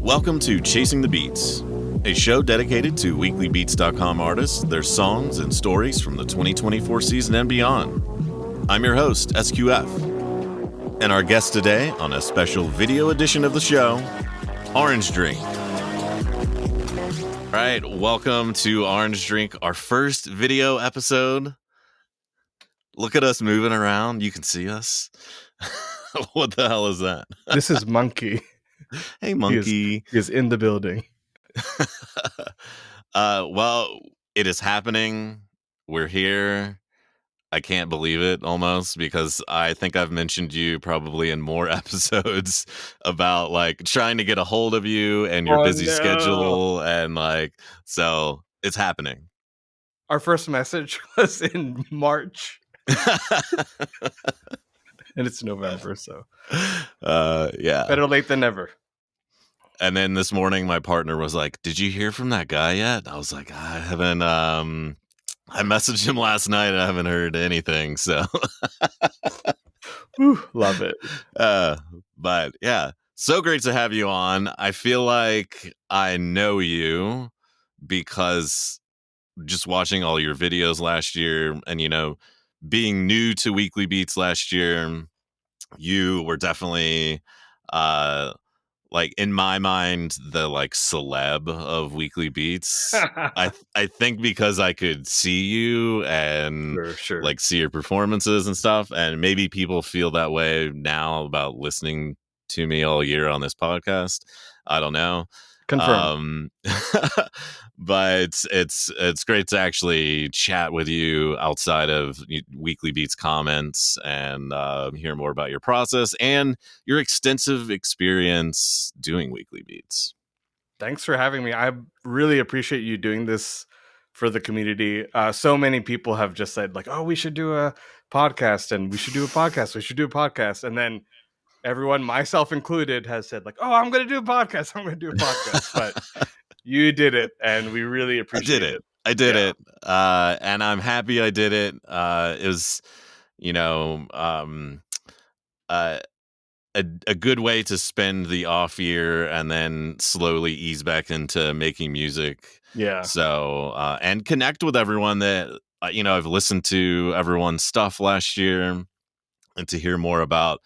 Welcome to Chasing the Beats, a show dedicated to WeeklyBeats.com artists, their songs, and stories from the 2024 season and beyond. I'm your host, SQF, and our guest today on a special video edition of the show, Orange Drink. All right, welcome to Orange Drink, our first video episode. Look at us moving around. You can see us. What the hell is that? This is Monkey. Hey, Monkey. He is in the building. Well, it is happening. We're here. I can't believe it almost, because I think I've mentioned you probably in more episodes about like trying to get a hold of you and your busy schedule, and like, so it's happening. Our first message was in March. And it's November, so yeah. Better late than never. And then this morning my partner was like, "Did you hear from that guy yet?" I was like, "I haven't I messaged him last night and I haven't heard anything." So Whew, love it. But yeah, so great to have you on. I feel like I know you because just watching all your videos last year, and you know, being new to Weekly Beats last year, you were definitely like in my mind the like celeb of Weekly Beats. I think because I could see you and sure. like see your performances and stuff, and maybe people feel that way now about listening to me all year on this podcast. I don't know. Confirmed. But it's great to actually chat with you outside of Weekly Beats comments and hear more about your process and your extensive experience doing Weekly Beats. Thanks for having me. I really appreciate you doing this for the community. So many people have just said like, "Oh, we should do a podcast, and we should do a podcast. We should do a podcast," and then everyone, myself included, has said like, "Oh, I'm going to do a podcast. I'm going to do a podcast." But you did it, and we really appreciate it. I did it. And I'm happy I did it. It was, you know, a good way to spend the off year and then slowly ease back into making music. Yeah. So, and connect with everyone that, you know, I've listened to everyone's stuff last year, and to hear more about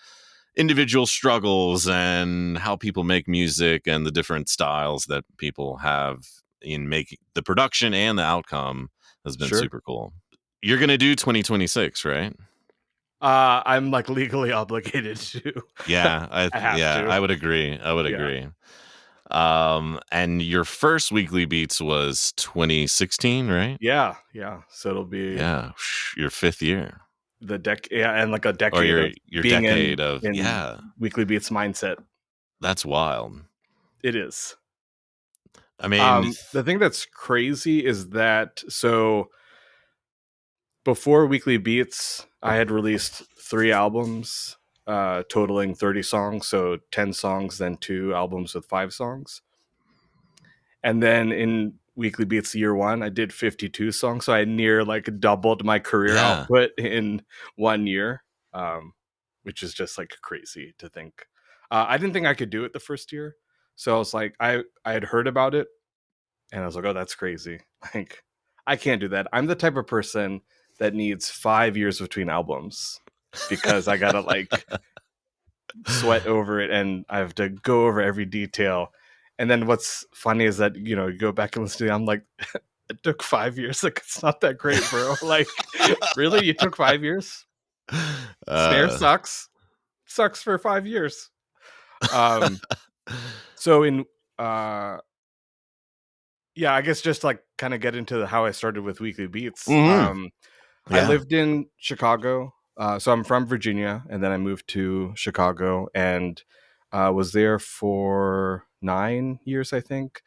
individual struggles and how people make music and the different styles that people have in making the production, and the outcome has been super cool. You're going to do 2026, right? I'm like legally obligated to. Yeah, I would agree. Agree. And your first Weekly Beats was 2016, right? Yeah. So it'll be your fifth year. And like a decade. Or your being decade in Weekly Beats mindset. That's wild. It is. I mean, the thing that's crazy is that before Weekly Beats, I had released 3 albums, totaling 30 songs. So 10 songs, then 2 albums with 5 songs. And then in Weekly Beats year 1, I did 52 songs. So I near like doubled my career output in 1 year, which is just like crazy to think. I didn't think I could do it the first year. So I was like, I had heard about it, and I was like, oh, that's crazy. Like, I can't do that. I'm the type of person that needs 5 years between albums, because I gotta like sweat over it, and I have to go over every detail. And then what's funny is that, you know, you go back and listen to it, I'm like, it took 5 years. Like, it's not that great, bro. Like, really? You took 5 years? Snare sucks for 5 years. So in I guess just like kind of get into how I started with Weekly Beats. I lived in Chicago, so I'm from Virginia, and then I moved to Chicago and was there for 9 years, I think,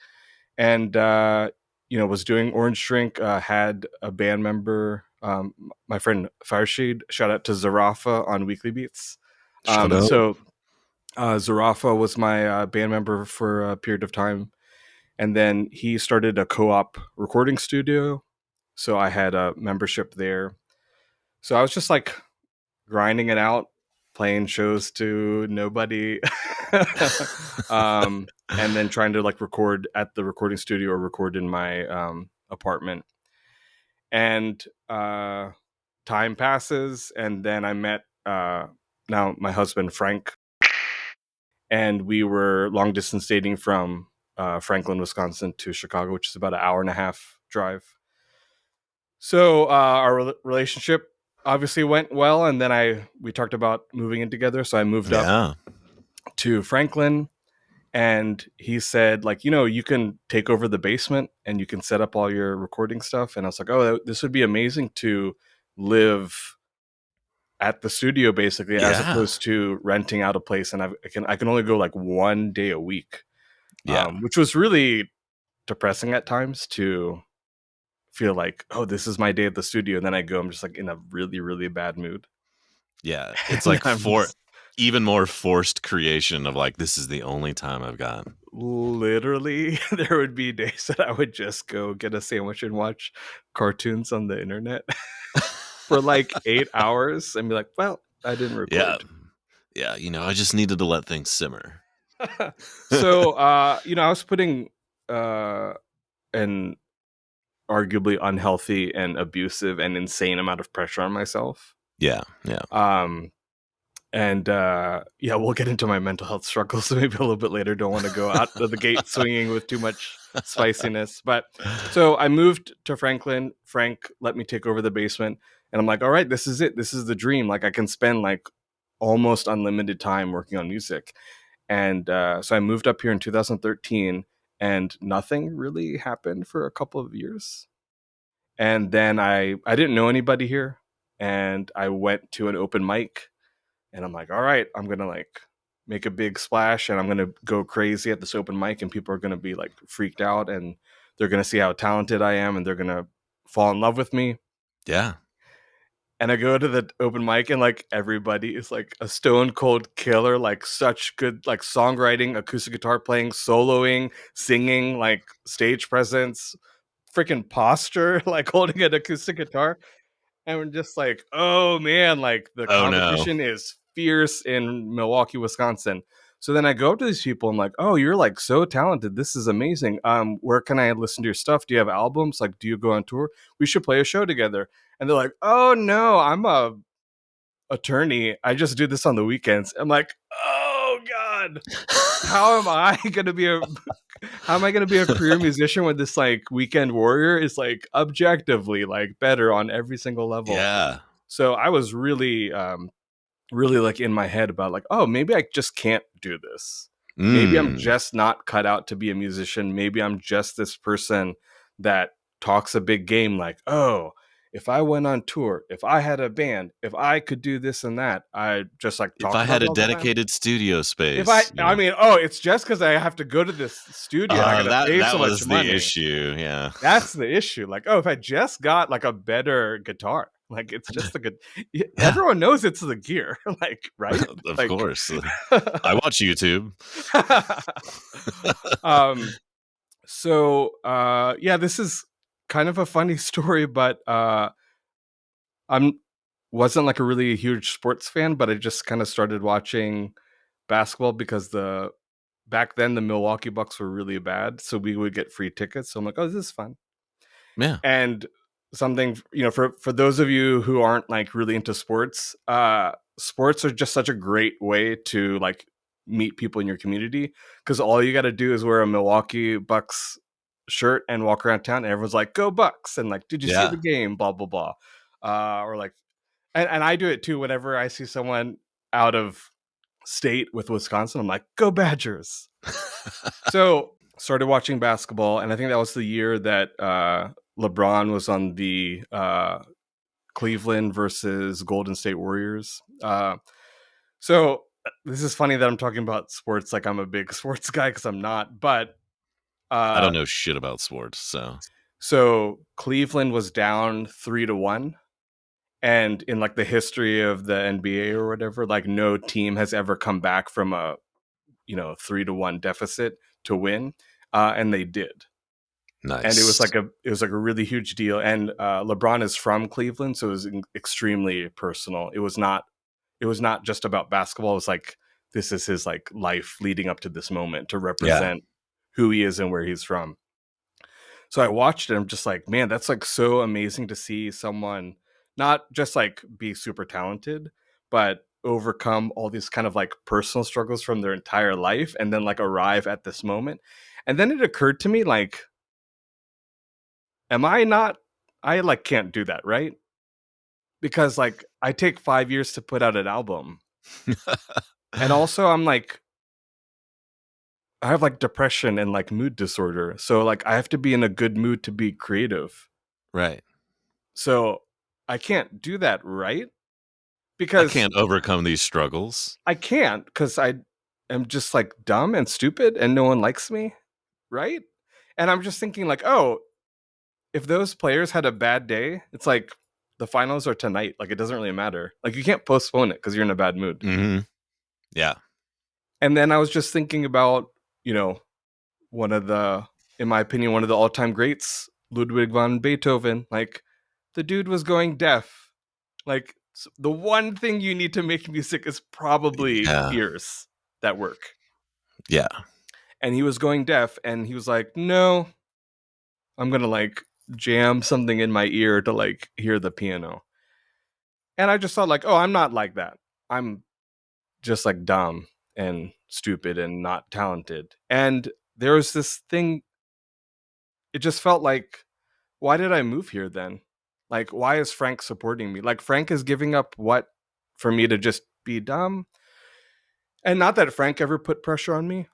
and was doing Orange Drink. Had a band member, my friend Farshid. Shout out to Zarafa on Weekly Beats. So Zarafa was my band member for a period of time, and then he started a co-op recording studio, so I had a membership there. So I was just like grinding it out, playing shows to nobody. And then trying to like record at the recording studio or record in my apartment. And time passes, and then I met now my husband Frank, and we were long distance dating from Franklin, Wisconsin to Chicago, which is about an hour and a half drive. So our relationship obviously went well, and then we talked about moving in together. So I moved up to Franklin, and he said, like, you can take over the basement and you can set up all your recording stuff. And I was like, oh, this would be amazing to live at the studio basically, as opposed to renting out a place. And I can only go like 1 day a week, which was really depressing at times to feel like, oh, this is my day at the studio. And then I go, I'm just like in a really, really bad mood. Yeah. It's like even more forced creation of like, this is the only time I've got. Literally, there would be days that I would just go get a sandwich and watch cartoons on the internet for like 8 hours and be like, well, I didn't record. Yeah. I just needed to let things simmer. So, I was putting an arguably unhealthy and abusive and insane amount of pressure on myself. Yeah. And we'll get into my mental health struggles maybe a little bit later. Don't want to go out of the gate swinging with too much spiciness. But so I moved to Franklin. Frank let me take over the basement, and I'm like, all right, this is it. This is the dream. Like I can spend like almost unlimited time working on music. And so I moved up here in 2013, and nothing really happened for a couple of years. And then I didn't know anybody here, and I went to an open mic. And I'm like, all right, I'm going to like make a big splash and I'm going to go crazy at this open mic, and people are going to be like freaked out, and they're going to see how talented I am, and they're going to fall in love with me. Yeah. And I go to the open mic, and like everybody is like a stone cold killer, like such good like songwriting, acoustic guitar playing, soloing, singing, like stage presence, freaking posture, like holding an acoustic guitar. And we're just like, oh man, like the competition is fierce in Milwaukee, Wisconsin. So then I go up to these people. I'm like, oh, you're like so talented. This is amazing. Where can I listen to your stuff? Do you have albums? Like, do you go on tour? We should play a show together. And they're like, oh no, I'm a attorney. I just do this on the weekends. I'm like, oh God, how am I gonna be a career musician when this like weekend warrior is like objectively like better on every single level? Yeah. So I was really really like in my head about like, oh, maybe I just can't do this. Maybe I'm just not cut out to be a musician. Maybe I'm just this person that talks a big game, like, oh, if I went on tour, if I had a band, if I could do this and that, I just like talk. If I had a dedicated studio space. I mean, oh, it's just because I have to go to this studio. I gotta pay so much money. That was the issue. Yeah, that's the issue. Like, oh, if I just got like a better guitar, like it's just the good. Everyone knows it's the gear, like, right? Of like, course. I watch YouTube. So this is kind of a funny story, but wasn't like a really huge sports fan, but I just kind of started watching basketball because back then the Milwaukee Bucks were really bad, so we would get free tickets. So I'm like, oh, this is fun. Yeah. And something, for those of you who aren't like really into sports, sports are just such a great way to like meet people in your community, because all you got to do is wear a Milwaukee Bucks shirt and walk around town, and everyone's like, go Bucks, and like, did you see the game, blah blah blah, or like, and I do it too whenever I see someone out of state with Wisconsin. I'm like, go Badgers. So started watching basketball, and I think that was the year that LeBron was on the Cleveland versus Golden State Warriors. So this is funny that I'm talking about sports like I'm a big sports guy, because I'm not. But I don't know shit about sports, so Cleveland was down 3-1. And in like the history of the NBA or whatever, like no team has ever come back from a 3-1 deficit to win, and they did. Nice. And it was like a really huge deal. And LeBron is from Cleveland, so it was extremely personal. It was not it was not just about basketball. It was like, this is his like life leading up to this moment to Yeah. represent who he is and where he's from. So I watched it. I'm just like, man, that's like so amazing to see someone not just like be super talented, but overcome all these kind of like personal struggles from their entire life and then like arrive at this moment. And then it occurred to me, like, am I not, I like can't do that, right? Because like I take 5 years to put out an album. And also I'm like, I have like depression and like mood disorder. So like I have to be in a good mood to be creative. Right. So I can't do that, right? I Because can't overcome these struggles. I can't, because I am just like dumb and stupid and no one likes me, right? And I'm just thinking like, oh, if those players had a bad day, it's like the finals are tonight. Like it doesn't really matter. Like you can't postpone it because you're in a bad mood. Mm-hmm. Yeah. And then I was just thinking about, you know, one of the, in my opinion, one of the all-time greats, Ludwig van Beethoven. Like the dude was going deaf. Like the one thing you need to make music is probably Yeah. ears that work. Yeah. And he was going deaf, and he was like, no, I'm gonna like jam something in my ear to like hear the piano. And I just thought like, oh, I'm not like that. I'm just like dumb and stupid and not talented. And there was this thing, it just felt like, why did I move here then? Like, why is Frank supporting me? Like, Frank is giving up what for me to just be dumb? And not that Frank ever put pressure on me,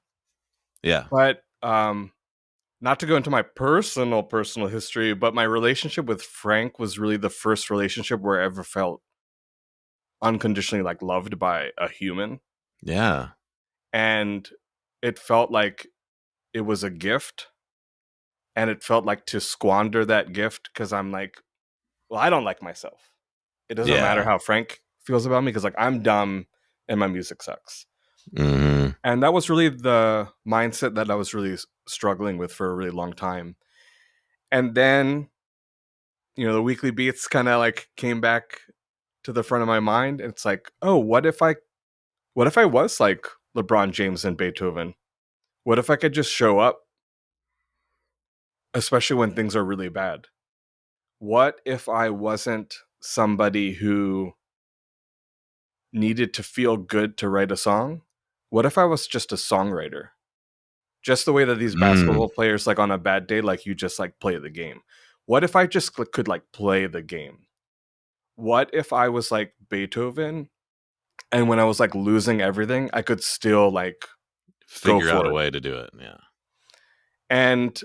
Yeah. but not to go into my personal history, but my relationship with Frank was really the first relationship where I ever felt unconditionally like loved by a human. Yeah. And it felt like it was a gift. And it felt like to squander that gift because I'm like, well, I don't like myself. It doesn't matter how Frank feels about me because like I'm dumb and my music sucks. Mm-hmm. And that was really the mindset that I was really struggling with for a really long time. And then, you know, the weekly beats kind of like came back to the front of my mind. And it's like, oh, what if I was like LeBron James and Beethoven? What if I could just show up, especially when things are really bad? What if I wasn't somebody who needed to feel good to write a song? What if I was just a songwriter? Just the way that these basketball players, like on a bad day, like you just like play the game. What if I just could like play the game? What if I was like Beethoven, and when I was like losing everything, I could still like Figure out for a it? way to do it. Yeah. And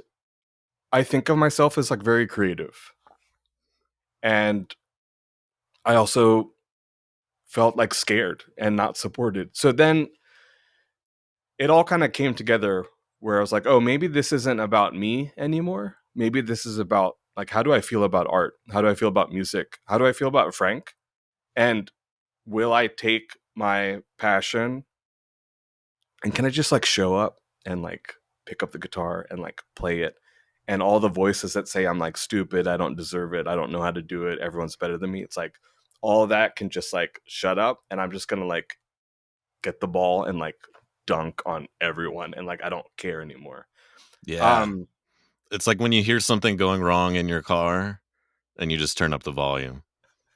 I think of myself as like very creative. And I also felt like scared and not supported. So then it all kind of came together where I was like, oh, maybe this isn't about me anymore. Maybe this is about like, how do I feel about art? How do I feel about music? How do I feel about Frank? And will I take my passion and can I just like show up and like pick up the guitar and like play it? And all the voices that say I'm like stupid, I don't deserve it, I don't know how to do it, everyone's better than me. It's like all that can just like shut up, and I'm just gonna like get the ball and like dunk on everyone, and like I don't care anymore. Yeah. It's like when you hear something going wrong in your car and you just turn up the volume.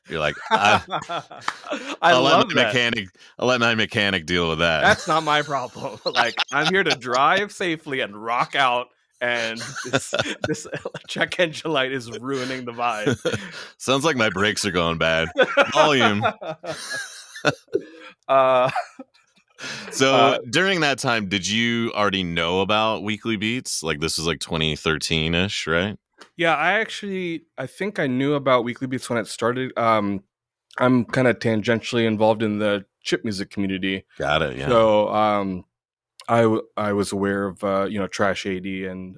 You're like, I I'll let love my that. mechanic deal with that. That's not my problem. Like I'm here to drive safely and rock out, and this check engine light is ruining the vibe. Sounds like my brakes are going bad. Volume. So during that time, did you already know about Weekly Beats? Like this was like 2013-ish, right? Yeah, I think I knew about Weekly Beats when it started. I'm kind of tangentially involved in the chip music community. Got it. Yeah. So I was aware of you know, Trash 80 and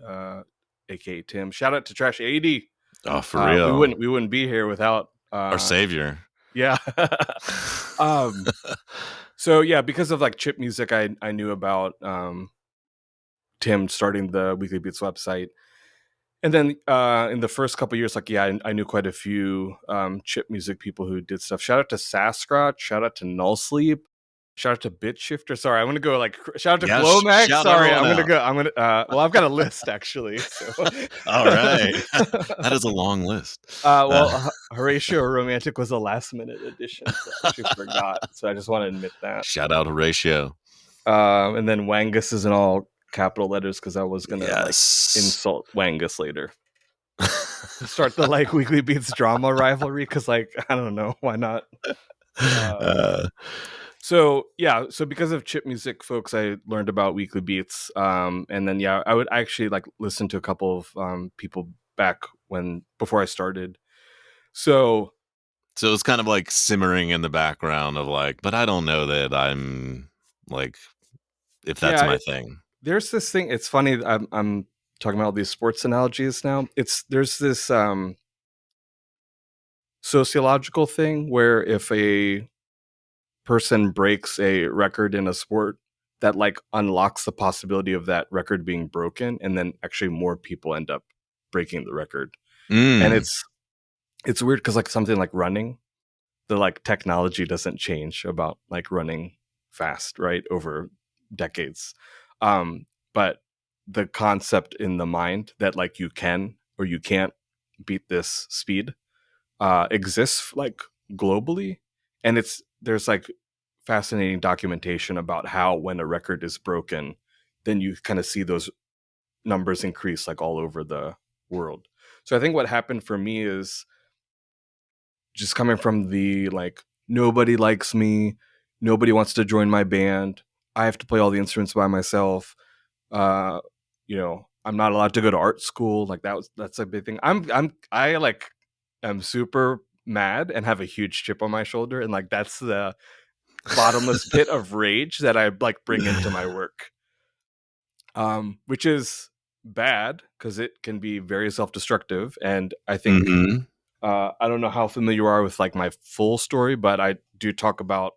aka Tim. Shout out to Trash 80. Oh, for real. We wouldn't be here without Our savior. Yeah. So yeah, because of like chip music, I knew about Tim starting the Weekly Beats website. And then in the first couple years, like, yeah, I knew quite a few chip music people who did stuff. Shout out to Sasquatch. Shout out to Null Sleep. Shout out to Bit Shifter. Sorry, I'm gonna go like shout out to Yeah, Glomax. shout Sorry, everyone I'm gonna out. go. I'm gonna. Well, I've got a list actually. So. All right. That is a long list. Horatio Romantic was a last minute addition, so I actually forgot. So I just want to admit that. Shout out Horatio. And then Wangus is in all capital letters because I was gonna like Yes. insult Wangus later. Start the like Weekly Beats drama rivalry because like I don't know, why not. So because of chip music, folks, I learned about Weekly Beats, and then I would actually like listen to a couple of people back before I started. So it's kind of like simmering in the background of like, but I don't know that I'm like, if that's my thing. There's this thing. It's funny. I'm talking about all these sports analogies now. There's this sociological thing where if a person breaks a record in a sport, that like unlocks the possibility of that record being broken, and then actually more people end up breaking the record. And it's weird because like something like running, the like technology doesn't change about like running fast, right, over decades. But the concept in the mind that like you can or you can't beat this speed exists like globally, and there's like fascinating documentation about how when a record is broken, then you kind of see those numbers increase like all over the world. So I think what happened for me is just coming from the like nobody likes me, nobody wants to join my band, I have to play all the instruments by myself, I'm not allowed to go to art school, like that's a big thing. I'm super mad and have a huge chip on my shoulder, and like that's the bottomless pit of rage that I like bring into my work, which is bad because it can be very self-destructive. And I think I don't know how familiar you are with like my full story, but I do talk about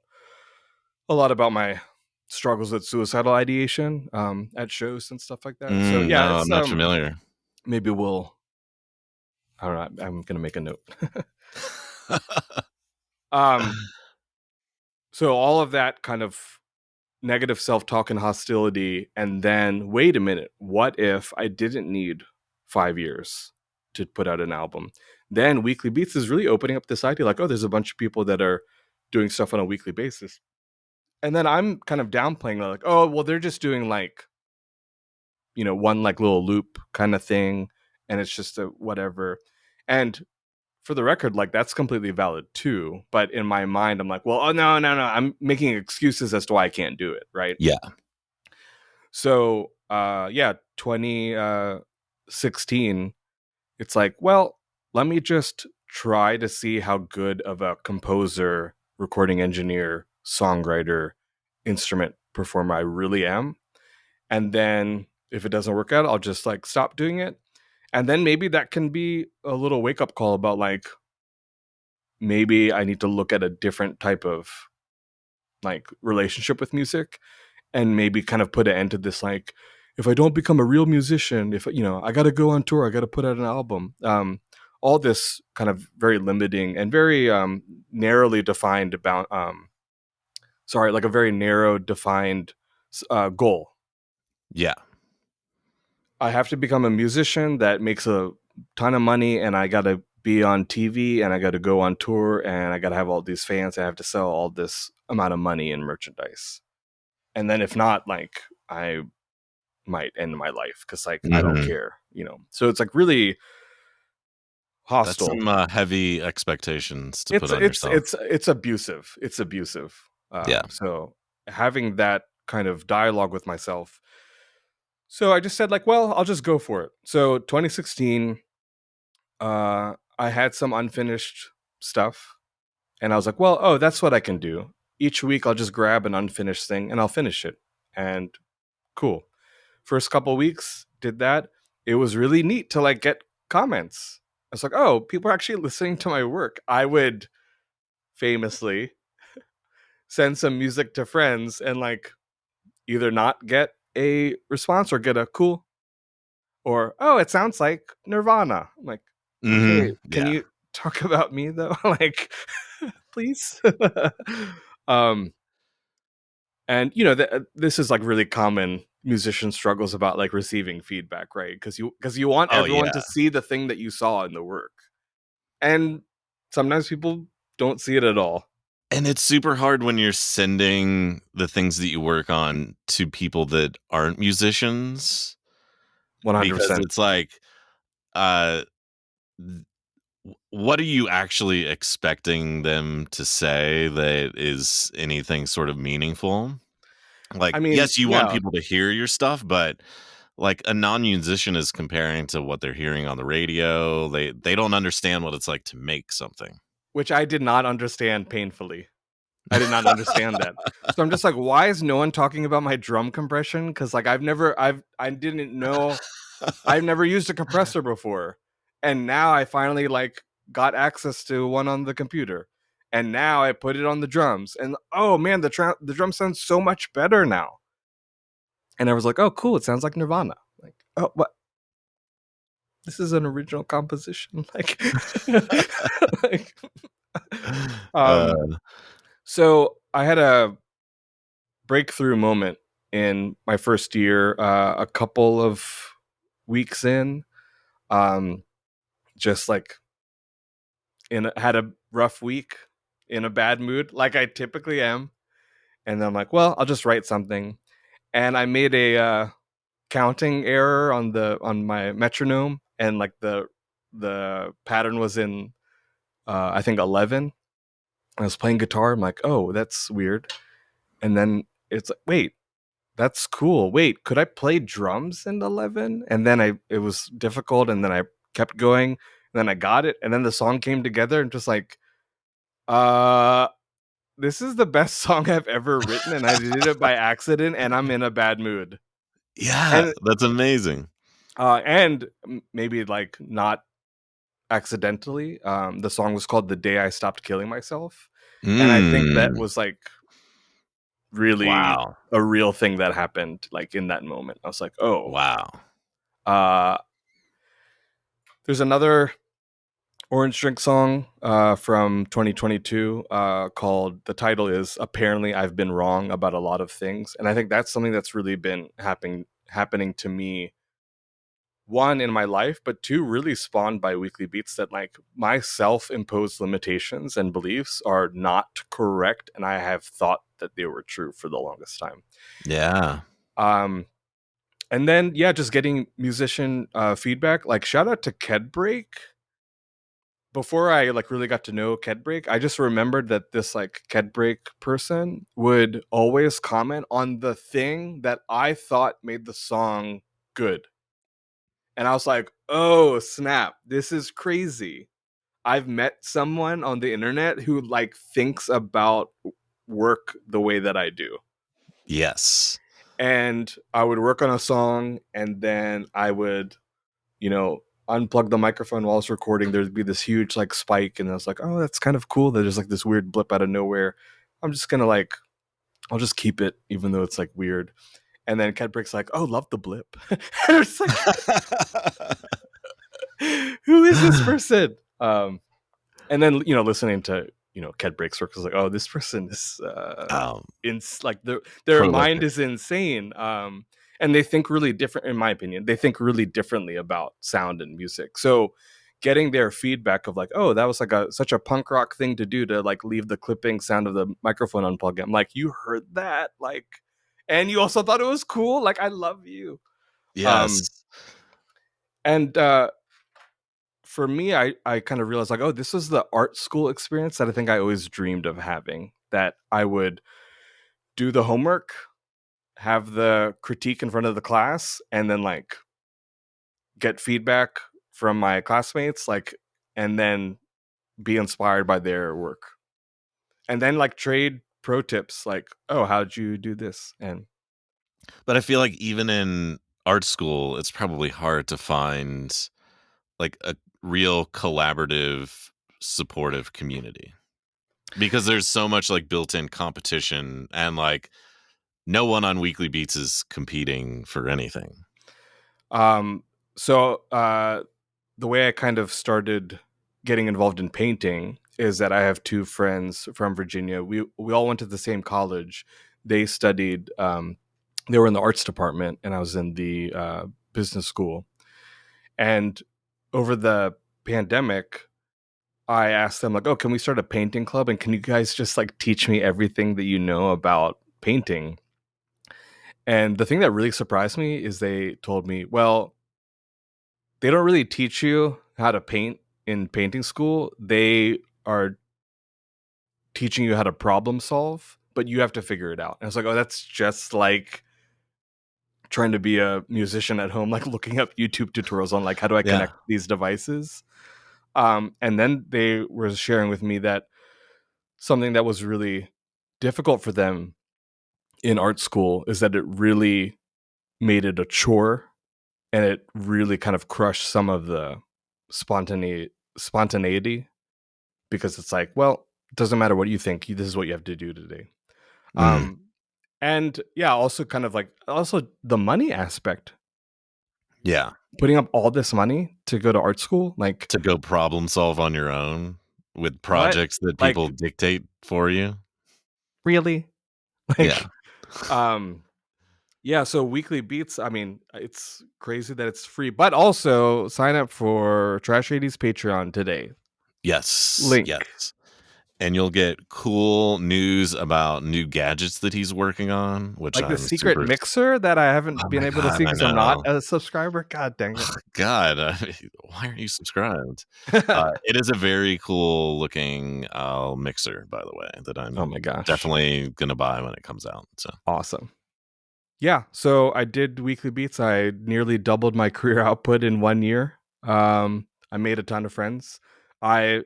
a lot about my struggles with suicidal ideation at shows and stuff like that. So yeah, No, I'm it's not familiar. maybe we'll. I don't know. I'm gonna make a note. So all of that kind of negative self-talk and hostility, and then wait a minute, what if I didn't need 5 years to put out an album? Then Weekly Beats is really opening up this idea like, oh, there's a bunch of people that are doing stuff on a weekly basis. And then I'm kind of downplaying like, oh, well, they're just doing like, one like little loop kind of thing, and it's just a whatever. And for the record, like that's completely valid too. But in my mind, I'm like, well, oh no, I'm making excuses as to why I can't do it, right? Yeah. So 2016, it's like, well, let me just try to see how good of a composer, recording engineer, songwriter, instrument performer I really am. And then if it doesn't work out, I'll just like stop doing it. And then maybe that can be a little wake up call about like, maybe I need to look at a different type of like relationship with music, and maybe kind of put an end to this like, if I don't become a real musician, if I got to go on tour, I got to put out an album, all this kind of very limiting and very narrowly defined about like a very narrow defined goal. Yeah. I have to become a musician that makes a ton of money, and I got to be on TV, and I got to go on tour, and I got to have all these fans. I have to sell all this amount of money in merchandise. And then if not, like I might end my life because like I don't care, So it's like really That's hostile. some heavy expectations to put on yourself. It's abusive. It's abusive. Yeah. So having that kind of dialogue with myself. So I just said like, well, I'll just go for it. So 2016, I had some unfinished stuff, and I was like, well, oh, that's what I can do. Each week I'll just grab an unfinished thing and I'll finish it. And cool. First couple weeks, did that. It was really neat to like get comments. I was like, oh, people are actually listening to my work. I would famously send some music to friends and like either not get a response or get a cool. Or, oh, it sounds like Nirvana. I'm like, okay, can Yeah. you talk about me though? Like, please. um, and this is like really common musician struggles about like receiving feedback, right? Because you want Oh everyone yeah. to see the thing that you saw in the work, and sometimes people don't see it at all. And it's super hard when you're sending the things that you work on to people that aren't musicians, One hundred because percent. it's like, uh, what are you actually expecting them to say that is anything sort of meaningful? Like, I mean, yes, you want yeah, people to hear your stuff, but like a non-musician is comparing to what they're hearing on the radio. They don't understand what it's like to make something. which I did not understand painfully. I did not understand that. So I'm just like, why is no one talking about my drum compression? Because like I didn't know, I've never used a compressor before, and now I finally like got access to one on the computer, and now I put it on the drums, and oh man, the drum sounds so much better now. And I was like, oh cool, it sounds like Nirvana. Like, oh what? This is an original composition. Like, like Uh, um. So I had a breakthrough moment in my first year, a couple of weeks in, um, just like had a rough week, in a bad mood, like I typically am. And then I'm like, well, I'll just write something. And I made a counting error on my metronome, and like the pattern was in I think 11. I was playing guitar. I'm like, oh, that's weird. And then it's like, wait, that's cool. Wait, could I play drums in 11? And then it was difficult, and then I kept going, and then I got it, and then the song came together, and just like, uh this is the best song I've ever written, and I did it by accident, and I'm in a bad mood. yeah, And that's amazing. maybe like not accidentally, the song was called "The Day I Stopped Killing Myself," and I think that Mm, was like really wow. a real thing that happened like in that moment. I was like, oh, Wow. uh there's another Orange Drink song from 2022 called, the title is Apparently I've Been Wrong About a Lot of Things. And I think that's something that's really been happening to me, one, in my life, but two, really spawned by Weekly Beats, that like my self-imposed limitations and beliefs are not correct, and I have thought that they were true for the longest time. Yeah. Um and then yeah, just getting musician feedback. Like, shout out to Kedbreak. Before I like really got to know Kedbreak, I just remembered that this like Kedbreak person would always comment on the thing that I thought made the song good. And I was like, oh snap, this is crazy. I've met someone on the internet who like thinks about work the way that I do. Yes. And I would work on a song, and then I would, unplug the microphone while I was recording. There'd be this huge like spike, and I was like, oh, that's kind of cool. There's like this weird blip out of nowhere. I'm just gonna like, I'll just keep it, even though it's like weird. And then Cat Brick's like, oh, love the blip. And it's like, who is this person? And then listening to Cat Breaks work, was like, oh, this person is um, like their mind prolific. is insane. And they think really different, in my opinion. They think really differently about sound and music. So getting their feedback of like, oh, that was like such a punk rock thing to do, to like leave the clipping sound of the microphone unplugged. I'm like, you heard that, like, and you also thought it was cool. Like, I love you. Um, Yes. and for me, I kind of realized like, oh, this was the art school experience that I think I always dreamed of having. That I would do the homework, have the critique in front of the class, and then like get feedback from my classmates, like, and then be inspired by their work, and then like trade pro tips, like, oh, how'd you do this? And But I feel like even in art school, it's probably hard to find like a real collaborative, supportive community, because there's so much like built-in competition, and like no one on Weekly Beats is competing for anything. um So the way I kind of started getting involved in painting is that I have two friends from Virginia. We all went to the same college. They studied. They were in the arts department, and I was in the business school. And over the pandemic, I asked them like, "Oh, can we start a painting club? And can you guys just like teach me everything that you know about painting?" And the thing that really surprised me is they told me, "Well, they don't really teach you how to paint in painting school. They are teaching you how to problem solve, but you have to figure it out." And I was like, "Oh, that's just like trying to be a musician at home, like looking up YouTube tutorials on like how do I Yeah. connect these devices." And then they were sharing with me that something that was really difficult for them in art school is that it really made it a chore, and it really kind of crushed some of the spontaneity, because it's like, well, it doesn't matter what you think, this is what you have to do today. Mm. um and yeah, also kind of like also the money aspect, Yeah. putting up all this money to go to art school, like To go problem solve on your own with what, projects that people like dictate for you. really, Yeah. like um yeah, so Weekly Beats, I mean, it's crazy that it's free, but also sign up for Trash 80's Patreon today. Yes. Link. Yes. And you'll get cool news about new gadgets that he's working on, which Like the I'm secret super. mixer that I haven't Oh been my able to god, see I because I'm not know. a subscriber. God dang it. God, why aren't you subscribed? It is a very cool looking mixer, by the way, that Oh I'm my gosh. definitely gonna buy when it comes out. So Awesome. Yeah, so I did Weekly Beats. I nearly doubled my career output in 1 year. I made a ton of friends. I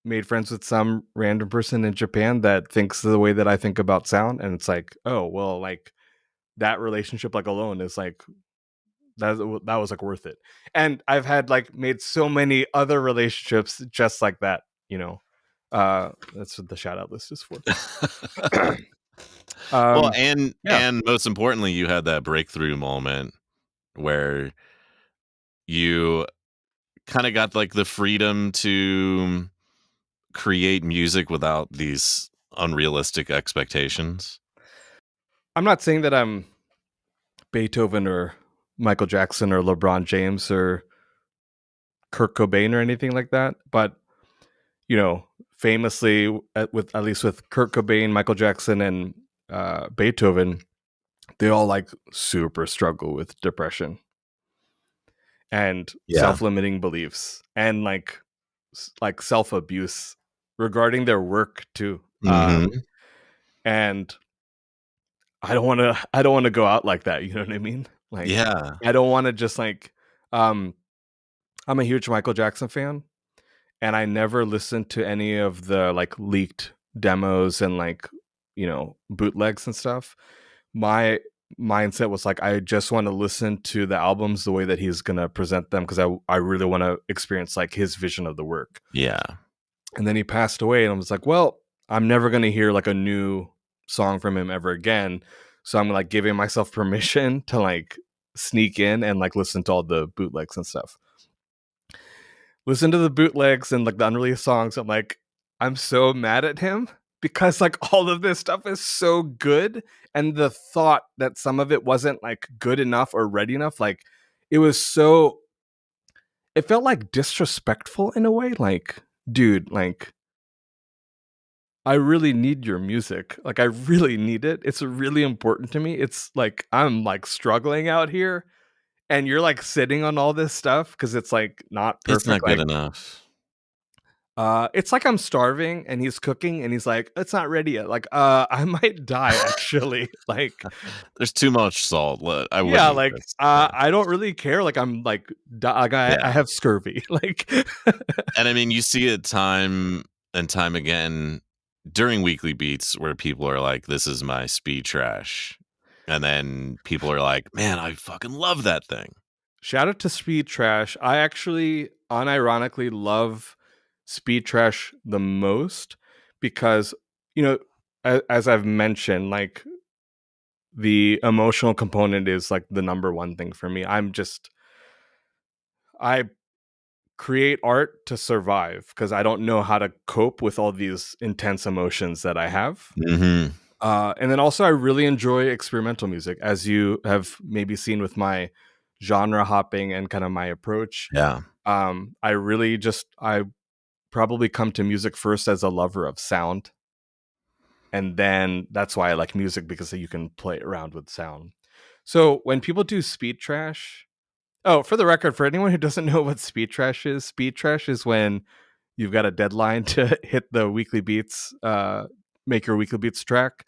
made friends with some random person in Japan that thinks the way that I think about sound, and it's like, oh well, like that relationship, like alone, is like that was like worth it. And I've had like made so many other relationships just like that. You know, that's what the shout out list is for. well, um, and yeah. and most importantly, you had that breakthrough moment where you kind of got like the freedom to create music without these unrealistic expectations. I'm not saying that I'm Beethoven or Michael Jackson or LeBron James or Kurt Cobain or anything like that, but you know, famously, with at least with Kurt Cobain, Michael Jackson, and Beethoven, they all like super struggle with depression and Yeah. self-limiting beliefs and like self-abuse regarding their work too. Mhm. And I don't want to go out like that, you know what I mean? Like Yeah. I don't want to just like um I'm a huge Michael Jackson fan, and I never listened to any of the like leaked demos and like, bootlegs and stuff. My mindset was like I just want to listen to the albums the way that he's going to present them, because I really want to experience like his vision of the work. Yeah. And then he passed away, and I was like, well, I'm never going to hear like a new song from him ever again. So I'm like giving myself permission to like sneak in and like listen to all the bootlegs and stuff. Listen to the bootlegs and like the unreleased songs. I'm like, I'm so mad at him because like all of this stuff is so good. And the thought that some of it wasn't like good enough or ready enough, like it was so, it felt like disrespectful in a way. Like, dude, like I really need your music. Like I really need it. It's really important to me. It's like I'm like struggling out here, and you're like sitting on all this stuff because it's like not It's perfect. not good Like enough. it's like I'm starving and he's cooking and he's like, it's not ready yet. Like, I might die actually. Like, There's too much salt. I yeah, wouldn't eat like, this. Yeah. I don't really care. Like, I'm like, like I Yeah. have scurvy. Like, And I mean, you see it time and time again during Weekly Beats where people are like, "This is my speed trash," and then people are like, "Man, I fucking love that thing." shout out to Speedtrash. I actually unironically love Speedtrash the most because, you know, as I've mentioned, like the emotional component is like the number one thing for me. I'm just I create art to survive because I don't know how to cope with all these intense emotions that I have. Mm-hmm. And then also, I really enjoy experimental music, as you have maybe seen with my genre hopping and kind of my approach. Yeah. I probably come to music first as a lover of sound. And then that's why I like music, because you can play around with sound. So when people do speed trash, oh, for the record, for anyone who doesn't know what speed trash is when you've got a deadline to hit the weekly beats, make your weekly beats track.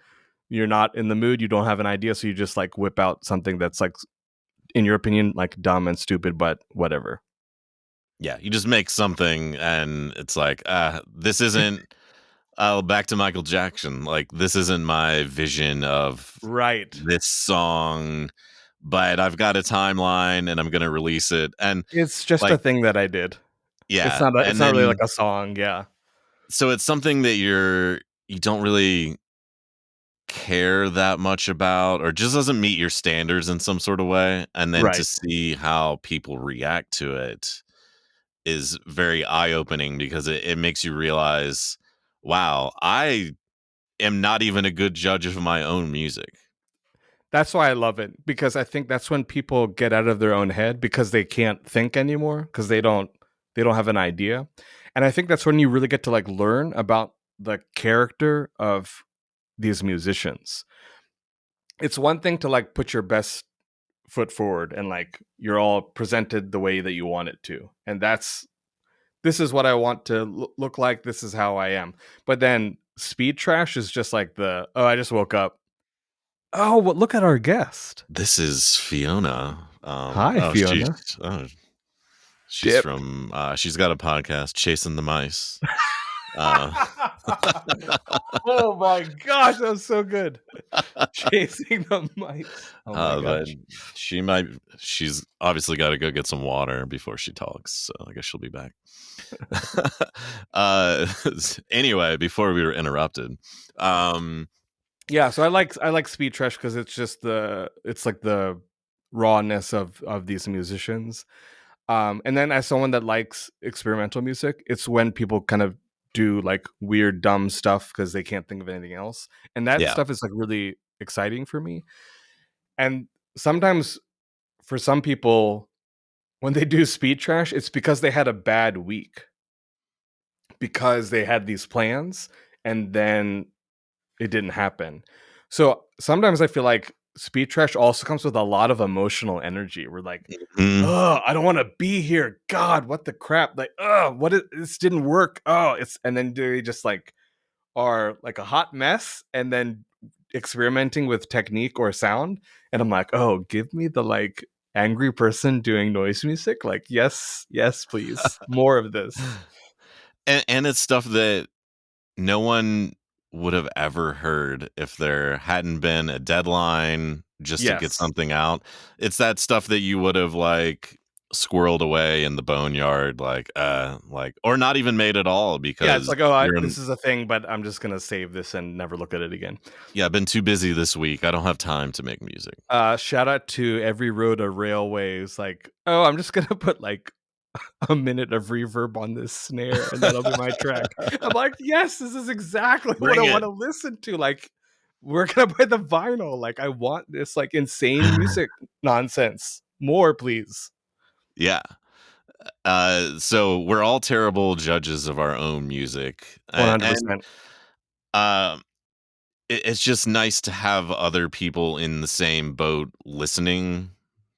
You're not in the mood, you don't have an idea, so you just like whip out something that's like, in your opinion, like dumb and stupid, but whatever. Yeah. You just make something and it's like, this isn't back to Michael Jackson. Like, this isn't my vision of Right. this song, but I've got a timeline and I'm gonna release it. And It's just a like, thing that I did. yeah. It's And not really like then a song, yeah. so it's something that you don't really care that much about, or just doesn't meet your standards in some sort of way, and then to Right. see how people react to it is very eye-opening, because it makes you realize, wow, I am not even a good judge of my own music. That's why I love it, because I think that's when people get out of their own head because they can't think anymore, because they don't have an idea. And I think that's when you really get to like learn about the character of these musicians. It's one thing to like put your best foot forward and like you're all presented the way that you want it to. And this is what I want to look like, this is how I am. But then speed trash is just like oh, I just woke up. Oh, well, look at our guest. This is Fiona. Hi, Fiona. She's Dip. from she's got a podcast, Chasing the Mice. Uh, Oh my gosh, that was so good. Chasing the mice. Oh my but gosh. she's obviously got to go get some water before she talks, so I guess she'll be back. uh, anyway, before we were interrupted, um, Yeah, so I like speed trash because it's like the rawness of these musicians. And then as someone that likes experimental music, it's when people kind of do like weird dumb stuff because they can't think of anything else. And that yeah, stuff is like really exciting for me. And sometimes for some people, when they do speed trash, it's because they had a bad week, because they had these plans and then it didn't happen. So sometimes I feel like speed trash also comes with a lot of emotional energy. We're like, mm, oh, I don't want to be here. God, what the crap? Like, oh, this didn't work. Oh, and then they just like are like a hot mess and then experimenting with technique or sound. And I'm like, oh, give me the like angry person doing noise music. Like, yes, yes, please. More of this. and it's stuff that no one would have ever heard if there hadn't been a deadline just to get Yes. something out. It's that stuff that you would have like squirreled away in the boneyard, like, or not even made at all Yeah, it's because like, oh, you're this in. is a thing, but I'm just gonna save this and never look at it again. Yeah, I've been too busy this week. I don't have time to make music. Shout out to every road a railways. Like, oh, I'm just gonna put like a minute of reverb on this snare, and that'll be my track. I'm like, yes, this is exactly what I Bring want it. to listen to. Like, we're gonna buy the vinyl. Like, I want this like insane music nonsense. More, please. Yeah. So we're all terrible judges of our own music. And 100%. um it's just nice to have other people in the same boat listening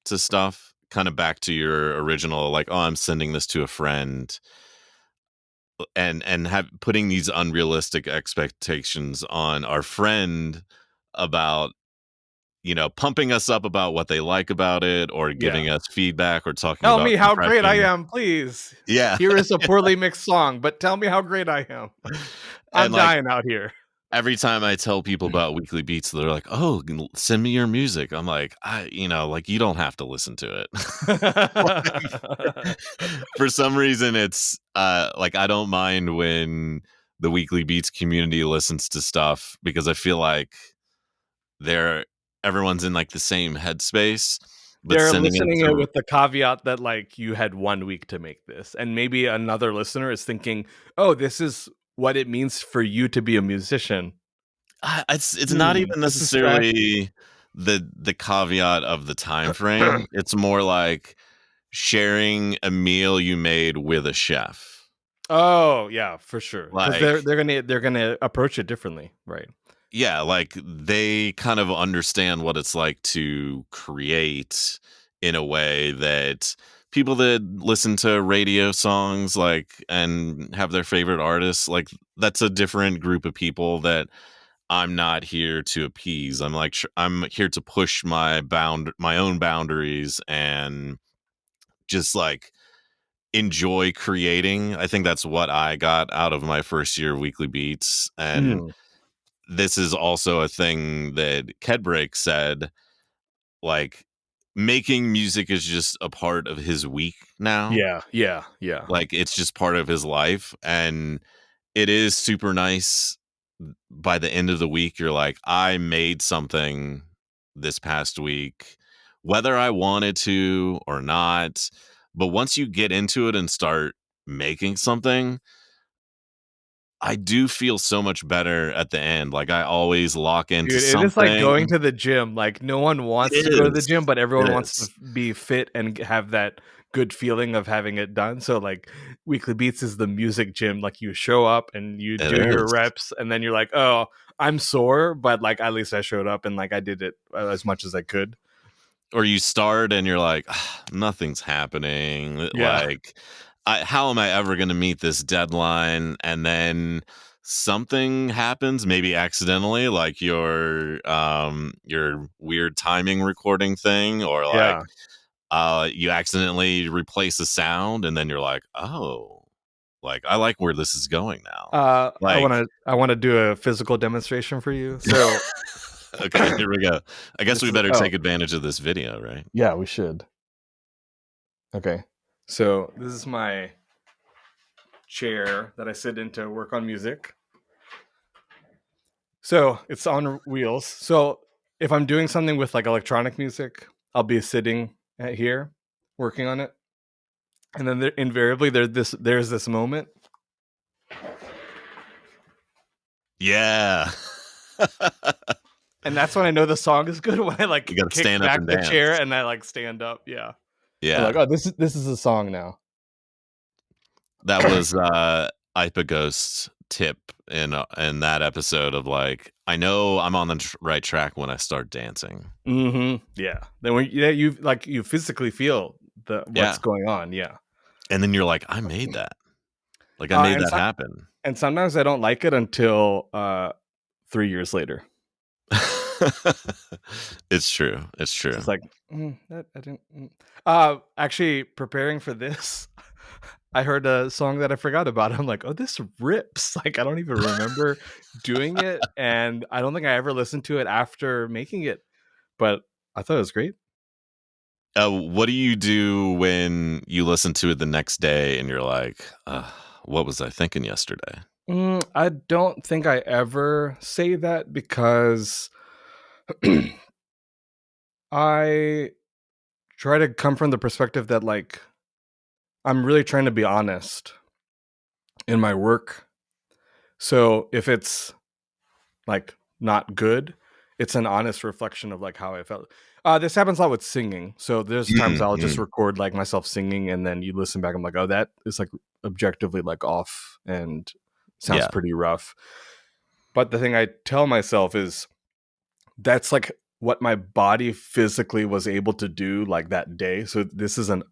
to stuff. Kind of back to your original, like, oh, I'm sending this to a friend, and have putting these unrealistic expectations on our friend about, pumping us up about what they like about it, or Yeah. giving us feedback, or talking Tell about me how great I compression. am, please. Yeah. Here is a poorly mixed song, but tell me how great I am. I'm And like, dying out here. every time I tell people about Weekly Beats, they're like, "Oh, send me your music." I'm like, like, you don't have to listen to it. Like, for some reason, it's like, I don't mind when the Weekly Beats community listens to stuff, because I feel like they're everyone's in like the same headspace. but They're sending it listening it to with the caveat that, like, you had 1 week to make this, and maybe another listener is thinking, "Oh, this is what it means for you to be a musician. it's not even This is tracking." necessarily the caveat of the time frame. It's more like sharing a meal you made with a chef. Oh, yeah, for sure. Because Like, they're gonna approach it differently, right? yeah, like they kind of understand what it's like to create in a way that people that listen to radio songs like and have their favorite artists, like that's a different group of people that I'm not here to appease. I'm like I'm here to push my own boundaries and just like enjoy creating. I think that's what I got out of my first year of Weekly Beats. And Mm. this is also a thing that Kedbrick said, like making music is just a part of his week now. Yeah, yeah, yeah. Like it's just part of his life. And it is super nice by the end of the week. You're like, I made something this past week, whether I wanted to or not. But once you get into it and start making something, I do feel so much better at the end. Like I always lock into Dude, it is like something. going to the gym. Like, no one wants It to go to the is. gym, but It everyone wants to is. be fit and have that good feeling of having it done. So, like, Weekly Beats is the music gym. Like, you show up and you It do your is. reps, and then you're like, "Oh, I'm sore," but, like, at least I showed up and, like, I did it as much as I could. Or you start and you're like, "Ah, nothing's happening. Yeah. Like, how am I ever going to meet this deadline?" And then something happens, maybe accidentally, like your weird timing recording thing, or like Yeah. you accidentally replace a sound, and then you're like, oh, like I like where this is going now. I Like, wanna do a physical demonstration for you. So, okay, here we go. I guess this we is better oh, take advantage of this video, right? yeah, we should. Okay. So, this is my chair that I sit in to work on music. So it's on wheels. So if I'm doing something with like electronic music, I'll be sitting at here working on it, and then invariably there's this moment, Yeah. and that's when I know the song is good. When I You like got to kick stand up back and the chair dance. and I like stand up. Yeah, I'm like, Yeah. oh, this is a song now. That was Ipa Ghost's tip in that episode of like, I know I'm on the right track when I start dancing. Mm-hmm. Yeah. Then when you physically feel the what's Yeah. going on. Yeah. And then you're like, I made that. Like I made And that happen. and sometimes I don't like it until 3 years later. It's true. It's It's true. just like, that I didn't. Actually, preparing for this, I heard a song that I forgot about. I'm like, oh, this rips. Like, I don't even remember doing it, and I don't think I ever listened to it after making it, but I thought it was great. What do you do when you listen to it the next day and you're like, what was I thinking yesterday? I don't think I ever say that because I try to come from the perspective that like I'm really trying to be honest in my work. So if it's like not good, it's an honest reflection of like how I felt. This happens a lot with singing. So there's times I'll just Mm-hmm. record like myself singing, and then you listen back. I'm like, oh, that is like objectively like off and sounds Yeah. pretty rough. But the thing I tell myself is that's like what my body physically was able to do like that day. So this is an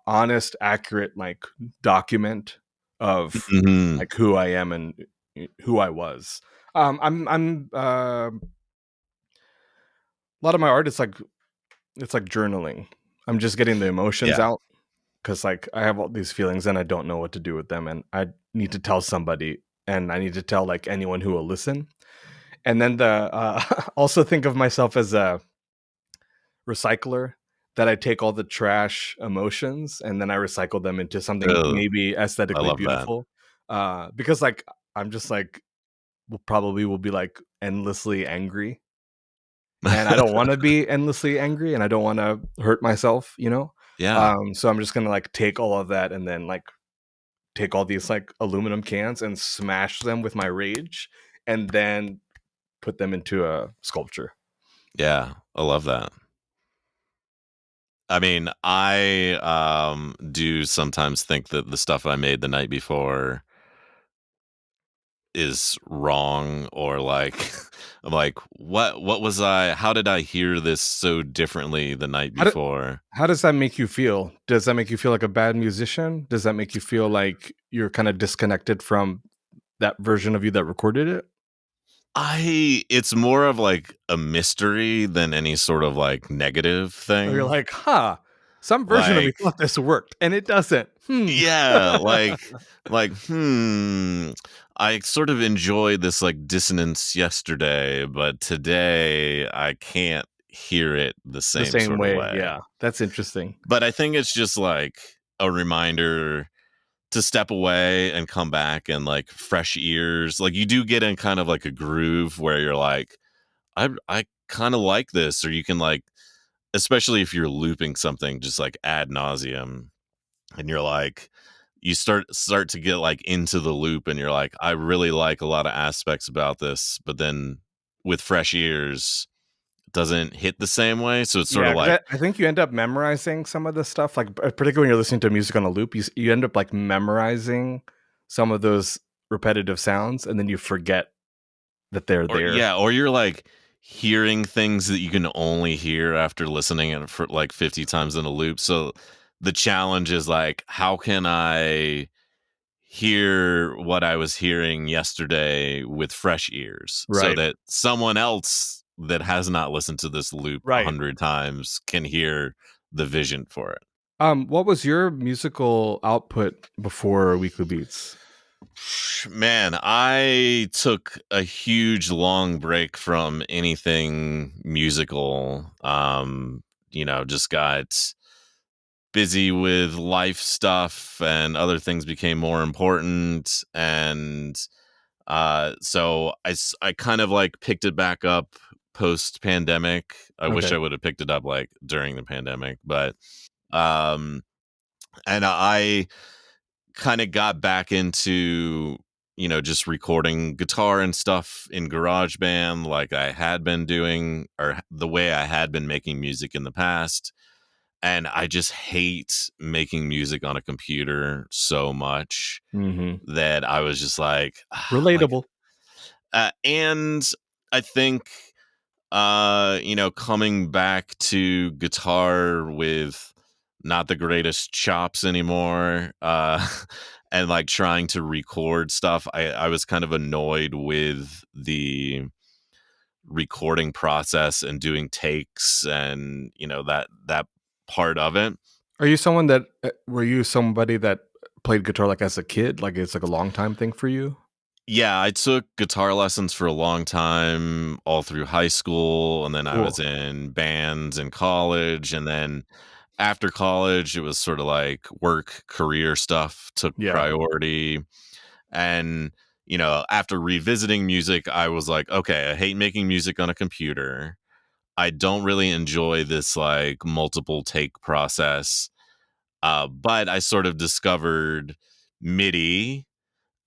honest, accurate like document of Hmm. like who I am and who I was. I'm a lot of my art is like it's like journaling. I'm just getting the emotions Yeah. out because like I have all these feelings and I don't know what to do with them, and I need to tell somebody, and I need to tell like anyone who will listen. And then the also think of myself as a recycler, that I take all the trash emotions and then I recycle them into something Oh, maybe I aesthetically love that. beautiful. Because like I'm just like will be like endlessly angry, and I don't want to be endlessly angry, and I don't want to hurt myself, you know. Yeah. So I'm just gonna like take all of that and then like take all these like aluminum cans and smash them with my rage, and then put them into a sculpture. Yeah. I love that. I mean, I do sometimes think that the stuff I made the night before is wrong, or like I'm like, what was I how did I hear this so differently the night How, do, before? how does that make you feel? Does that make you feel like a bad musician? Does that make you feel like you're kind of disconnected from that version of you that recorded it? I It's more of like a mystery than any sort of like negative Or you're thing. like, huh, some version of me Like, thought this worked and it doesn't. Hmm. yeah, like, I sort of enjoyed this like dissonance yesterday, but today I can't hear it the The same same sort of way. way. Yeah. That's interesting. But I think it's just like a reminder to step away and come back, and like fresh ears. Like, you do get in kind of like a groove where you're like, I kind of like this, or you can like, especially if you're looping something just like ad nauseum, and you're like, you start to get like into the loop, and you're like, I really like a lot of aspects about this, but then with fresh ears it doesn't hit the same way. So it's sort Yeah, of because like, I think you end up memorizing some of the stuff, like particularly when you're listening to music on a loop, you end up like memorizing some of those repetitive sounds, and then you forget that they're or there. yeah, or you're like hearing things that you can only hear after listening it for like 50 times in a loop. So the challenge is like, how can I hear what I was hearing yesterday with fresh ears so Right. that someone else that has not listened to this loop a Right. hundred times can hear the vision for it. What was your musical output before Weekly Beats? Man, I took a huge long break from anything musical. Just got busy with life stuff, and other things became more important, and so I kind of like picked it back up post pandemic. I wish Okay. I would have picked it up like during the pandemic, but um and I kind of got back into, just recording guitar and stuff in GarageBand like I had been doing, or the way I had been making music in the past. And I just hate making music on a computer so much Mm-hmm. that I was just like, like, Relatable. and I think, coming back to guitar with not the greatest chops anymore, and like trying to record stuff, I was kind of annoyed with the recording process and doing takes, and that part of it. Are you someone that were you somebody that played guitar like as a kid? Like it's like a long time thing for you? Yeah, I took guitar lessons for a long time, all through high school, and then I was Cool. in bands in college, and then after college, it was sort of like work, career stuff took Yeah. priority. And, after revisiting music, I was like, okay, I hate making music on a computer. I don't really enjoy this like multiple take process. But I sort of discovered MIDI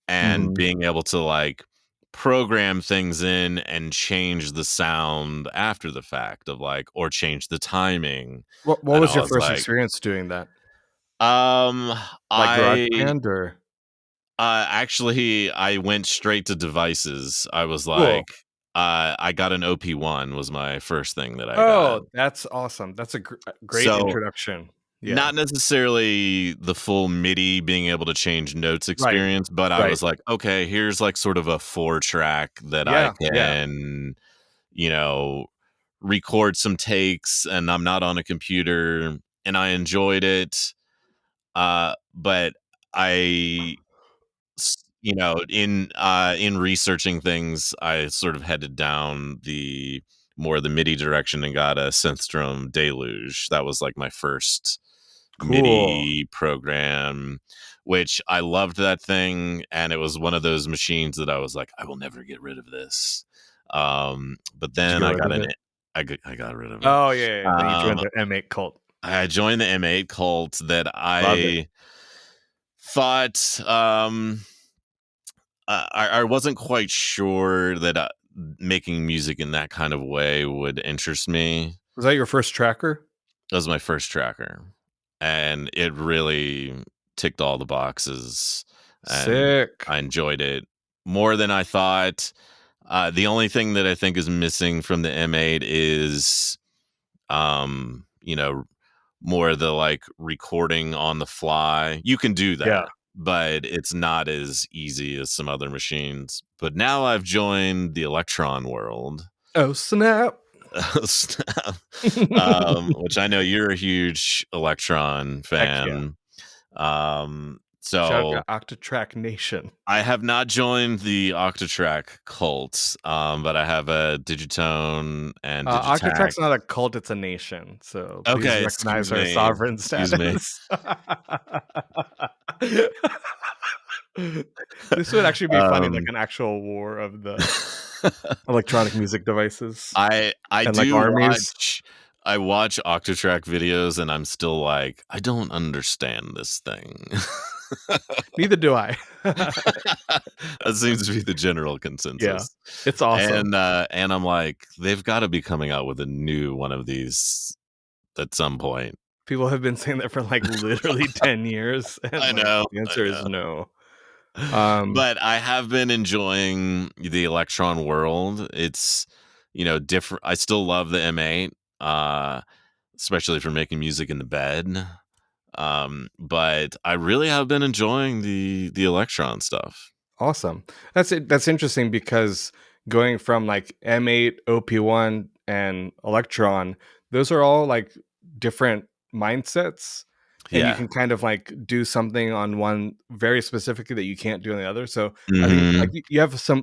and Mhm. being able to like program things in and change the sound after the fact, of like, or change the timing. What And was I your was first like, experience doing that? um, Like I GarageBand or actually I went straight to devices. I was Cool. like, I got an OP1 was my first thing that I got. Oh, that's awesome. That's a great So introduction. Yeah. not necessarily the full MIDI being able to change notes Right. experience, but I Right. was like, okay, here's like sort of a 4 track that I Yeah. Yeah. can, you know, record some takes, and I'm not on a computer, and I enjoyed it. But I in researching things, I sort of headed down the MIDI direction and got a Synthstrom Deluge. That was like my first Cool. MIDI program, which I loved that thing, and it was one of those machines that I was like, I will never get rid of this. But Did you then get I rid got of an it? I got rid of it. Oh yeah. Then you joined Um, the M8 cult. I joined the M8 cult that Love it. I thought I wasn't quite sure that making music in that kind of way would interest me. Was that your first tracker? That was my first tracker, and it really ticked all the boxes, and Sick. I enjoyed it more than I thought. The only thing that I think is missing from the M8 is, you know, more of the like recording on the fly. You can do Yeah. that, but it's not as easy as some other machines. But now I've joined the Electron world. Oh snap. Which I know you're a huge Electron Heck yeah. fan. Shout So out to Octatrack Nation. I have not joined the Octatrack cult, but I have a Digitone and Digitac. Octatrack's not a cult, it's a nation. So please Okay, recognize excuse our me. sovereign Excuse me. status. This would actually be funny, like an actual war of the electronic music devices I and like do armies. I watch Octatrack videos and I'm still like, I don't understand this thing. Neither do I. That seems to be the general Yeah, consensus. it's awesome. And I'm like, they've got to be coming out with a new one of these at some point. People have been saying that for like literally 10 years. And I like know. the I answer is know. no. But I have been enjoying the Electron world. It's, different. I still love the M8, especially for making music in the bed. But I really have been enjoying the Electron stuff. Awesome. That's it. That's interesting because going from like M8, OP1, and Electron, those are all like different mindsets. And you Yeah. can kind of like do something on one very specifically that you can't do on the other. So I think like Hmm.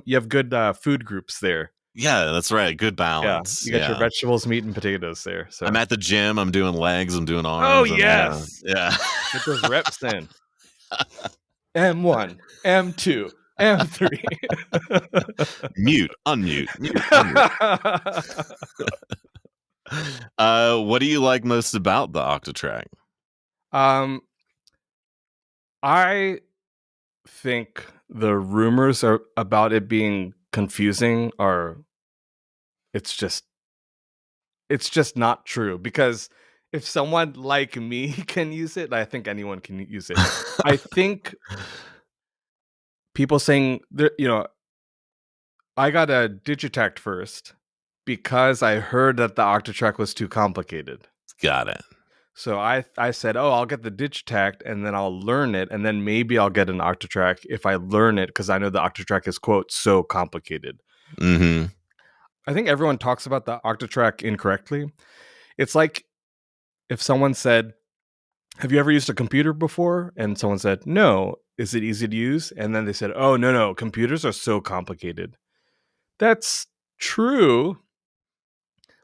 you have good food groups there. Yeah, that's right. Good Yeah, balance. you got your Yeah. vegetables, meat, and potatoes there. I'm So at the gym. I'm doing legs. I'm doing oh arms. yes, Yeah. get those reps in. M1, M2, M3. Mute, unmute, mute, unmute. What do you like most about the Octatrack? um, I think the rumors are about it being confusing are it's just it's just not true because if someone like me can use it, I think anyone can use it. I think people saying there, I got a Digitact first because I heard that the Octatrack was too complicated. Got it. So I said, "Oh, I'll get the Digitact and then I'll learn it and then maybe I'll get an Octatrack if I learn it because I know the Octatrack is quote so complicated." Mm-hmm. I think everyone talks about the Octatrack incorrectly. It's like if someone said, "Have you ever used a computer before?" and someone said, "No, is it easy to use?" and then they said, "Oh, no, computers are so complicated." That's true.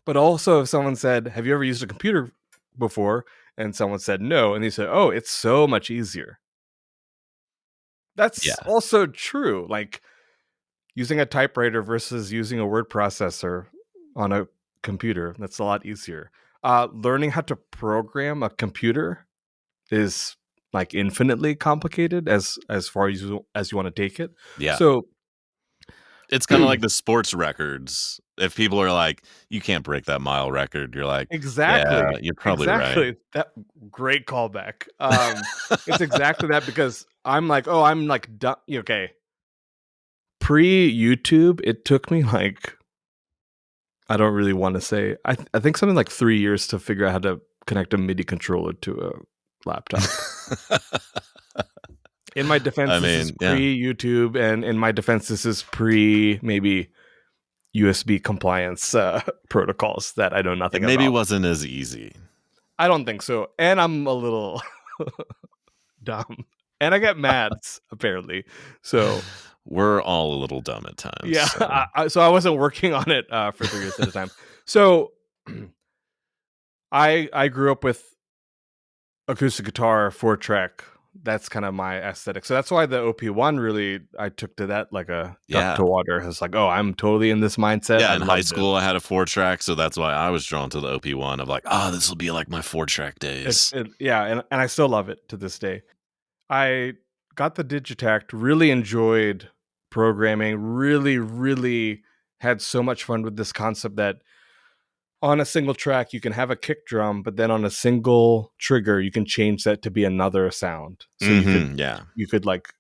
But also if someone said, "Have you ever used a computer before?" and someone said, "No," and they said, "Oh, it's so much easier." That's Yeah. also true. Like using a typewriter versus using a word processor on a computer, that's a lot easier. Learning how to program a computer is like infinitely complicated as far as you want to take it. Yeah. So It's kind of like the sports records. If people are like, you can't break that mile record, you're like, yeah, exactly, you're probably right. exactly that great callback. It's exactly that because I'm like, oh, I'm like done. Okay, pre YouTube, it took me like I don't really want to say. I think something like 3 years to figure out how to connect a MIDI controller to a laptop. In my defense, I this is mean, yeah. pre YouTube, and in my defense, this is pre maybe USB compliance protocols that I know It nothing maybe about. wasn't as easy. I don't think so, and I'm a little dumb, and I get mads apparently. So We're all a little dumb at times. yeah, So. so I wasn't working on it for 3 years at a time. So I grew up with acoustic guitar 4-track that's kind of my aesthetic. So that's why the OP1 really, I took to that like a duck to water. It's like, oh, I'm totally in this mindset. Yeah, I in high loved it. school, I had a 4-track, so that's why I was drawn to the OP1 of like, oh, this will be like my 4-track days. Yeah, and I still love it to this day. I got the Digitact, really enjoyed programming, really had so much fun with this concept that on a single track you can have a kick drum, but then on a single trigger you can change that to be another sound. So you could like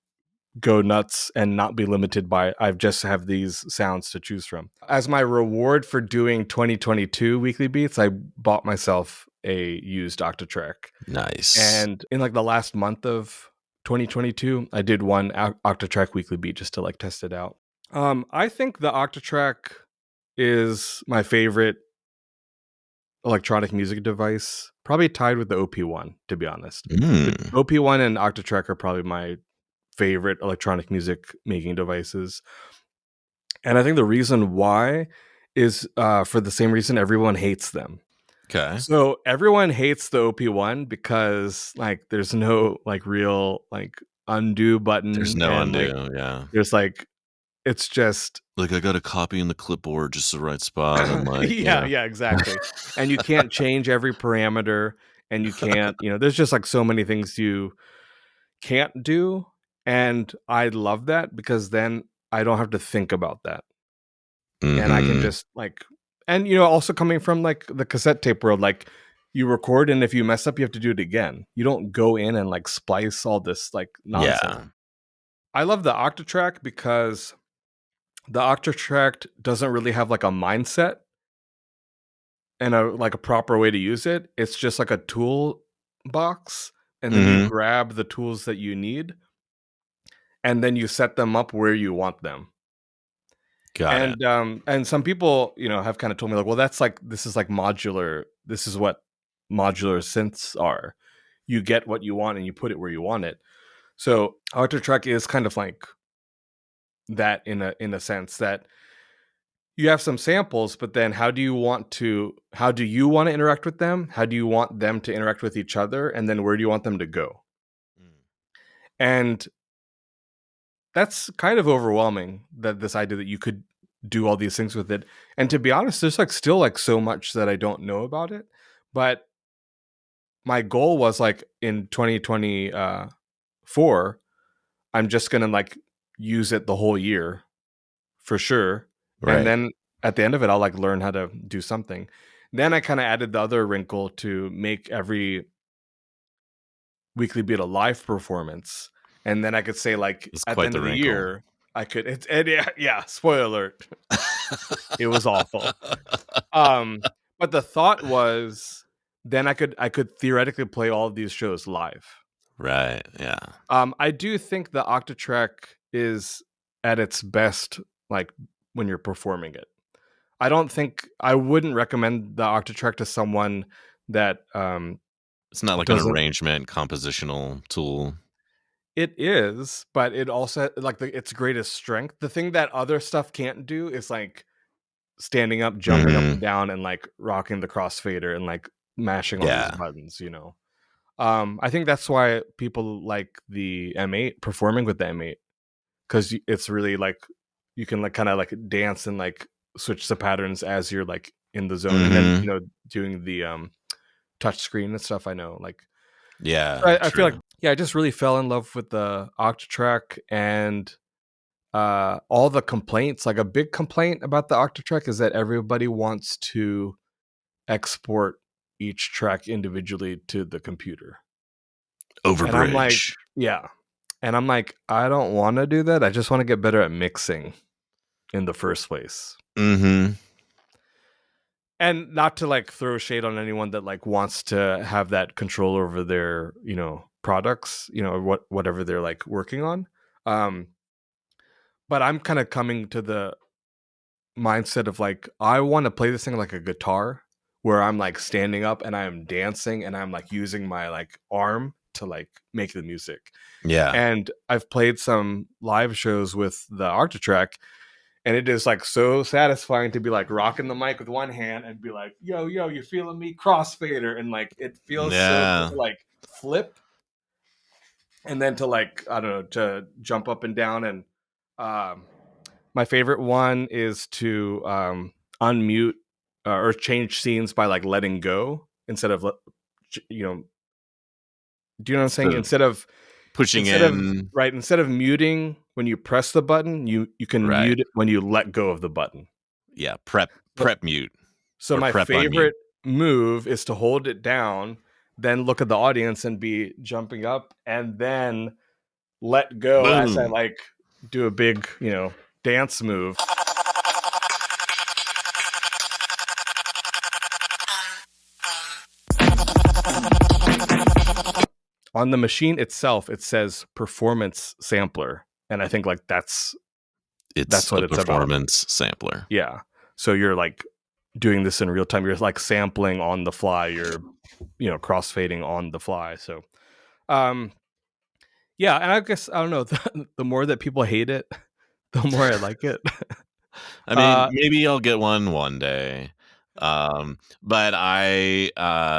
go nuts and not be limited by I just have these sounds to choose from. As my reward for doing 2022 Weekly Beats, I bought myself a used Octatrack. Nice. And in like the last month of 2022, I did one Octatrack Weekly Beat just to like test it out. I think the Octatrack is my favorite electronic music device, probably tied with the OP1, to be honest. Mm. OP1 and Octatrack are probably my favorite electronic music making devices. And I think the reason why is for the same reason everyone hates them. Okay. So everyone hates the OP1 because like there's no like real like undo button. There's no and undo, like yeah. there's like it's just like I got a copy in the clipboard just the right spot and like yeah, exactly. And you can't change every parameter, and you can't, there's just like so many things you can't do. And I love that because then I don't have to think about that. And I can just like, and also coming from like the cassette tape world, like you record and if you mess up, you have to do it again. You don't go in and like splice all this like nonsense. Yeah. I love the Octatrack because the Octatrack doesn't really have like a mindset and a proper way to use it. It's just like a tool box, and then you grab the tools that you need, and then you set them up where you want them. Got it. And some people, have kind of told me like, well, this is like modular. This is what modular synths are. You get what you want and you put it where you want it. So Octatrack is kind of like that in a sense that you have some samples, but then how do you want to interact with them? How do you want them to interact with each other? And then where do you want them to go? And that's kind of overwhelming, that this idea that you could do all these things with it. And to be honest, there's like still like so much that I don't know about it. But my goal was like in 2024, I'm just going to like use it the whole year for sure. Right. And then at the end of it, I'll like learn how to do something. Then I kind of added the other wrinkle to make every Weekly Beat a live performance. And then I could say like it's at the end of the year, I could, yeah, spoiler alert. It was awful. But the thought was then I could theoretically play all of these shows live. Right. Yeah. I do think the Octatrack is at its best like when you're performing it. I wouldn't recommend the Octatrack to someone that it's not like an arrangement compositional tool. It is, but it also like its greatest strength. The thing that other stuff can't do is like standing up, jumping up and down, and like rocking the crossfader and like mashing all these buttons. I think that's why people like the M8, performing with the M8, because it's really like you can like kind of like dance and like switch the patterns as you're like in the zone, and then doing the touch screen and stuff. I know, like, I feel like I just really fell in love with the Octatrack, and all the complaints. Like a big complaint about the Octatrack is that everybody wants to export each track individually to the computer. Overbridge. And I'm like, yeah. And I'm like, I don't want to do that. I just want to get better at mixing in the first place. And not to like throw shade on anyone that like wants to have that control over their, products, or whatever they're like working on. But I'm kind of coming to the mindset of like, I want to play this thing like a guitar, where I'm like standing up and I'm dancing and I'm like using my like arm to like make the music. Yeah. And I've played some live shows with the Octatrack, and it is like so satisfying to be like rocking the mic with one hand and be like, yo, you feeling me? Crossfader. And like, it feels so good to like flip and then to like, I don't know, to jump up and down. And my favorite one is to unmute or change scenes by like letting go instead of you know, do you know what I'm saying? So pushing Instead of in, right, instead of muting when you press the button, you can right? mute it when you let go of the button. Yeah, So, prep mute so or my prep unmute. favorite move is to hold it down, then look at the audience and be jumping up, and then let go as I Boom. like do a big, dance move. On the machine itself, it says performance sampler, and I think like that's It's what a it's about. performance sampler. Yeah. So you're like doing this in real time. You're like sampling on the fly. You're, crossfading on the fly. So, yeah. And I guess, I don't know, the more that people hate it, the more I like it. I mean, maybe I'll get one day. But I've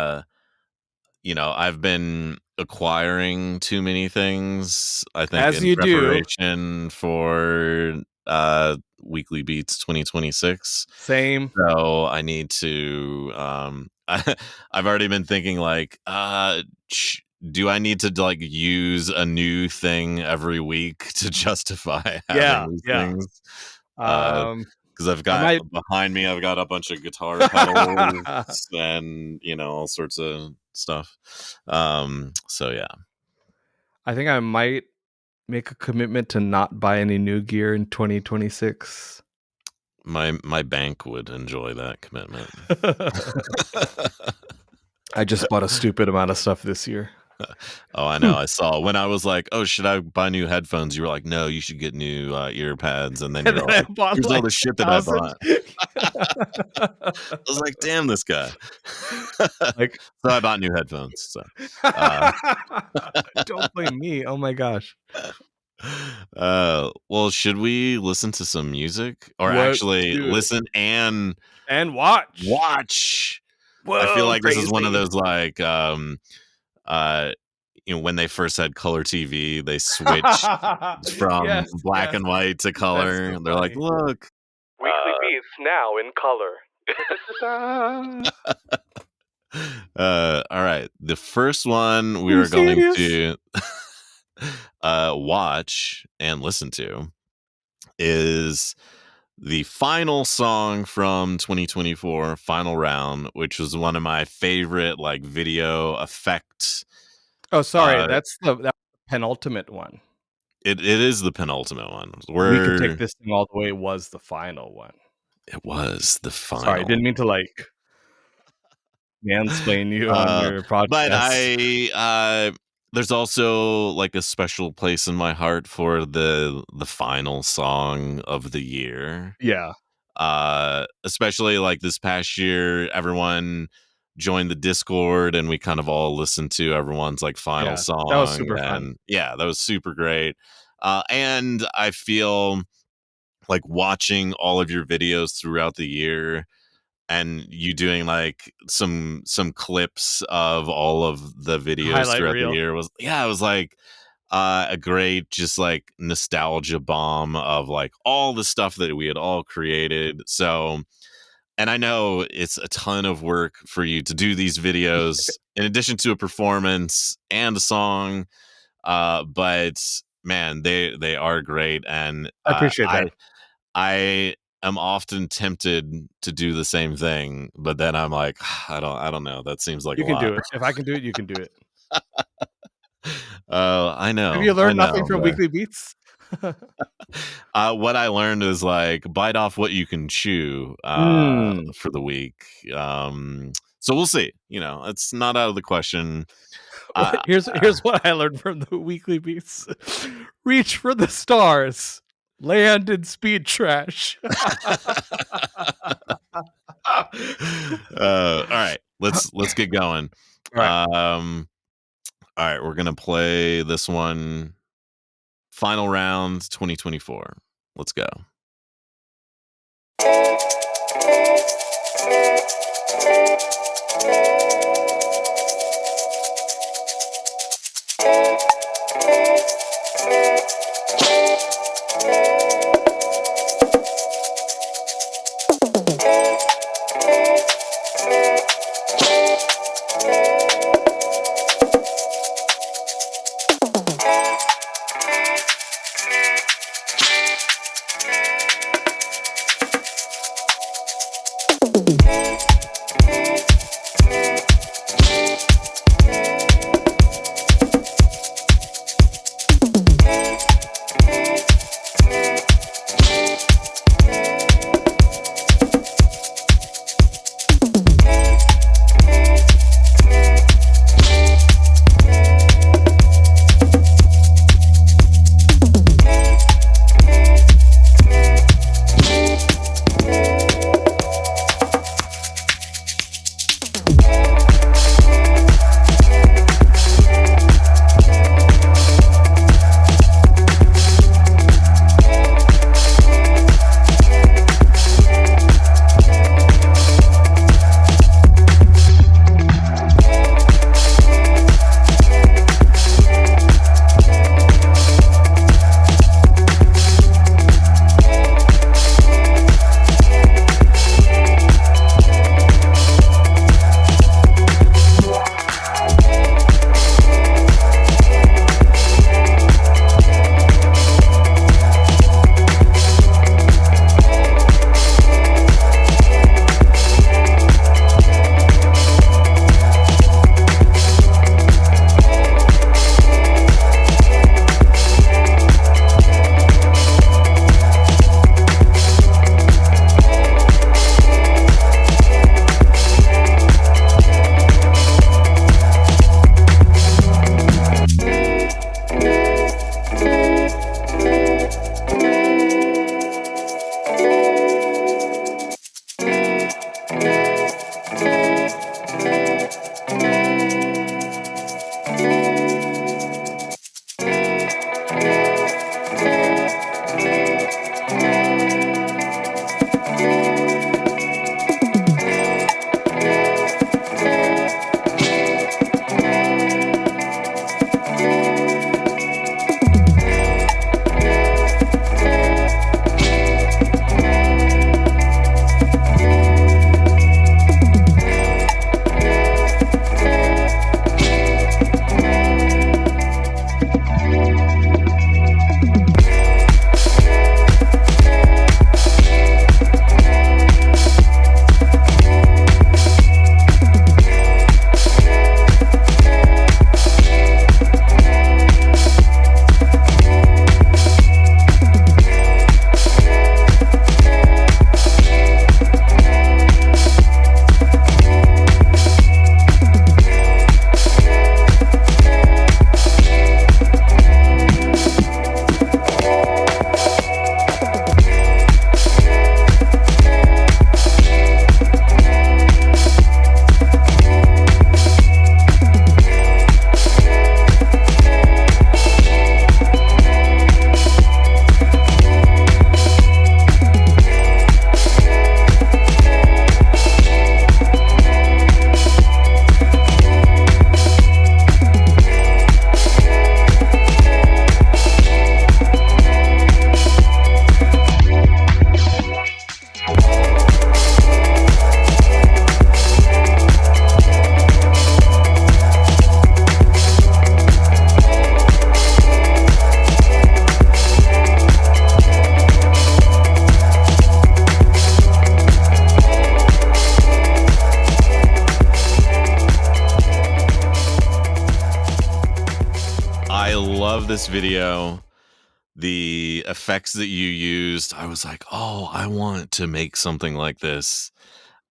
been acquiring too many things, I think, As in you do. preparation for Weekly Beats 2026. Same. So I need to I've already been thinking like do I need to like use a new thing every week to justify Yeah. having these Yeah. things? Um, Because I've I got might. behind me, I've got a bunch of guitar pedals and all sorts of stuff. So yeah, I think I might make a commitment to not buy any new gear in 2026. my bank would enjoy that commitment. I just bought a stupid amount of stuff this year. Oh, I know. I saw when I was like, "Oh, should I buy new headphones?" You were like, "No, you should get new ear pads." And then And you're then I like, bought "Here's all like the shit that I 1,000. bought." I was like, "Damn, this guy." Like, So I bought new headphones. So, uh, don't blame me. Oh my gosh. well, should we listen to some music, or Let's actually do it. listen and And watch. watch? I feel Whoa, like this is one of crazy. those like, uh, when they first had color TV, they switched from Yes, black yes. and white to That's color. so And they're like, funny. look. Weekly Beats now in color. All right. The first one we Are you are going serious? to watch and listen to is the final song from 2024, Final Round, which was one of my favorite like video effects. Oh, sorry. Uh, That's the penultimate one. it is the penultimate one. We could take this thing all the way was the final one. It was the Sorry, final. didn't mean to like mansplain you on Uh, your but podcast. there's also like a special place in my heart for the final song of the year. Yeah. Especially like this past year, everyone joined the Discord and we kind of all listened to everyone's like final Yeah. That was song. super fun. And yeah, that was super great. And I feel like watching all of your videos throughout the year and you doing like some clips of all of the videos Highlight throughout the reel. year was, yeah, it was like a great just like nostalgia bomb of like all the stuff that we had all created. So, and I know it's a ton of work for you to do these videos in addition to a performance and a song, but man, they are great. And I appreciate that. I am often tempted to do the same thing, but then I'm like, I don't know. That seems like a You can lot. do it. If I can do it, you can do it. Oh, I Have you I learned nothing know. from Weekly Beats? What I learned is like bite off what you can chew Mm. for the week. So we'll see. It's not out of the question. Uh, Here's what I learned from the Weekly Beats. Reach for the stars. Land in Speedtrash. all right, let's get going. All right. All right, we're gonna play this one. Final round 2024. Let's go. I love this video. The effects that you used, I was like, oh, I want to make something like this.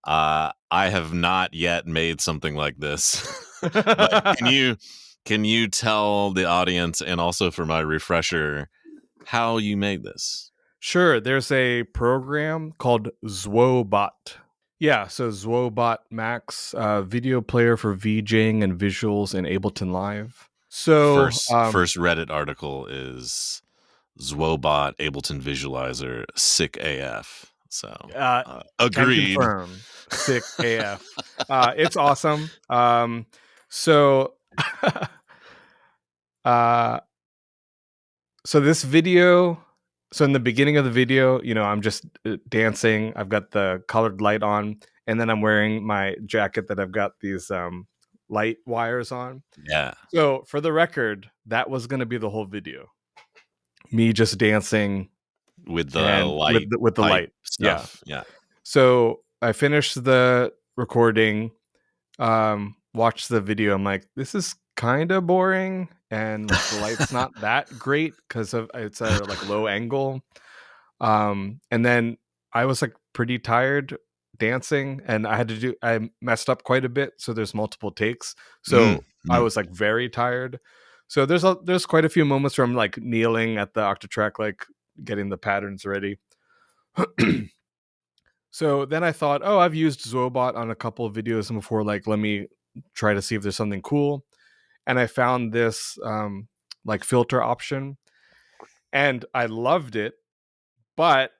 I have not yet made something like this. But can you tell the audience, and also for my refresher, how you made this? Sure. There's a program called Zwobot. Yeah, so Zwobot Max, video player for VJing and visuals in Ableton Live. So, First Reddit article is Zwobot Ableton Visualizer sick AF. So can agreed. confirm, sick AF. It's awesome. So, so this video. So in the beginning of the video, I'm just dancing. I've got the colored light on, and then I'm wearing my jacket that I've got these light wires on. Yeah. So for the record, that was going to be the whole video. Me just dancing With the and light with the light stuff. Yeah. So I finished the recording, watched the video. I'm like, this is kind of boring, and like the light's not that great because of it's a like low angle. And then I was like pretty tired dancing, and I messed up quite a bit. So there's multiple takes. So I was like very tired. So there's quite a few moments where I'm like kneeling at the Octatrack, like getting the patterns ready. So then I thought, oh, I've used Zwobot on a couple of videos before. Like, let me try to see if there's something cool. And I found this like filter option, and I loved it, but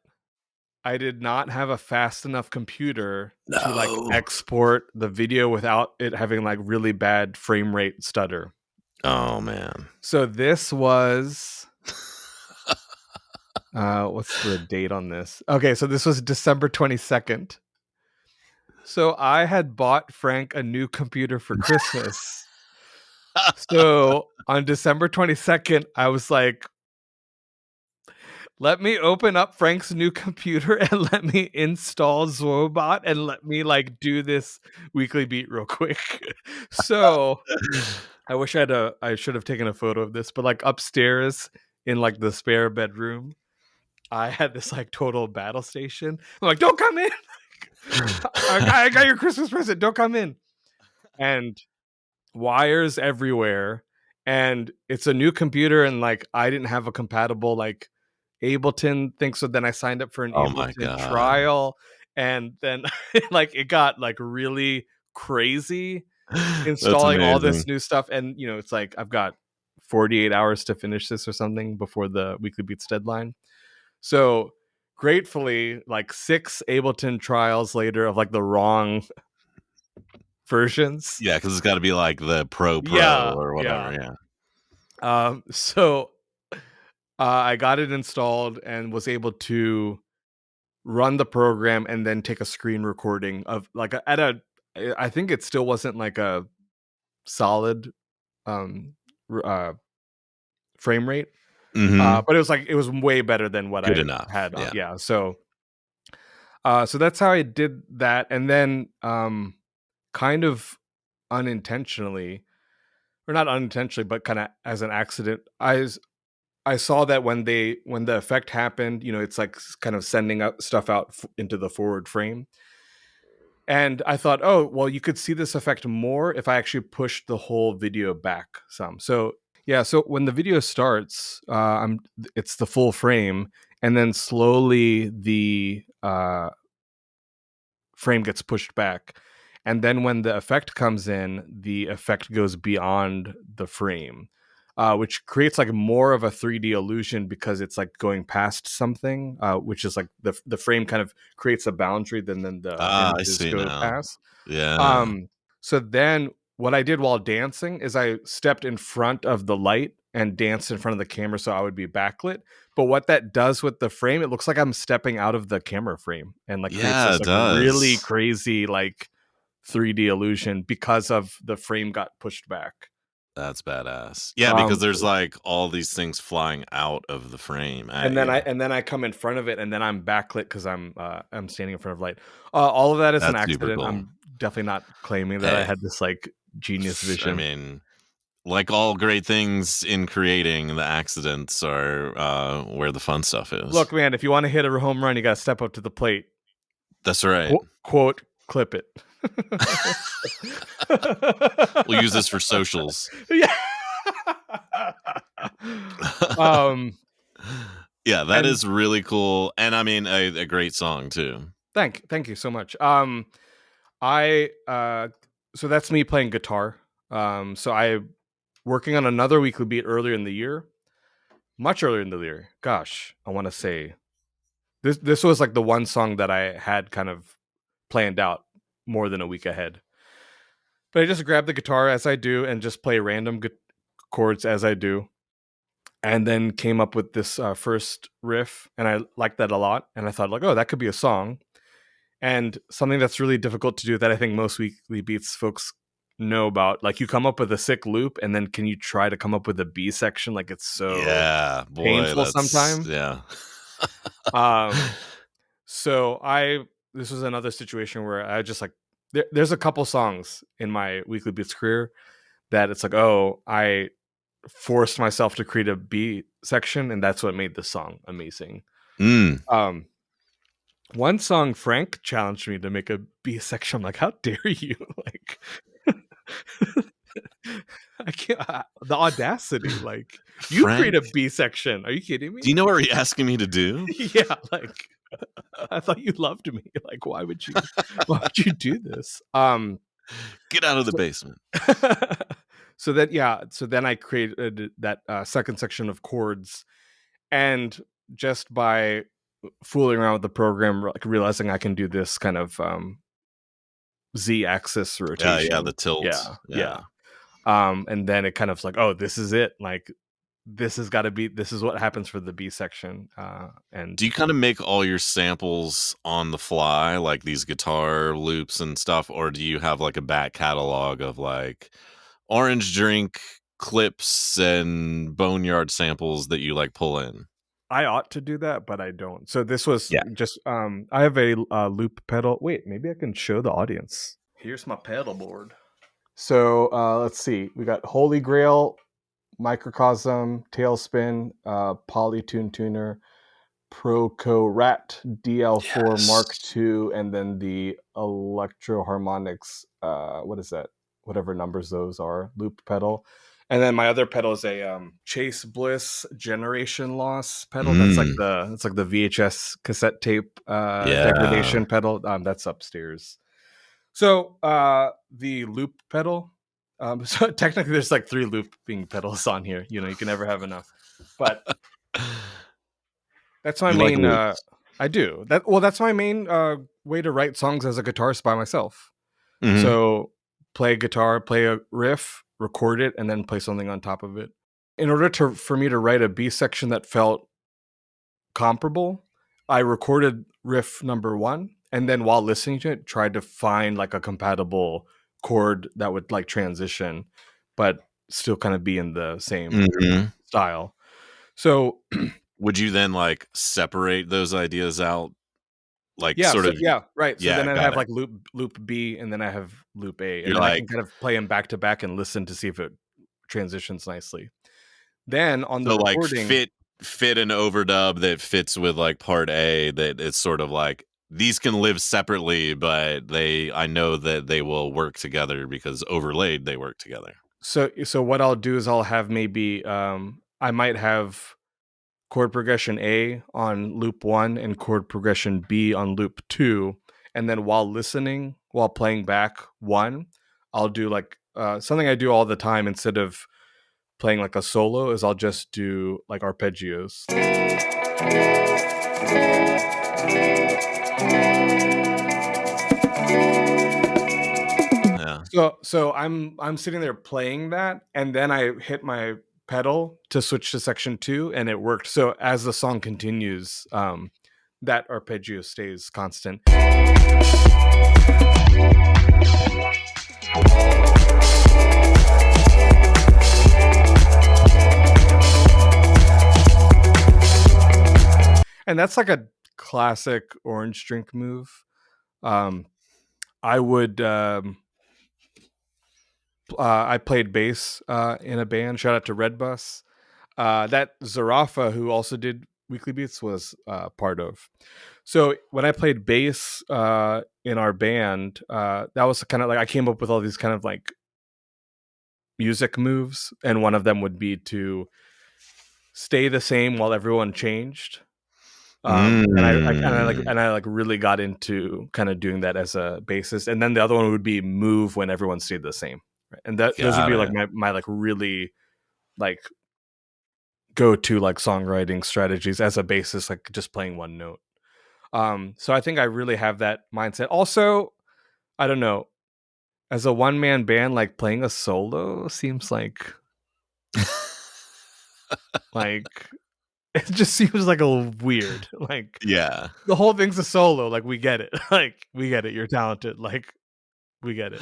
I did not have a fast enough computer to like export the video without it having like really bad frame rate stutter. Oh man. So this was what's the date on this? Okay, so this was December 22nd. So I had bought Frank a new computer for Christmas. So on December 22nd, I was like, let me open up Frank's new computer and let me install Zwobot and let me like do this weekly beat real quick. So I wish I should have taken a photo of this, but like upstairs in like the spare bedroom, I had this like total battle station. I'm like, don't come in. I got your Christmas present. Don't come in. And wires everywhere. And it's a new computer, and like I didn't have a compatible like Ableton thing. So then I signed up for an Ableton trial, and then like it got like really crazy installing all this new stuff. And it's like I've got 48 hours to finish this or something before the Weekly Beats deadline. So gratefully, like 6 Ableton trials later of like the wrong versions. Yeah, because it's got to be like the Pro or whatever. Yeah. So I got it installed and was able to run the program and then take a screen recording of like I think it still wasn't like a solid frame rate. But it was way better than what Good I enough. had. Yeah. So that's how I did that. And then kind of unintentionally, or not unintentionally, but kind of as an accident, I saw that when the effect happened, it's like kind of sending up stuff out into the forward frame. And I thought, oh, well, you could see this effect more if I actually pushed the whole video back some. So yeah, so when the video starts, it's the full frame, and then slowly the frame gets pushed back. And then when the effect comes in, the effect goes beyond the frame, which creates like more of a 3D illusion because it's like going past something, which is like the frame kind of creates a boundary, then the images go past. Yeah. So then what I did while dancing is I stepped in front of the light and danced in front of the camera so I would be backlit. But what that does with the frame, it looks like I'm stepping out of the camera frame and like creates this like really crazy like 3D illusion because of the frame got pushed back. That's badass. Yeah, because there's like all these things flying out of the frame. And then I come in front of it, and then I'm backlit because I'm standing in front of light. All of that is an accident. Cool. I'm definitely not claiming that I had this like genius vision. I mean, like all great things in creating, the accidents are where the fun stuff is. Look, man, if you want to hit a home run, you got to step up to the plate. That's right. Quote, clip it. We'll use this for socials. Yeah. Yeah, that is really cool. And I mean, a great song too. Thank you so much. So that's me playing guitar. So I working on another weekly beat earlier in the year, much earlier in the year. Gosh, I want to say this was like the one song that I had kind of planned out more than a week ahead. But I just grabbed the guitar as I do and just play random chords as I do, and then came up with this first riff, and I liked that a lot. And I thought, like, oh, that could be a song. And something that's really difficult to do that I think most weekly beats folks know about, like, you come up with a sick loop, and then can you try to come up with a B section? Like, it's so painful sometimes. Yeah. So this was another situation where I just like there's a couple songs in my weekly beats career that it's like, oh, I forced myself to create a B section, and that's what made the song amazing. One song, Frank challenged me to make a B section. I'm like, how dare you? Like, I can't. The audacity! Like, you create a B section? Are you kidding me? Do you know what you're asking me to do? Yeah, like, I thought you loved me. Like, why would you do this? Get out of the basement. So then I created that second section of chords, and just by fooling around with the program, like realizing I can do this kind of Z-axis rotation. Yeah, the tilt. Yeah. And then it kind of like, oh, this is it. Like, this is what happens for the B section. And do you kind of make all your samples on the fly, like these guitar loops and stuff, or do you have like a back catalog of like orange drink clips and boneyard samples that you like pull in? I ought to do that, but I don't. So this was just I have a loop pedal. Wait, maybe I can show the audience. Here's my pedal board. So let's see. We got Holy Grail, Microcosm, Tailspin, Polytune Tuner, Proco Rat, DL4 Mark II, and then the Electro Harmonics. What is that? Whatever numbers those are. Loop pedal. And then my other pedal is a Chase Bliss Generation Loss pedal. That's like the VHS cassette tape degradation pedal. That's upstairs. So the loop pedal. So technically, there's like 3 looping pedals on here. You know, you can never have enough. But that's my main. I do that. Well, that's my main way to write songs as a guitarist by myself. Mm-hmm. So play guitar, play a riff, record it, and then play something on top of it. In order for me to write a B section that felt comparable, I recorded riff number 1, and then while listening to it, tried to find like a compatible chord that would like transition, but still kind of be in the same style. So would you then like separate those ideas out? Like right. So then I have like loop B, and then I have loop A, and then I can kind of play them back to back and listen to see if it transitions nicely. Then on the recording, like fit an overdub that fits with like part A, that it's sort of like these can live separately, but I know that they will work together because overlaid they work together. So what I'll do is I'll have maybe I might have chord progression A on loop 1 and chord progression B on loop 2, and then while playing back 1, I'll do like something I do all the time instead of playing like a solo is I'll just do like arpeggios. Yeah. So I'm sitting there playing that, and then I hit my pedal to switch to section 2, and it worked. So as the song continues, that arpeggio stays constant. And that's like a classic Orange Drink move. I would I played bass in a band. Shout out to Red Bus. That Zarafa, who also did Weekly Beats, was part of. So when I played bass in our band, that was kind of like I came up with all these kind of like music moves, and one of them would be to stay the same while everyone changed. And I really got into kind of doing that as a bassist. And then the other one would be move when everyone stayed the same. Right? And those would Got be it. like my like really like go to like songwriting strategies as a bassist, like just playing one note. So I think I really have that mindset. Also, I don't know, as a one man band, like playing a solo seems like it just seems like a little weird. Like Yeah. the whole thing's a solo. Like we get it. Like we get it. You're talented. Like we get it.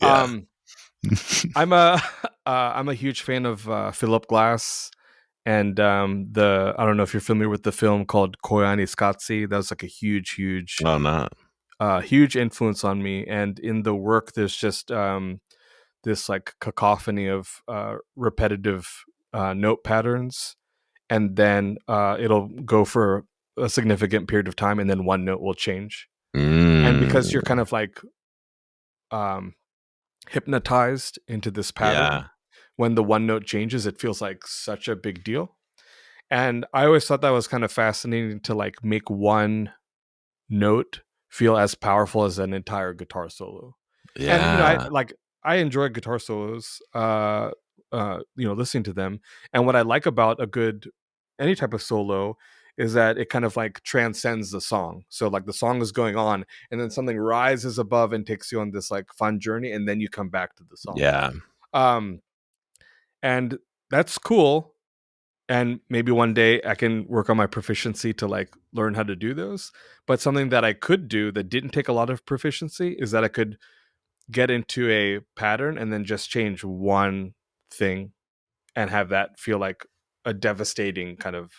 Yeah. I'm a I'm a huge fan of Philip Glass, and the I don't know if you're familiar with the film called Koyani Skatsi. That was like a huge Oh, not. huge influence on me. And in the work, there's just this like cacophony of repetitive note patterns, and then it'll go for a significant period of time, and then one note will change. And because you're kind of like hypnotized into this pattern, Yeah. when the one note changes, it feels like such a big deal. And I always thought that was kind of fascinating to like make one note feel as powerful as an entire guitar solo. And Yeah. I enjoy guitar solos, listening to them. And what I like about a good any type of solo is that it kind of like transcends the song. So like the song is going on, and then something rises above and takes you on this like fun journey, and then you come back to the song. Yeah. Um, and that's cool. And maybe one day I can work on my proficiency to like learn how to do those. But something that I could do that didn't take a lot of proficiency is that I could get into a pattern and then just change one thing and have that feel like a devastating kind of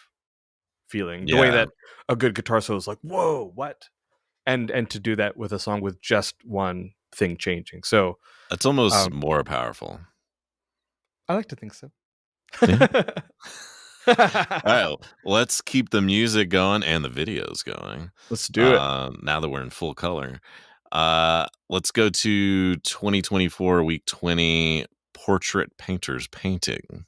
feeling. The way Yeah. that a good guitar solo is like, whoa, what? And to do that with a song with just one thing changing. So That's almost more powerful. I like to think so. Yeah. All right, let's keep the music going and the videos going. Let's do it. Now that we're in full color, let's go to 2024 week 20 portrait painters painting.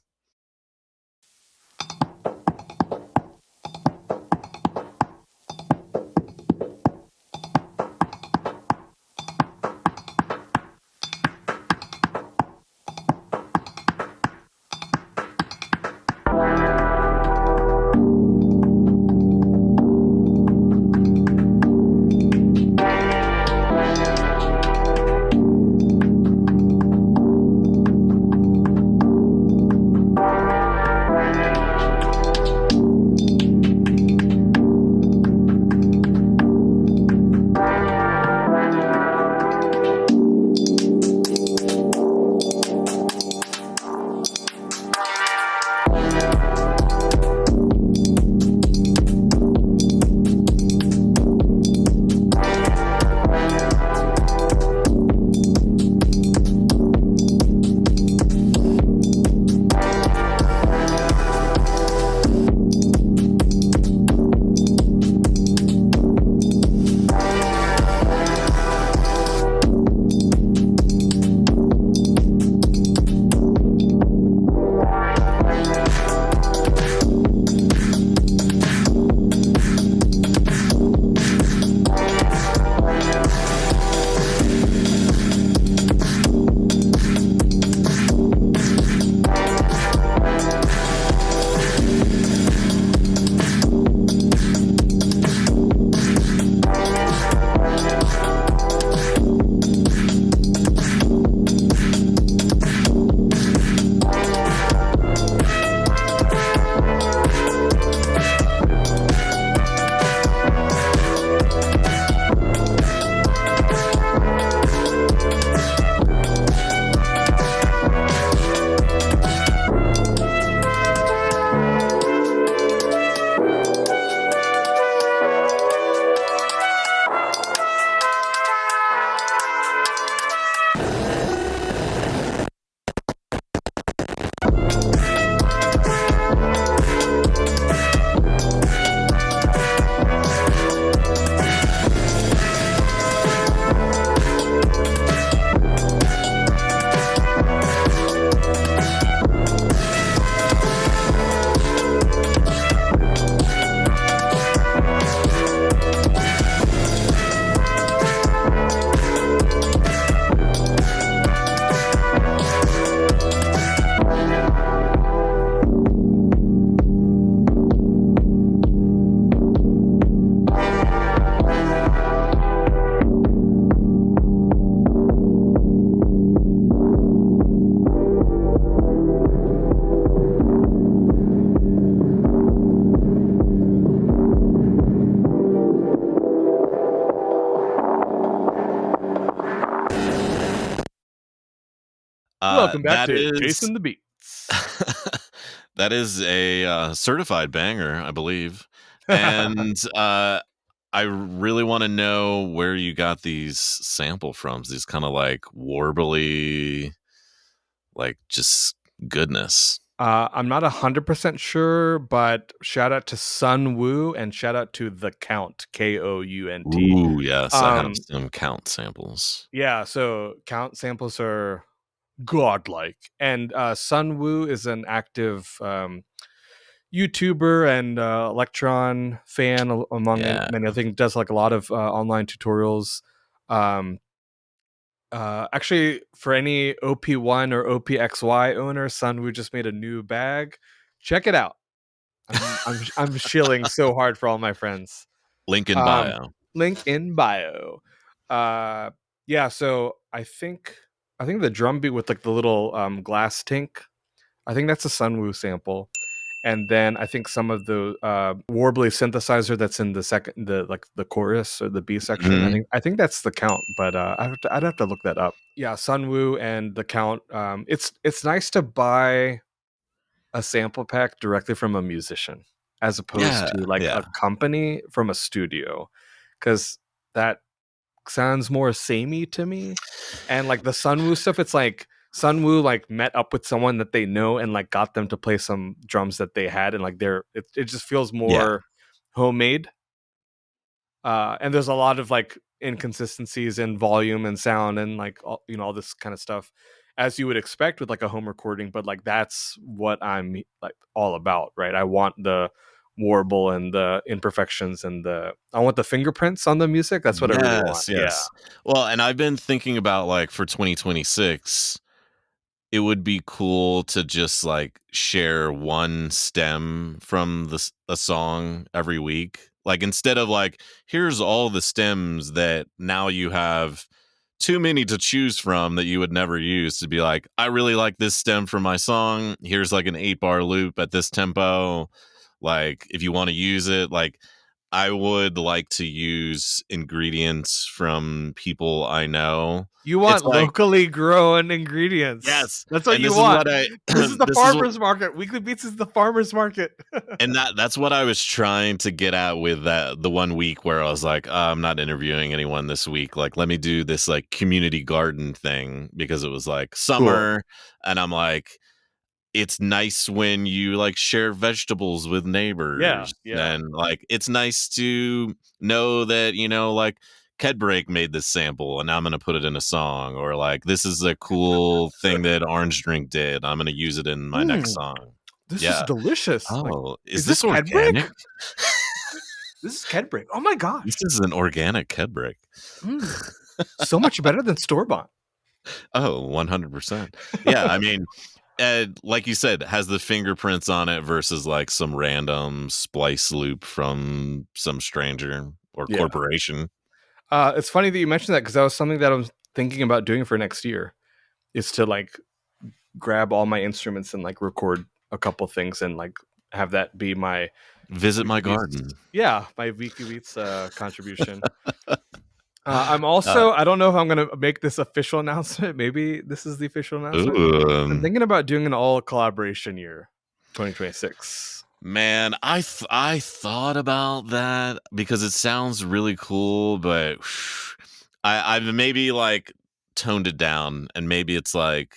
welcome back That to is Chasing the Beats. that is a certified banger, I believe. And I really want to know where you got these sample from. These kind of like warbly, like just goodness. I'm not 100% sure, but shout out to Sun Wu and shout out to The Count, Kount. Ooh, yes, I have Um, some count samples. yeah, so Count samples are godlike. And Sun Wu is an active YouTuber and Electron fan, among Yeah. many other things. Does like a lot of online tutorials. Um, Actually, for any OP1 or OPXY owner, Sunwoo just made a new bag. Check it out. I'm shilling so hard for all my friends. Link in Um, bio. Link in bio. Yeah. So I think the drum beat with like the little glass tink. I think that's a Sunwoo sample. And then I think some of the warbly synthesizer that's in the chorus or the B section. Mhm. I think that's the Count, but I'd have to look that up. Yeah, Sunwoo and the Count. It's nice to buy a sample pack directly from a musician as opposed Yeah, to like a yeah. company from a studio, because that sounds more samey to me. And like the Sunwoo stuff, it's like Sunwoo like met up with someone that they know and like got them to play some drums that they had, and like it just feels Yeah. more homemade. And there's a lot of like inconsistencies in volume and sound and like all this kind of stuff, as you would expect with like a home recording. But like that's what I'm like all about, right? I want the warble and the imperfections and I want the fingerprints on the music. That's what I really want. Yes, Yeah. yes. Well, and I've been thinking about like for 2026, it would be cool to just like share one stem from a song every week. Like instead of like, here's all the stems that now you have too many to choose from that you would never use, to be like, I really like this stem for my song. Here's like an 8-bar loop at this tempo. Like if you want to use it, like I would like to use ingredients from people I know. You It's want like, locally grown ingredients. yes, That's what and you this is want. what I This is the this is what farmers market. Weekly Beats is the farmers market. and that's what I was trying to get at with that the one week where I was like, I'm not interviewing anyone this week. Like, let me do this like community garden thing, because it was like Cool. summer, and I'm like, it's nice when you like share vegetables with Yeah. neighbors, Yeah. and like it's nice to know that like Kedbreak made this sample and now I'm gonna put it in a song, or like this is a cool thing that Orange Drink did, I'm gonna use it in my next Mm, song. this is Yeah. delicious. Like, Oh, is is this this organic? Kedbrick? This is Kedbrick. Oh my This gosh. is an organic Kedbreak. Mm, so much better than store bought. Oh, 100%. Yeah, I mean, like you said, has the fingerprints on it versus like some random splice loop from some stranger or Yeah. corporation. It's funny that you mentioned that, because that was something that I was thinking about doing for next year, is to like grab all my instruments and like record a couple things and like have that be my Visit my Weekly Beats. garden. Yeah, my Weekly Beats contribution. I'm Uh, also, I don't know if I'm going to make this official announcement. Maybe this is the official announcement. I'm thinking about doing an all collaboration year, 2026. man, I thought about that because it sounds really cool, but I've maybe like toned it down, and maybe it's like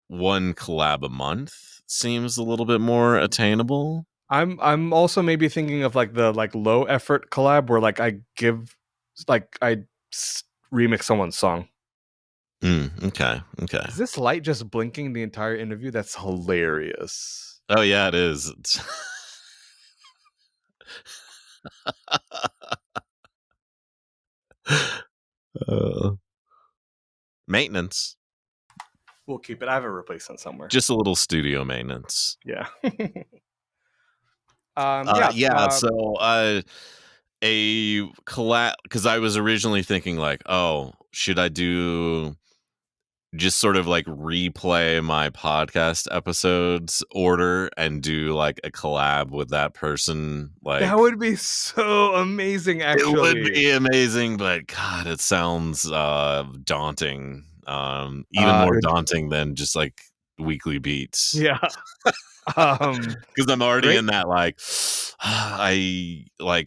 one collab a month seems a little bit more attainable. I'm also maybe thinking of like the like low effort collab where like I remix someone's song. Okay, okay. Is this light just blinking the entire interview? That's hilarious. Oh yeah, it is. Uh, maintenance, We'll keep it. I have a replacement somewhere. just a little studio maintenance. Yeah. Yeah. So, a collab, because I was originally thinking like, oh, should I do just sort of like replay my podcast episodes order and do like a collab with that person? Like, That would be so amazing, it would actually. be amazing, but God, it sounds daunting. Even more It- daunting than just like weekly beats. yeah. Because I'm already Great. in that like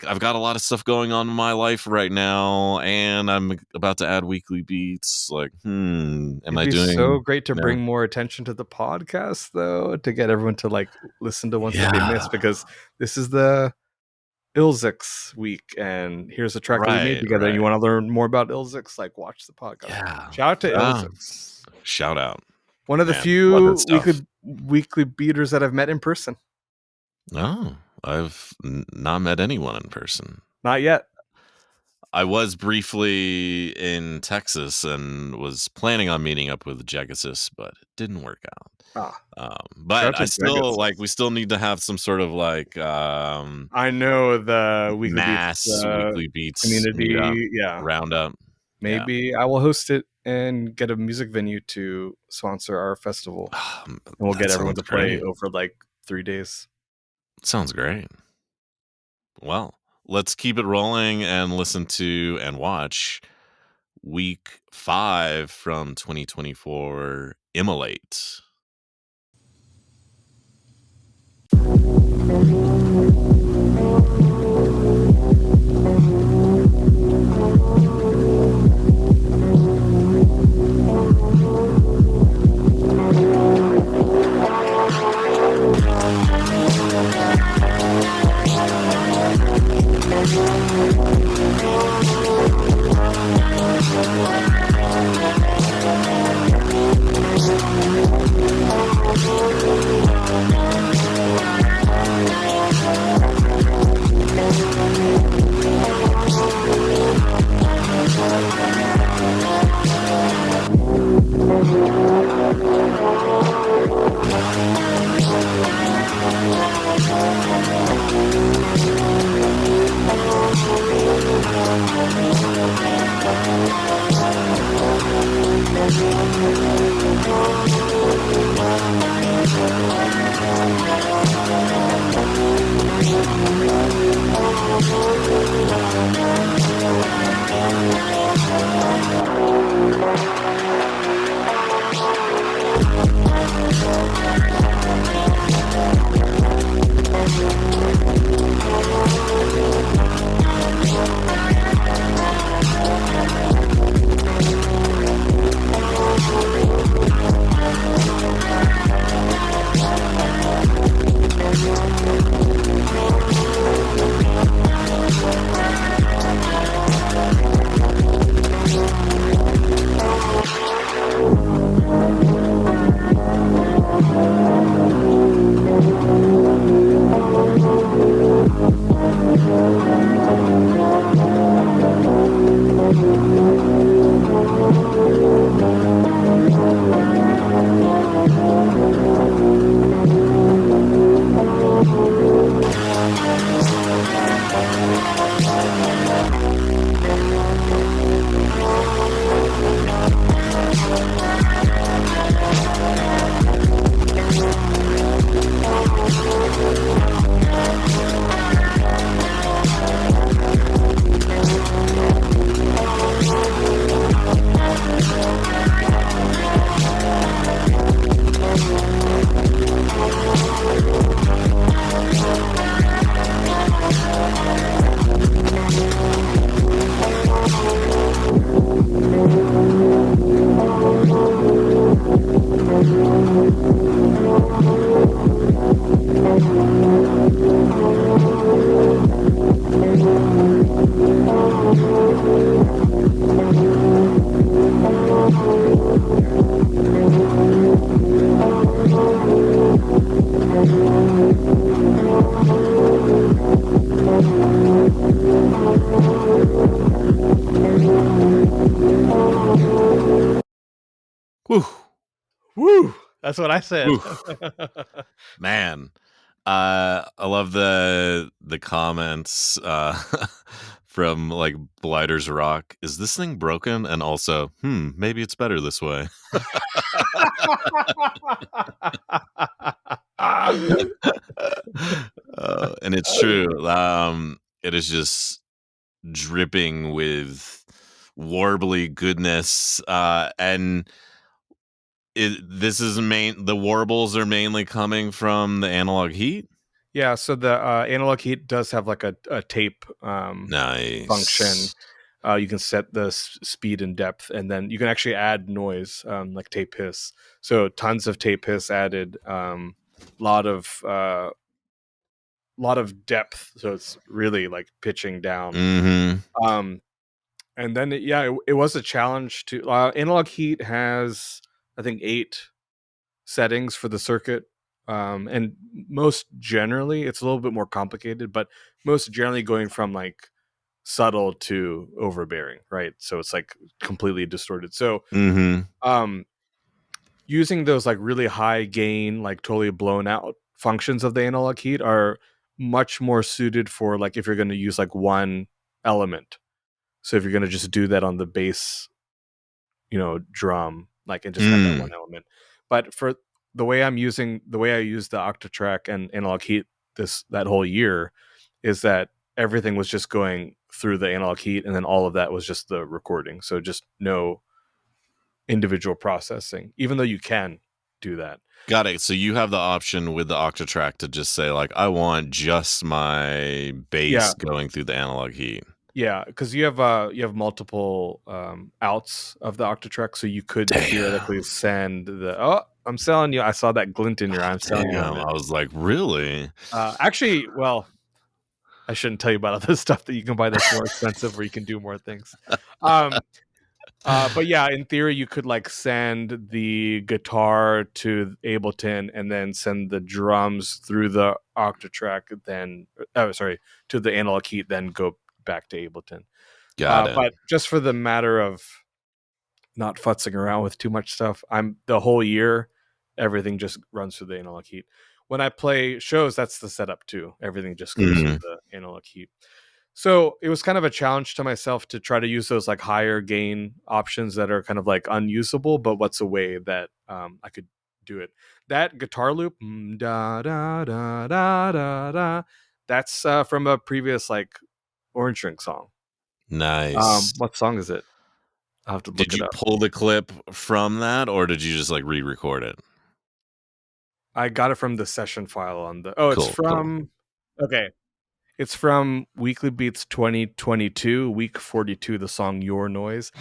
I've got a lot of stuff going on in my life right now, and I'm about to add weekly beats. Like, am It'd I be so doing? great to bring more attention to the podcast, though, to get everyone to like listen to ones that they missed, because this is the Ilzix week, and here's a track that we made together. And you want to learn more about Ilzix? Like, watch the podcast. Yeah. Shout out to Ilzix. Shout out. One of the Man, love few his stuff. weekly beaters that I've met in person. No, I've not met anyone in person. Not yet. I was briefly in Texas and was planning on meeting up with Jegasis, but it didn't work out. But I still we still need to have some sort of like I know the weekly mass beats, weekly beats community, meetup, roundup. Maybe I will host it and get a music venue to sponsor our festival, and we'll get everyone to play over like 3 days. Sounds great. Well, let's keep it rolling and listen to and watch week 5 from 2024, Immolate. Woo. Woo! That's what I said. Man, I love the comments from like Blighters Rock. Is this thing broken? And also, maybe it's better this way. And it's true. It is just dripping with warbly goodness, and this is the warbles are mainly coming from the analog heat. Yeah, so the analog heat does have like a tape function. Nice. You can set the speed and depth, and then you can actually add noise, like tape hiss. So tons of tape hiss added, lot of depth. So it's really like pitching down. Mm-hmm. And then it was a challenge to analog heat has, I think, 8 settings for the circuit. And most generally it's a little bit more complicated, but most generally going from like subtle to overbearing, right? So it's like completely distorted. So Mm-hmm. Using those like really high gain, like totally blown out functions of the analog heat are much more suited for like if you're going to use like one element. So if you're going to just do that on the bass, drum, like, and just have that one element. But for the way I use the Octatrack and analog heat that whole year, is that everything was just going through the analog heat, and then all of that was just the recording. So just no individual processing, even though you can do that. Got it. So you have the option with the Octatrack to just say like, I want just my bass going through the analog heat. Yeah, because you have multiple outs of the Octatrack, so you could theoretically send the. Oh, I'm selling you. I saw that glint in your eye. I'm selling you on it. I was like, really? Actually, well, I shouldn't tell you about other stuff that you can buy that's more expensive, where you can do more things. But yeah, in theory, you could like send the guitar to Ableton and then send the drums through the Octatrack, then to the analog heat, then go back to Ableton. Got it. But just for the matter of not futzing around with too much stuff, the whole year, everything just runs through the analog heat. When I play shows, that's the setup too. Everything just goes through the analog heat. So it was kind of a challenge to myself to try to use those like higher gain options that are kind of like unusable, but what's a way that I could do it? That guitar loop, da da da da da da, that's from a previous like Orange Drink song. Nice. What song is it? I'll have to look Did it you up. pull the clip from that, or did you just like re-record it? I got it from the session file on the. Oh, it's Cool. from. Okay, it's from WeeklyBeats 2022, week 42. The song "Your Noise."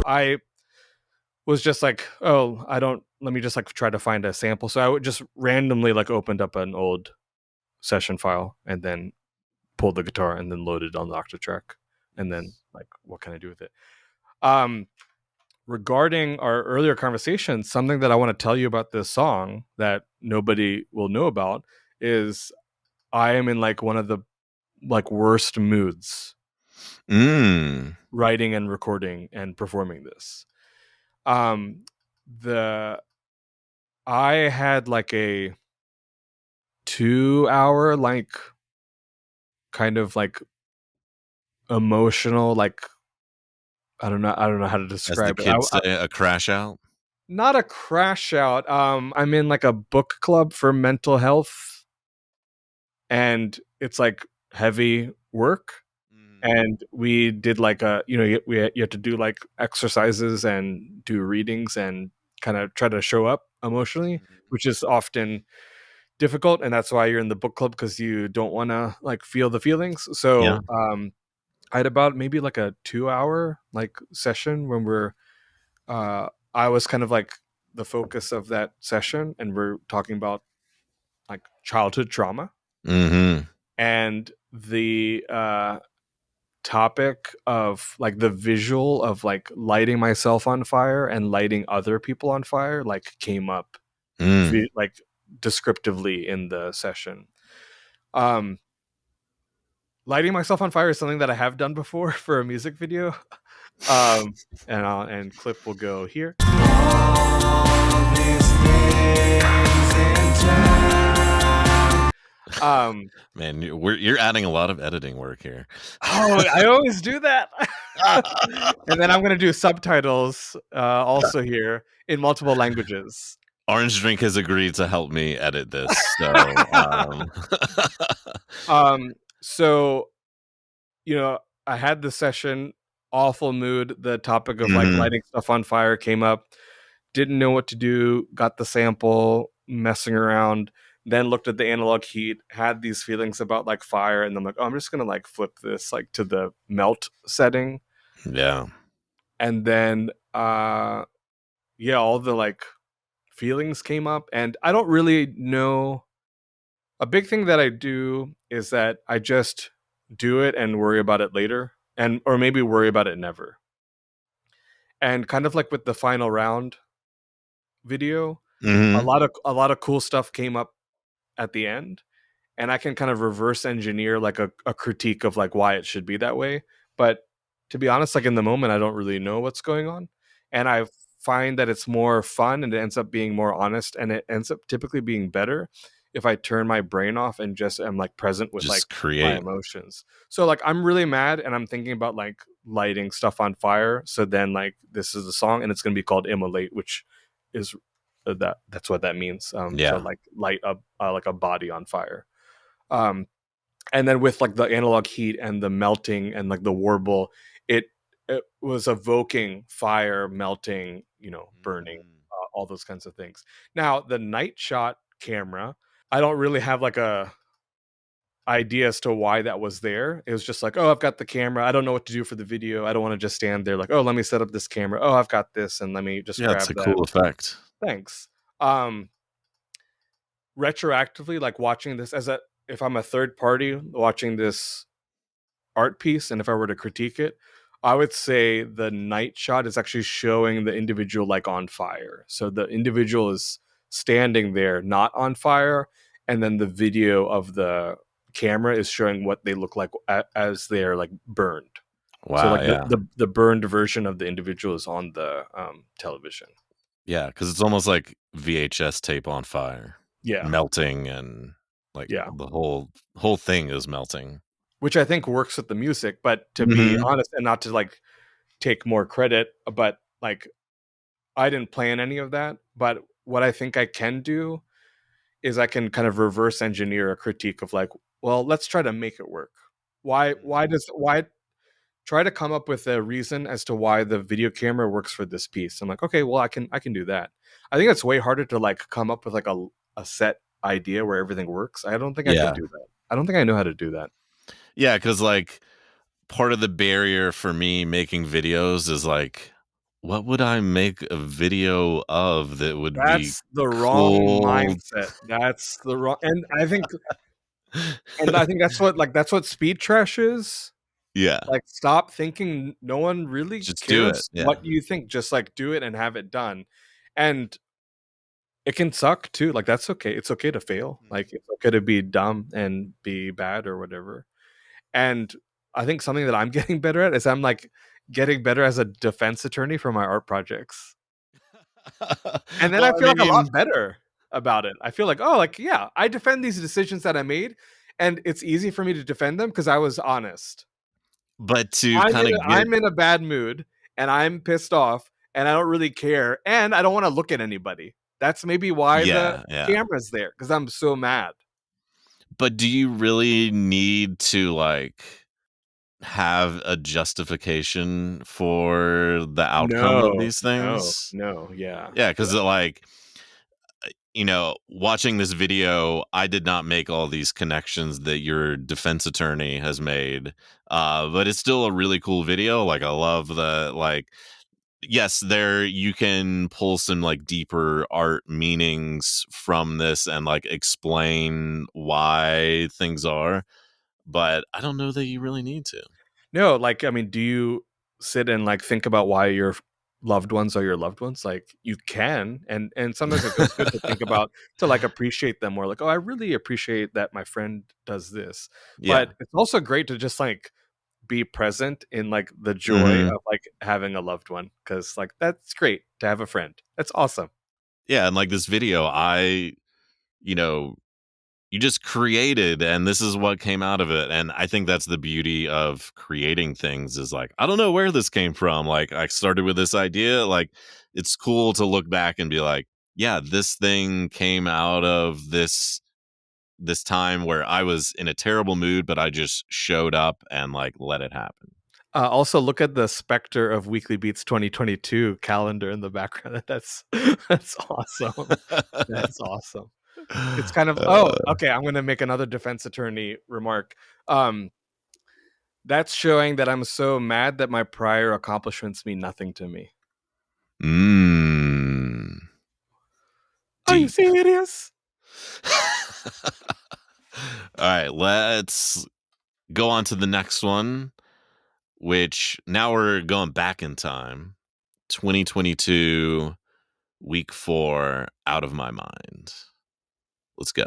I was just like, oh, let me just like try to find a sample. So I would just randomly like opened up an old session file and then pulled the guitar and then loaded on the Octatrack. And then like, what can I do with it? Regarding our earlier conversation, something that I want to tell you about this song that nobody will know about is I am in like one of the like worst moods writing and recording and performing this. I had like a 2-hour like kind of like emotional, like I don't know how to describe it. As the kids say, a crash out. Not a crash out. I'm in like a book club for mental health, and it's like heavy work. And we did like you have to do like exercises and do readings and kind of try to show up emotionally, which is often difficult. And that's why you're in the book club, because you don't want to like feel the feelings. So I had about maybe like a 2-hour like session when I was kind of like the focus of that session, and we're talking about like childhood trauma and the topic of like the visual of like lighting myself on fire and lighting other people on fire like came up like descriptively in the session. Lighting myself on fire is something that I have done before for a music video. And clip will go here. Um, Man, you're adding a lot of editing work here. oh, I always do that. And then I'm gonna do subtitles also here in multiple languages. Orange Drink has agreed to help me edit this, so So I had the session, awful mood. The topic of like Mhm. lighting stuff on fire came up. Didn't know what to do. Got the sample, messing around. Then looked at the analog heat. Had these feelings about like fire, and I'm like, oh, I'm just gonna like flip this like to the melt setting, Yeah. and then yeah, all the like feelings came up, and I don't really know. A big thing that I do is that I just do it and worry about it later, and or maybe worry about it never. And kind of like with the final round video, Mhm. a lot of cool stuff came up at the end, and I can kind of reverse engineer like a critique of like why it should be that way. But to be honest, like in the moment, I don't really know what's going on, and I find that it's more fun and it ends up being more honest, and it ends up typically being better if I turn my brain off and just am like present with like Just my create. emotions. So like I'm really mad and I'm thinking about like lighting stuff on fire. So then like this is the song and it's gonna be called Immolate, which is that's what that means. To Yeah. like light up like a body on fire. Um, and then with like the analog heat and the melting and like the warble, it it was evoking fire, melting, burning, Mm. all those kinds of things. Now the night shot camera, I don't really have like a idea as to why that was there. It was just like, oh, I've got the camera. I don't know what to do for the video. I don't want to just stand there like, oh, let me set up this camera. Oh, I've got this, and let me just Yeah, it's grab a that. cool effect. Thanks. Um, Retroactively, like watching this as a if I'm a third party watching this art piece, and if I were to critique it, I would say the night shot is actually showing the individual like on fire. So the individual is standing there not on fire, and then the video of the camera is showing what they look like as they're like burned. So Wow, like the, yeah. the the burned version of the individual is on the television. Yeah, because it's almost like VHS tape on fire, Yeah, melting and, like, yeah. the whole thing is melting. Which I think works with the music, but to be Mhm. honest, and not to like take more credit, but like I didn't plan any of that, but what I think I can do is I can kind of reverse engineer a critique of like, well, let's try to make it work. Why try to come up with a reason as to why the video camera works for this piece. I'm like, okay, well, I can do that. I think it's way harder to like come up with like a set idea where everything works. I don't think I could Yeah. do that. I don't think I know how to do that. Yeah, because like, part of the barrier for me making videos is, like, what would I make a video of that would be That's the wrong cool? mindset. That's the wrong and I think that's what Speedtrash is. Yeah. Like, stop thinking no one really Just do it, cares yeah. what you think, just, like, do it and have it done, and it can suck too, like, that's okay, it's okay to fail, Mhm. like, it's okay to be dumb and be bad or whatever, and I think something that I'm getting better at is I'm, like, getting better as a defense attorney for my art projects, and then I Well, I feel, like, a mean, lot better about it. I feel like, "Oh, like, yeah, I defend these decisions that I made, and it's easy for me to defend them because I was honest." but to kinda get I'm in a bad mood and I'm pissed off and I don't really care and I don't want to look at anybody. That's maybe why the yeah, yeah. camera's there because I'm so mad. But do you really need to, like, have a justification for the outcome of No, these no, things? no. Yeah, Yeah, yeah. because like, watching this video, I did not make all these connections that your defense attorney has made, but it's still a really cool video, like, I love the, like, yes, there you can pull some, like, deeper art meanings from this and, like, explain why things are, but I don't know that you really need to. No, like I mean, do you sit and like think about why your loved ones are your loved ones? Like you can, and sometimes it feels good to think about to like appreciate them more. Like, oh, I really appreciate that my friend does this. Yeah. But it's also great to just like be present in like the joy Mhm. of like having a loved one because like that's great to have a friend. That's awesome. Yeah, and, like, this video, you know you just created, and this is what came out of it. And I think that's the beauty of creating things, is like, I don't know where this came from. Like, I started with this idea. Like, it's cool to look back and be like, yeah, this thing came out of this time where I was in a terrible mood, but I just showed up and like let it happen. Also, look at the specter of Weekly Beats 2022 calendar in the background. That's awesome. That's awesome. It's kind of okay. I'm going to make another defense attorney remark. That's showing that I'm so mad that my prior accomplishments mean nothing to me. Are you serious? All right, let's go on to the next one, which now we're going back in time. 2022, week 4, Out of My Mind. Let's go.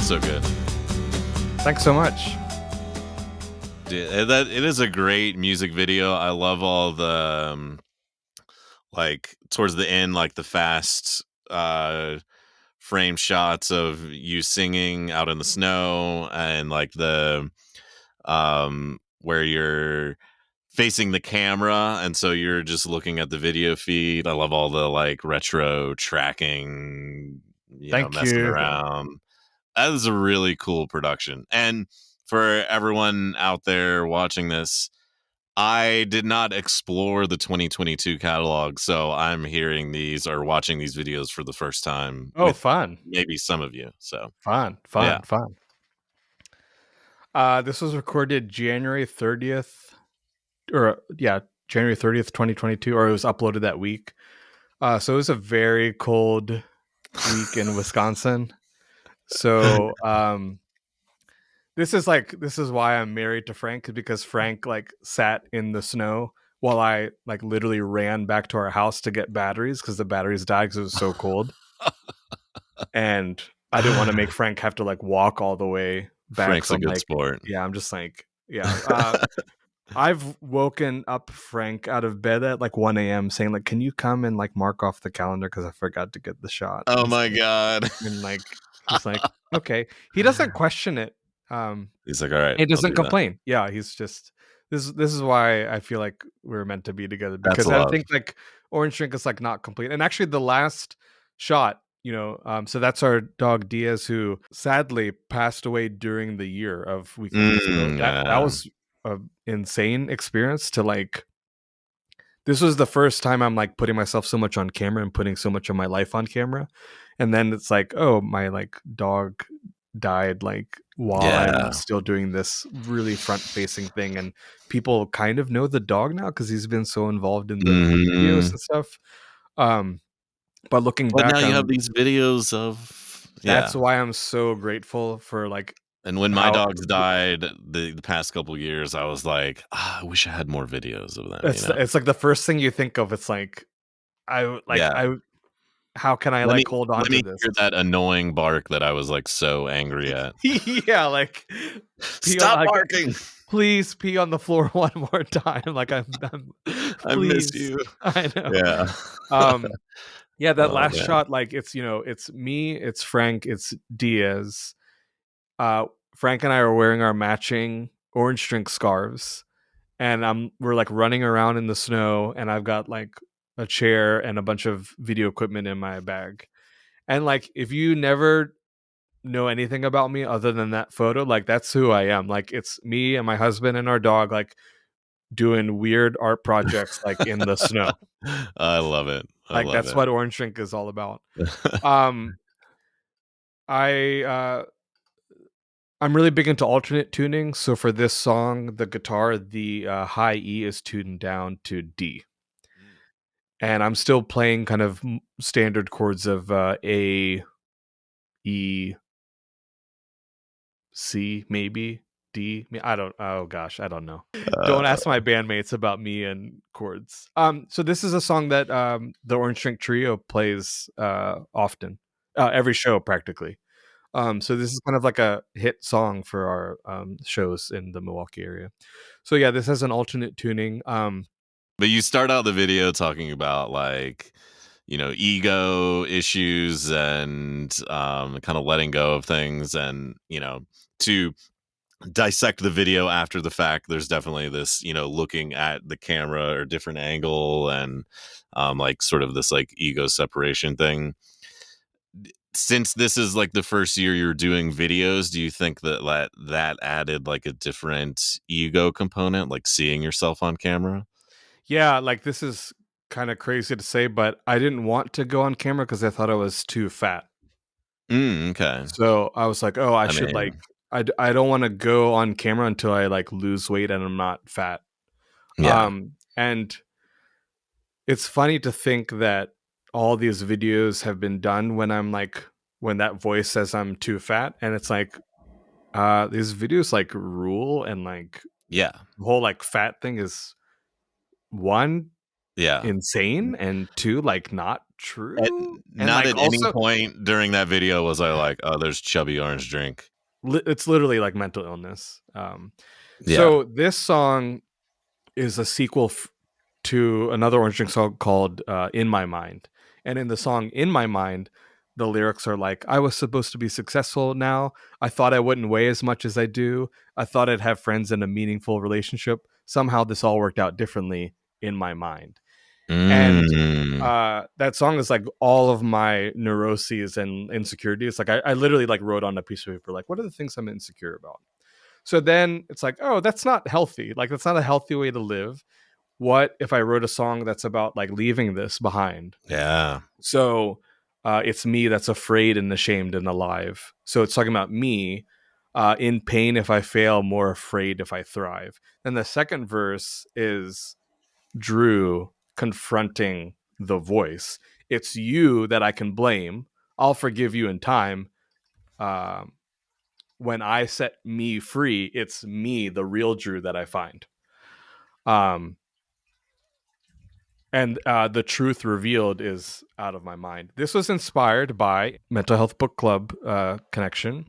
So good. Thanks so much. Dude, it is a great music video. I love all the like towards the end, like the fast frame shots of you singing out in the snow, and like the where you're facing the camera, and so you're just looking at the video feed. I love all the like retro tracking, Thank messing you. around. That is a really cool production. And for everyone out there watching this, I did not explore the 2022 catalog, so I'm hearing these or watching these videos for the first time Oh, with fun. maybe some of you. So Fun. yeah. This was recorded January 30th, January 30th, 2022, or it was uploaded that week. So it was a very cold week in Wisconsin. So this is why I'm married to Frank, because Frank like sat in the snow while I like literally ran back to our house to get batteries because the batteries died because it was so cold. And I didn't want to make Frank have to like walk all the way back. Frank's So a I'm good like, sport. yeah, I'm just like, yeah. I've woken up Frank out of bed at like 1 a.m. saying like, can you come and like mark off the calendar because I forgot to get the shot. Oh And my stuff. god. And like he's like, okay. He doesn't question it. He's like, all right, He I'll doesn't do that. complain. Yeah, he's just this is why I feel like we're meant to be together, That's because I love. think like Orange Drink is like not complete. And actually the last shot, so that's our dog Diez, who sadly passed away during the year of Weekly Beats. So that Yeah. was an insane experience to like. This was the first time I'm like putting myself so much on camera and putting so much of my life on camera. And then it's like, oh, my like dog died like while I'm Yeah. still doing this really front facing thing. And people kind of know the dog now because he's been so involved in the videos Mhm. and stuff. Um, but looking But now back you have on, these videos of that's yeah. why I'm so grateful for like And when my how dogs died the past couple years, I was like, I wish I had more videos of them, you know? it's like the first thing you think of. It's like Yeah. I how can I Let me like hold on let to me this? hear that annoying bark that I was, like, so angry at. Yeah, like pee on Stop like barking! please pee on the floor one more time. Like I'm I miss please. you. I know. Yeah. Um yeah, that Oh, last man. shot, like it's me, it's Frank, it's Diaz. Uh Frank and I are wearing our matching orange drink scarves, and we're like running around in the snow, and I've got like a chair and a bunch of video equipment in my bag. And like if you never know anything about me other than that photo, like that's who I am. Like it's me and my husband and our dog like doing weird art projects like in the snow. I love it. I Like love that's it. what Orange Drink is all about. Um I I'm really big into alternate tuning. So for this song, the guitar, the high E is tuned down to D. And I'm still playing kind of standard chords of A, E, C, maybe D. I don't. Oh gosh, I don't know. Don't Uh, ask my bandmates about me and chords. So this is a song that the Orange Drink Trio plays often, every show practically. So this is kind of like a hit song for our shows in the Milwaukee area. So yeah, this has an alternate tuning. but you start out the video talking about, like, ego issues and, kinda letting go of things and, to dissect the video after the fact, there's definitely this, looking at the camera or different angle and like sort of this like ego separation thing. Since this is like the first year you're doing videos, do you think that added like a different ego component, like seeing yourself on camera? Yeah, like this is kind of crazy to say, but I didn't want to go on camera because I thought I was too fat. Okay. So I was like, oh, I I should like, mean, I don't want to go on camera until I like lose weight and I'm not fat. yeah. And it's funny to think that all these videos have been done when I'm like, when that voice says I'm too fat. And it's like, these videos like rule, and like Yeah. the whole like fat thing is one, Yeah. insane, and two, like not And true. And not like at any also, point during that video was I like, oh, there's chubby orange drink. it's literally like mental illness. Yeah. So this song is a sequel to another Orange Drink song called "In My Mind," and in the song "In My Mind," the lyrics are like, "I was supposed to be successful now. I thought I wouldn't weigh as much as I do. I thought I'd have friends in a meaningful relationship. somehow this all worked out differently in my mind. And Mm. that song is like all of my neuroses and insecurities. Like I literally like wrote on a piece of paper, like, what are the things I'm insecure about? So then it's like, oh, that's not healthy. Like that's not a healthy way to live. What if I wrote a song that's about like leaving this behind? Yeah. So it's me that's afraid and ashamed and alive. So it's talking about me in pain if I fail, more afraid if I thrive. Then the second verse is Drew confronting the voice. It's you that I can blame. I'll forgive you in time. Um, when I set me free, it's me, the real Drew, that I find. Um, and the truth revealed is out of my mind. This was inspired by Mental Health Book Club connection.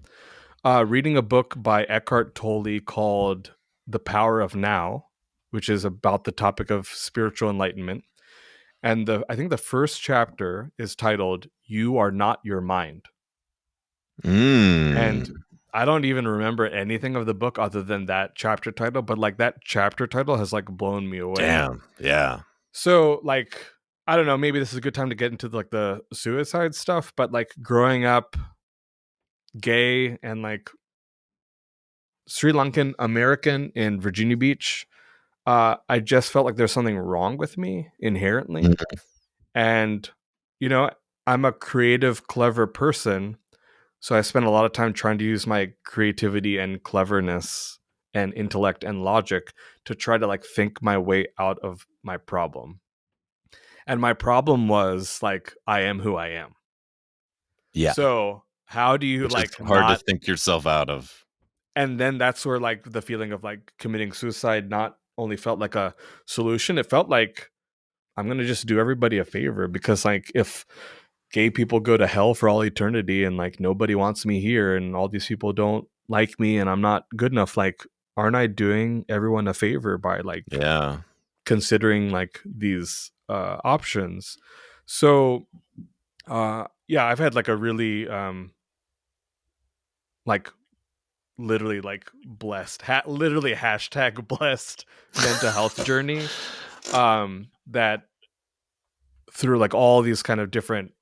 Reading a book by Eckhart Tolle called The Power of Now, which is about the topic of spiritual enlightenment. And I think the first chapter is titled "You Are Not Your Mind." And Mm. I don't even remember anything of the book other than that chapter title, but like that chapter title has like blown me away. Damn. Yeah. So like I don't know, maybe this is a good time to get into like the suicide stuff, but like growing up gay and like Sri Lankan American in Virginia Beach, I just felt like there's something wrong with me inherently. Mm. And, you know, I'm a creative, clever person. So I spend a lot of time trying to use my creativity and cleverness and intellect and logic to try to like think my way out of my problem. And my problem was like, I am who I am. Yeah. So how do you Which is like hard to not? think yourself out of. And then that's where like the feeling of like committing suicide not only felt like a solution, it felt like I'm gonna just do everybody a favor, because like if gay people go to hell for all eternity and like nobody wants me here and all these people don't like me and I'm not good enough, like aren't I doing everyone a favor by like Yeah. considering like these options? So yeah, I've had like a really like literally like blessed literally hashtag blessed mental health journey that through like all these kind of different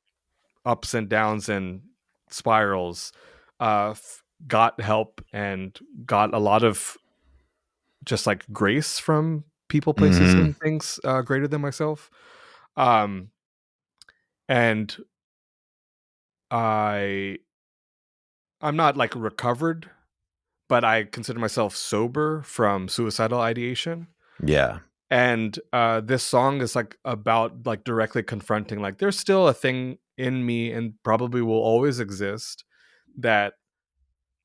ups and downs and spirals got help and got a lot of just like grace from people, places, Hmm. and things greater than myself. um and i I'm not like recovered, but I consider myself sober from suicidal ideation. Yeah. And this song is like about like directly confronting like there's still a thing in me and probably will always exist that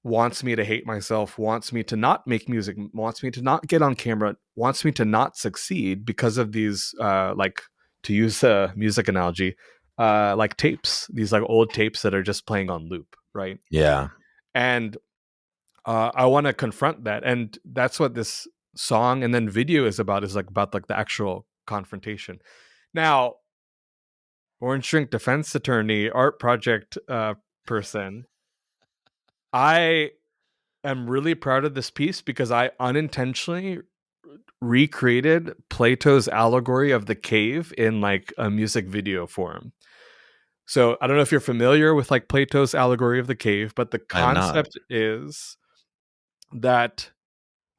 wants me to hate myself, wants me to not make music, wants me to not get on camera, wants me to not succeed because of these like, to use a music analogy, like tapes, these like old tapes that are just playing on loop, right? Yeah. And I want to confront that, and that's what this song and then video is about. Is like about like the actual confrontation. Now, Orange Drink defense attorney, art project person, I am really proud of this piece because I unintentionally recreated Plato's allegory of the cave in like a music video form. So I don't know if you're familiar with like Plato's allegory of the cave, but the I am not. concept is that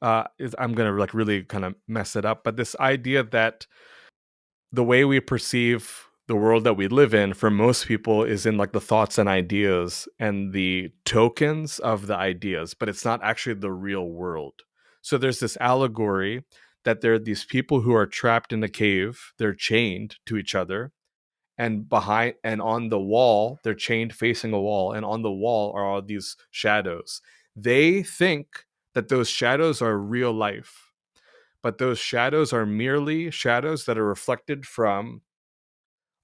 I'm gonna like really kind of mess it up, but this idea that the way we perceive the world that we live in for most people is in like the thoughts and ideas and the tokens of the ideas, but it's not actually the real world. So there's this allegory that there are these people who are trapped in a cave, they're chained to each other, and behind and on the wall, they're chained facing a wall, and on the wall are all these shadows. They think that those shadows are real life, but those shadows are merely shadows that are reflected from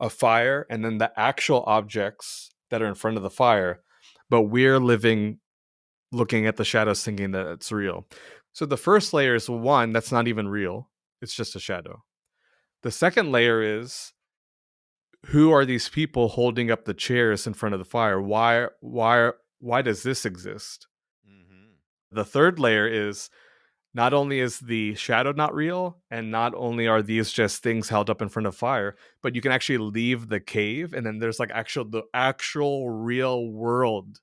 a fire and then the actual objects that are in front of the fire, but we're living looking at the shadows thinking that it's real. So the first layer is one that's not even real, it's just a shadow. The second layer is, who are these people holding up the chairs in front of the fire? Why does this exist? Hmm. The third layer is, not only is the shadow not real, and not only are these just things held up in front of fire, but you can actually leave the cave, and then there's like the actual real world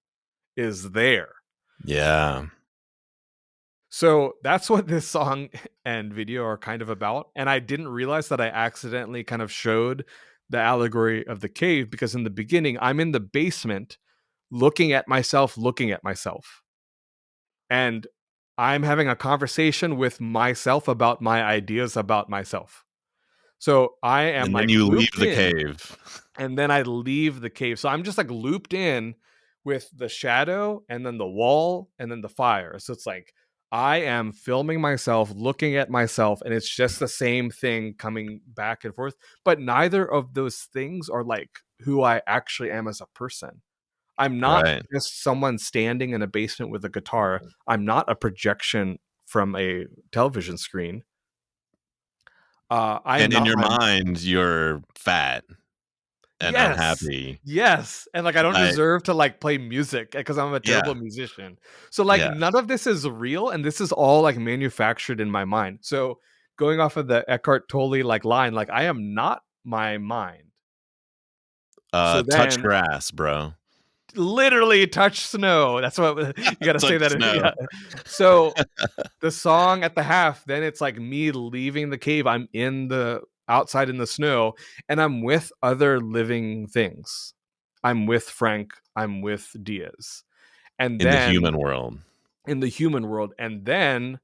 is there. Yeah. So that's what this song and video are kind of about. And I didn't realize that I accidentally kind of showed the allegory of the cave, because in the beginning, I'm in the basement looking at myself, and I'm having a conversation with myself about my ideas about myself. So I am And then like you leave looped the in, cave. and then I leave the cave. So I'm just like looped in with the shadow and then the wall and then the fire. So it's like I am filming myself, looking at myself, and it's just the same thing coming back and forth. But neither of those things are like who I actually am as a person. I'm not Right. just someone standing in a basement with a guitar. I'm not a projection from a television screen. I am And in not your my mind, you're fat and Yes. unhappy. Yes, and, like, I don't I deserve to, like, play music because I'm a terrible Yeah. musician. So, like, Yeah. none of this is real, and this is all, like, manufactured in my mind. So, going off of the Eckhart Tolle, like, line, like, I am not my mind. So Touch then grass, bro. literally touch snow. That's what you gotta say Touch that snow. yeah. So the song at the half, then it's like me leaving the cave. I'm in the outside in the snow, and I'm with other living things. I'm with Frank. I'm with Diez. And In the then human world. in the human world, and then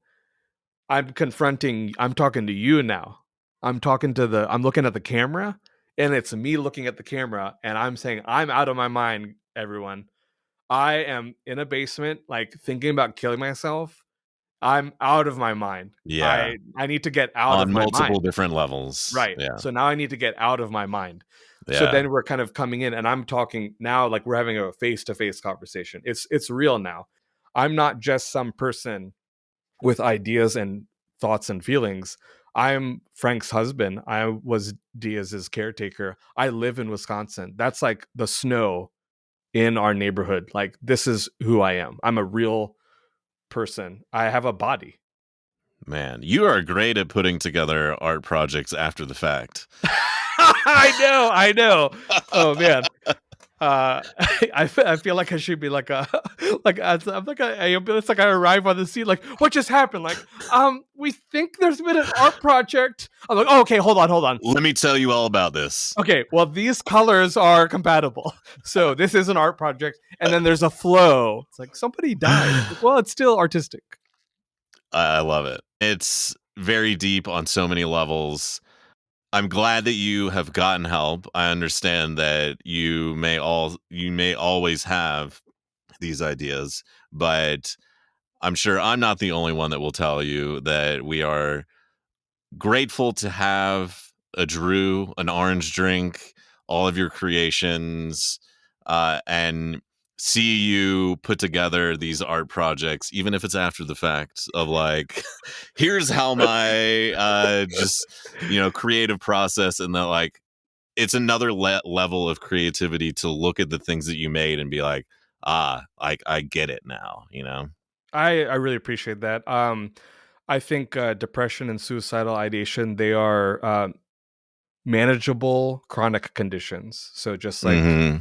I'm talking to you now. I'm looking at the camera, and it's me looking at the camera, and I'm saying, I'm out of my mind, everyone. I am in a basement, like thinking about killing myself. I'm out of my mind. Yeah. I need to get out of On my multiple mind. different levels. Right. Yeah. So now I need to get out of my mind. So Yeah. then we're kind of coming in, and I'm talking now like we're having a face-to-face conversation. It's real now. I'm not just some person with ideas and thoughts and feelings. I'm Frank's husband. I was Diaz's caretaker. I live in Wisconsin. That's like the snow in our neighborhood. Like this is who I am. I'm a real person. I have a body. Man, you are great at putting together art projects after the fact. I know. Oh man. I feel like I should be like a I'm like it's like I arrive on the scene like what just happened, like we think there's been an art project. I'm like, oh, okay, hold on. Let me tell you all about this. Okay, well, these colors are compatible, so this is an art project. And then there's a flow. It's like somebody died. Like, well, it's still artistic. I love it. It's very deep on so many levels. I'm glad that you have gotten help. I understand that you may always have these ideas, but I'm sure I'm not the only one that will tell you that we are grateful to have a Drew, an orange drink, all of your creations, and see you put together these art projects, even if it's after the fact of like, here's how my just creative process, and that like it's another level of creativity to look at the things that you made and be like, I get it now. I really appreciate that. I think depression and suicidal ideation, they are manageable chronic conditions. So just like Hmm.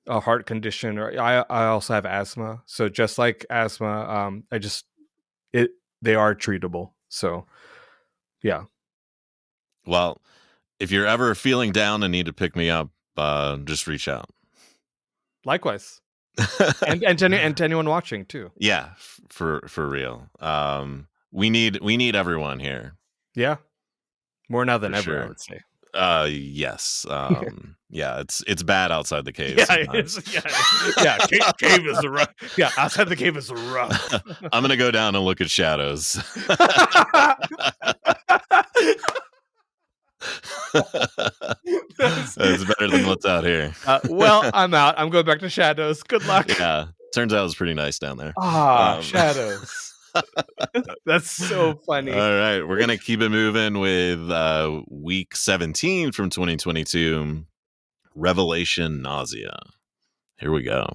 a heart condition, or I also have asthma. So just like asthma, I just it they are treatable. So yeah, Well, if you're ever feeling down and need to pick me up, just reach out. likewise, and to anyone watching too. Yeah, for real. We need everyone here Yeah, more now for than ever, I sure. would say. Yes. Yeah, it's bad outside the cave Yeah, sometimes. yeah. Cave is rough. Yeah, outside the cave is rough. I'm gonna go down and look at shadows. It's better than what's out here. Well, I'm out. I'm going back to shadows. Good luck. Yeah, turns out it's pretty nice down there. Um, Shadows. That's so all funny. right, we're gonna keep it moving with week 17 from 2022, Revelation Nausea. Here we go.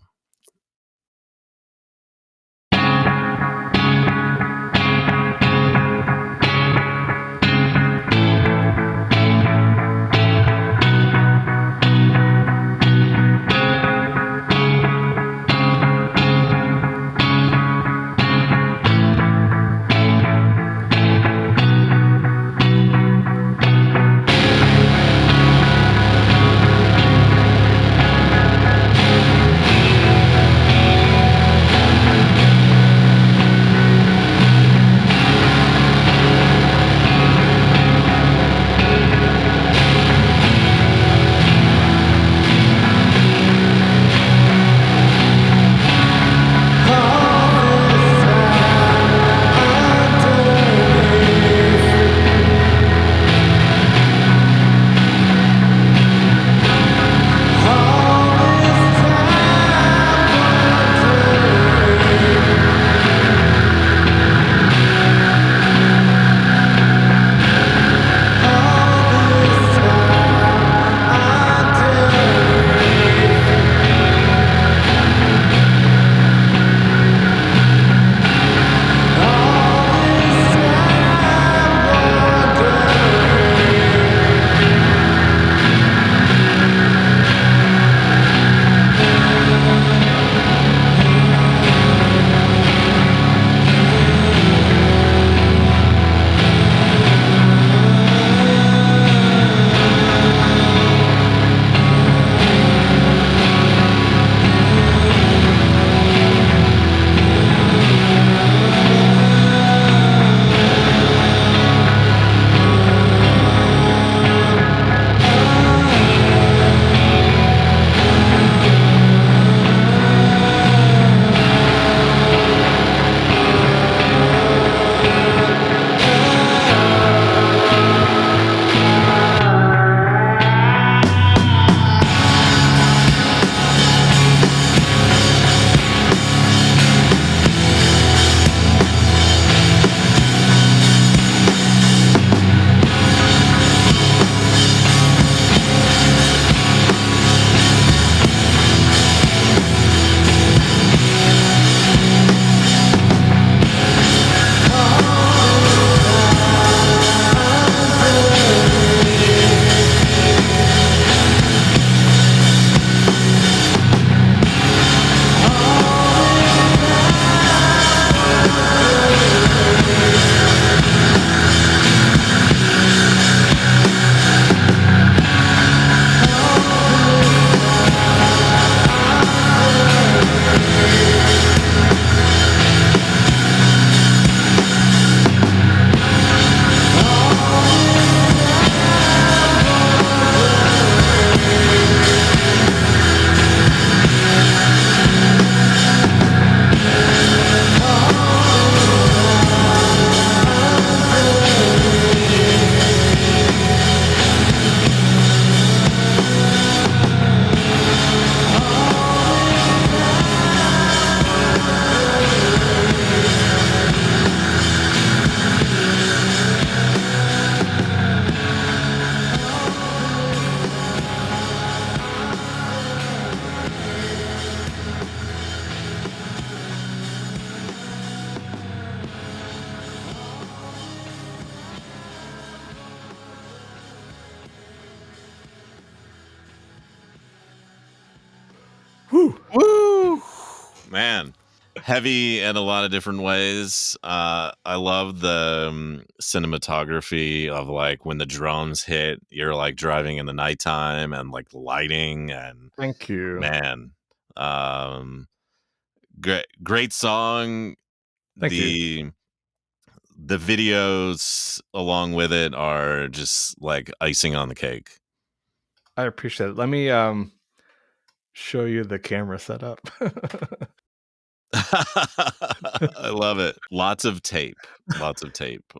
Man, heavy in a lot of different ways. I love the cinematography of like when the drums hit, you're like driving in the nighttime and like the lighting and Thank you. man, um, great song. Thank you. The videos along with it are just like icing on the cake. I appreciate it. Let me show you the camera setup. I love it. Lots of tape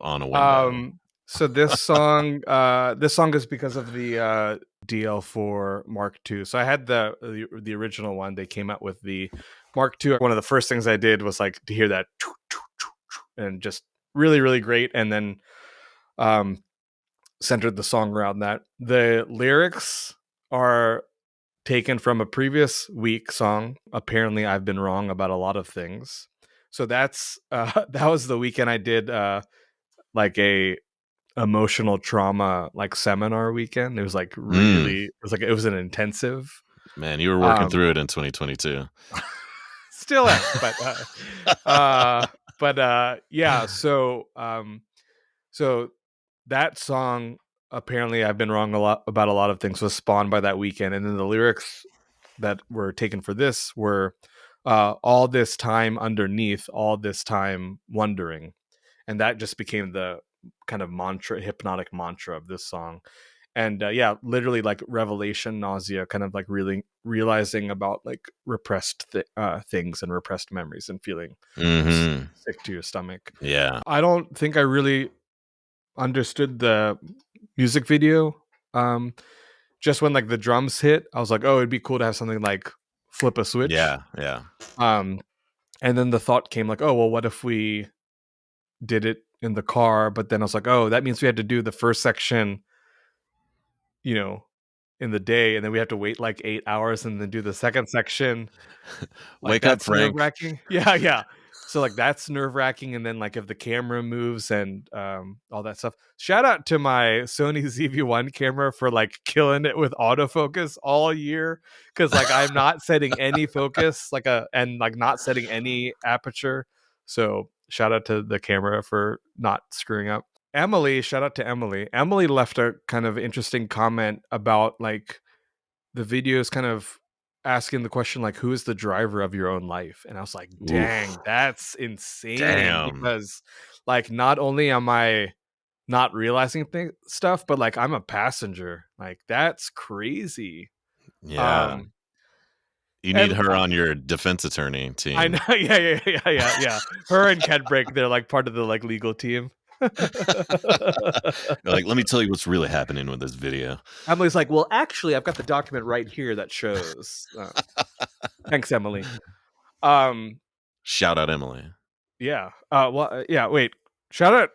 on a window. So this song is because of the DL4 Mark II. So I had the original one. They came out with the Mark II. One of the first things I did was like to hear that and just really, really great. And then centered the song around that. The lyrics are taken from a previous week song. Apparently, I've been wrong about a lot of things. So that's that was the weekend I did like a emotional trauma like seminar weekend. It was like really it was an intensive. Man, you were working through it in 2022. Still am, but yeah, so that song, apparently I've been wrong about a lot of things, was spawned by that weekend. And then the lyrics that were taken for this were all this time underneath, all this time wondering. And that just became the kind of hypnotic mantra of this song. And yeah, literally like revelation, nausea, kind of like really realizing about like repressed things and repressed memories and feeling sick to your stomach. Yeah. I don't think I really understood the music video. Just when like the drums hit, I was like, oh, it'd be cool to have something like flip a switch. Yeah. And then the thought came like, oh, well, what if we did it in the car? But then I was like, oh, that means we had to do the first section, in the day, and then we have to wait like 8 hours and then do the second section. Like, Wake up, that's Frank. nerve-wracking. Yeah. So like that's nerve-wracking, and then like if the camera moves and all that stuff. Shout out to my Sony ZV-1 camera for like killing it with autofocus all year, because like I'm not setting any focus and like not setting any aperture. So shout out to the camera for not screwing up. Shout out to Emily. Emily left a kind of interesting comment about like the videos kind of asking the question like, who is the driver of your own life? And I was like, dang, that's insane. Damn. Because like not only am I not realizing stuff, but like I'm a passenger. Like that's crazy. Yeah. You need her on your defense attorney team. I know. Yeah. Her and Cat Break, they're like part of the like legal team. Like, let me tell you what's really happening with this video. Emily's like, well, actually, I've got the document right here that shows. Thanks, Emily. Shout out Emily. Yeah. Wait. Shout out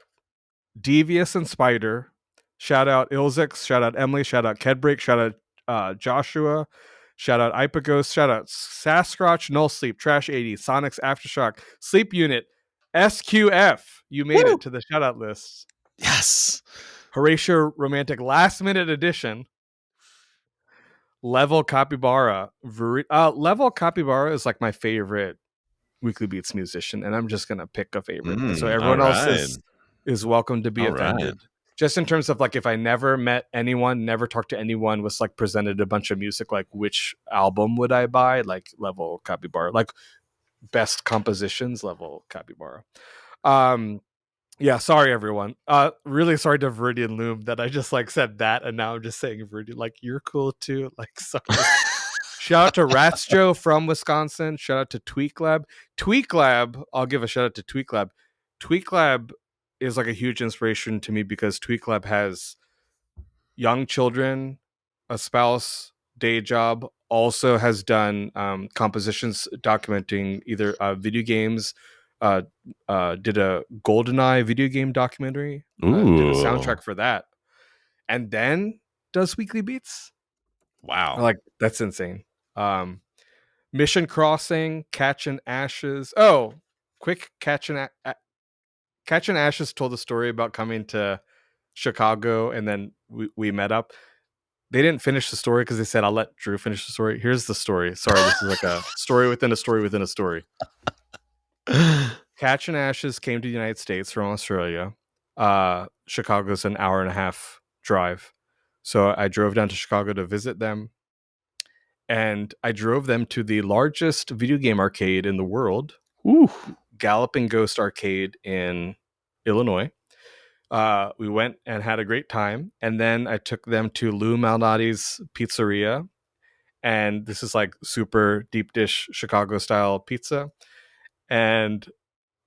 Devious and Spider. Shout out Ilzix. Shout out Emily. Shout out Kedbreak. Shout out Joshua. Shout out Ipagos. Shout out Sasquatch, Null Sleep, Trash 80, Sonics Aftershock, Sleep Unit, SQF. You made it to the shout out list. Yes. Horatio Romantic Last Minute Edition. Level Capybara. Level Capybara is like my favorite Weekly Beats musician, and I'm just gonna pick a favorite. So everyone else is welcome to be offended. Just in terms of like, if I never met anyone, never talked to anyone, was like presented a bunch of music, like which album would I buy? Like Level Capybara, like best compositions, Level Capybara. Yeah, sorry everyone. Really sorry to Viridian Loom that I just like said that, and now I'm just saying Viridian, like you're cool too. Like sorry. Shout out to Ratsjo from Wisconsin. Shout out to Tweaklab. Tweaklab, I'll give a shout out to Tweaklab. Tweaklab is like a huge inspiration to me because Tweaklab has young children, a spouse, day job, also has done compositions documenting either video games, did a GoldenEye video game documentary, did a soundtrack for that, and then does Weekly Beats. Wow. Like, that's insane. Mission Crossing, Catchinashes. Oh, quick Catchinashes told a story about coming to Chicago, and then we met up. they didn't finish the story because they said, I'll let Drew finish the story. Here's the story. Sorry, this is like a story within a story within a story. Catchinashes came to the United States from Australia. Chicago's an hour and a half drive. So I drove down to Chicago to visit them. And I drove them to the largest video game arcade in the world, Galloping Ghost Arcade in Illinois. We went and had a great time. And then I took them to Lou Malnati's Pizzeria. And this is like super deep dish Chicago style pizza. And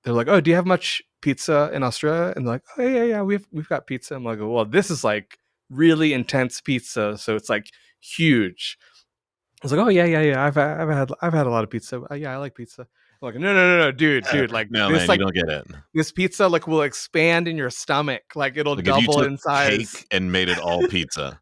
they're like, oh, do you have much pizza in Australia? And they're like, oh, yeah, we've got pizza. I'm like, well, this is like really intense pizza. So it's like huge. I was like, oh, yeah. I've had a lot of pizza. Yeah, I like pizza. I'm like, no, dude. Like, no, this, man, like, you don't get it. This pizza like will expand in your stomach. Like it'll Like double if you in took size. cake and made it all pizza.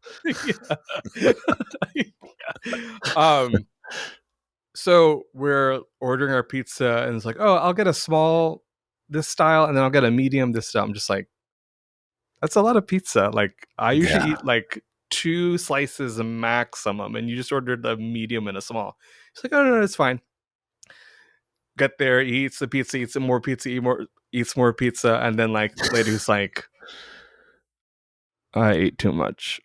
So we're ordering our pizza, and it's like, oh, I'll get a small this style, and then I'll get a medium this style. I'm just like, that's a lot of pizza. Like I usually eat like 2 slices maximum, and you just ordered a medium and a small. It's like, oh no, it's fine. Get there, he eats the pizza, eats more pizza, eats more pizza, and then like later he's like, I ate too much.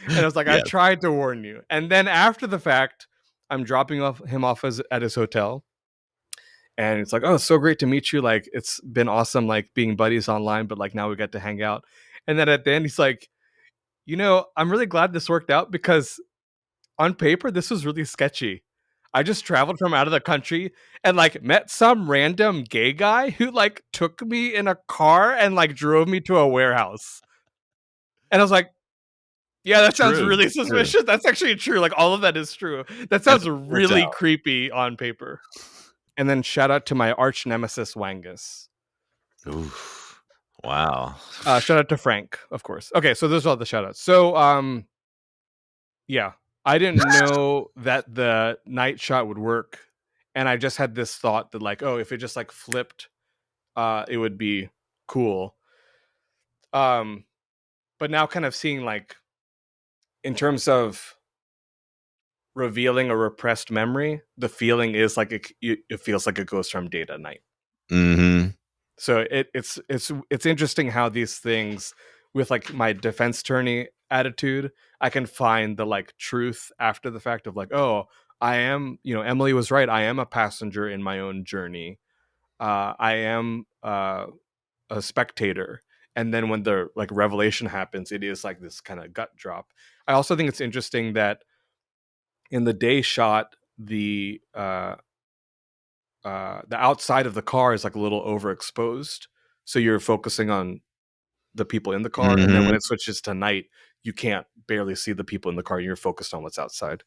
And I was like, I tried to warn you. And then after the fact, I'm dropping him off at his hotel. And it's like, oh, it's so great to meet you. Like, it's been awesome, like being buddies online, but like now we get to hang out. And then at the end, he's like, I'm really glad this worked out because on paper, this was really sketchy. I just traveled from out of the country and like met some random gay guy who like took me in a car and like drove me to a warehouse. And I was like, yeah, that sounds really suspicious. True. That's actually true. Like all of that is true. That sounds really creepy on paper. And then shout out to my arch nemesis Wangus. Oof. Wow. Shout out to Frank, of course. Okay, so those are all the shout outs. So yeah. I didn't know that the night shot would work. And I just had this thought that like, oh, if it just like flipped, it would be cool. But now kind of seeing like in terms of revealing a repressed memory, the feeling is like it feels like it goes from day to night. Mm-hmm. So it's interesting how these things with like my defense attorney attitude, I can find the like truth after the fact of like, oh, I am, Emily was right. I am a passenger in my own journey. I am a spectator. And then when the like revelation happens, it is like this kind of gut drop. I also think it's interesting that in the day shot, the outside of the car is like a little overexposed. So you're focusing on the people in the car. Mm-hmm. And then when it switches to night, you can't barely see the people in the car. You're focused on what's outside.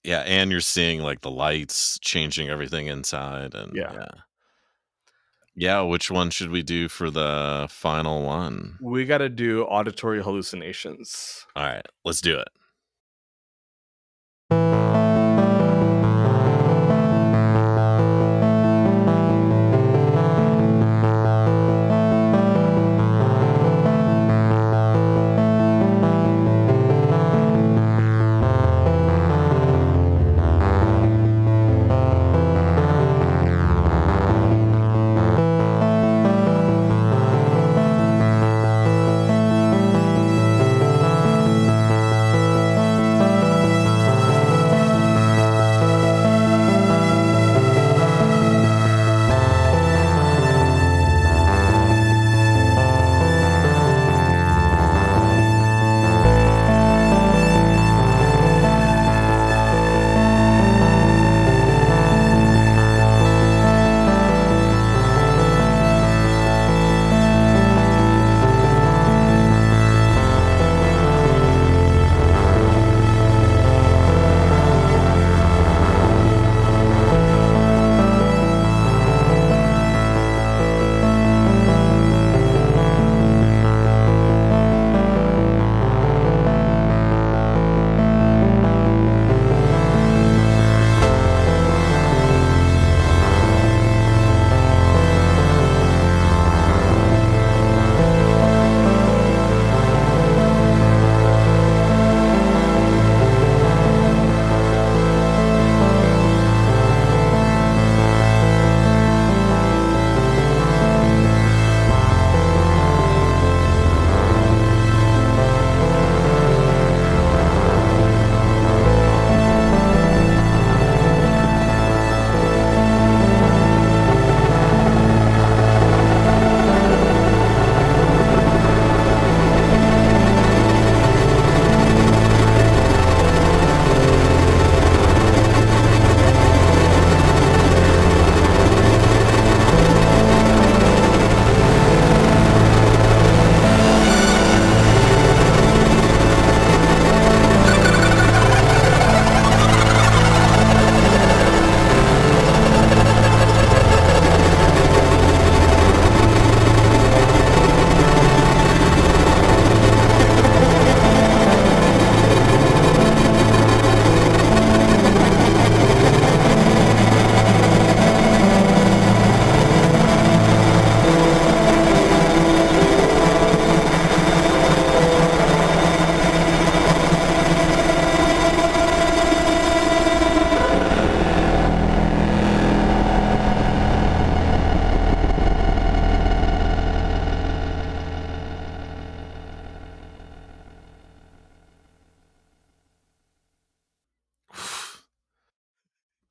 Yeah. And you're seeing like the lights changing everything inside. And yeah. Which one should we do for the final one? We got to do Auditory Hallucinations. All right, let's do it.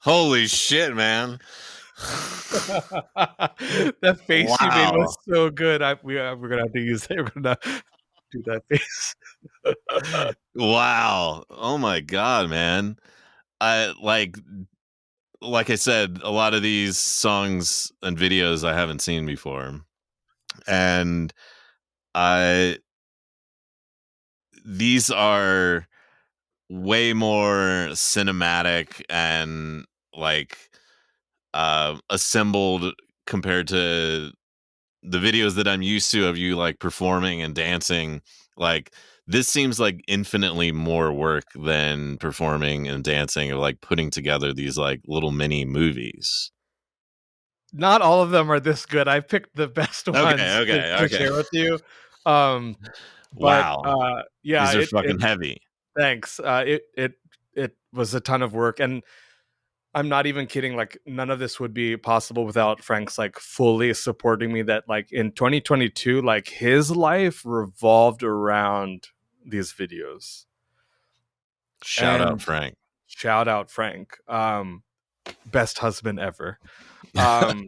Holy shit, man. That face you made Wow. was so good. We're gonna have to use that. We're gonna do that face. Wow. Oh my god, man. I like I said, a lot of these songs and videos I haven't seen before. And I these are way more cinematic and like assembled compared to the videos that I'm used to of you like performing and dancing. Like this seems like infinitely more work than performing and dancing or like putting together these like little mini movies. Not all of them are this good. I picked the best Okay, ones to okay. share with you. Um, but Wow. yeah, These are it fucking heavy. thanks. It was a ton of work, and I'm not even kidding. Like, none of this would be possible without Frank's like fully supporting me. That like in 2022, like his life revolved around these videos. Shout out And Frank. shout out Frank, best husband ever. Um,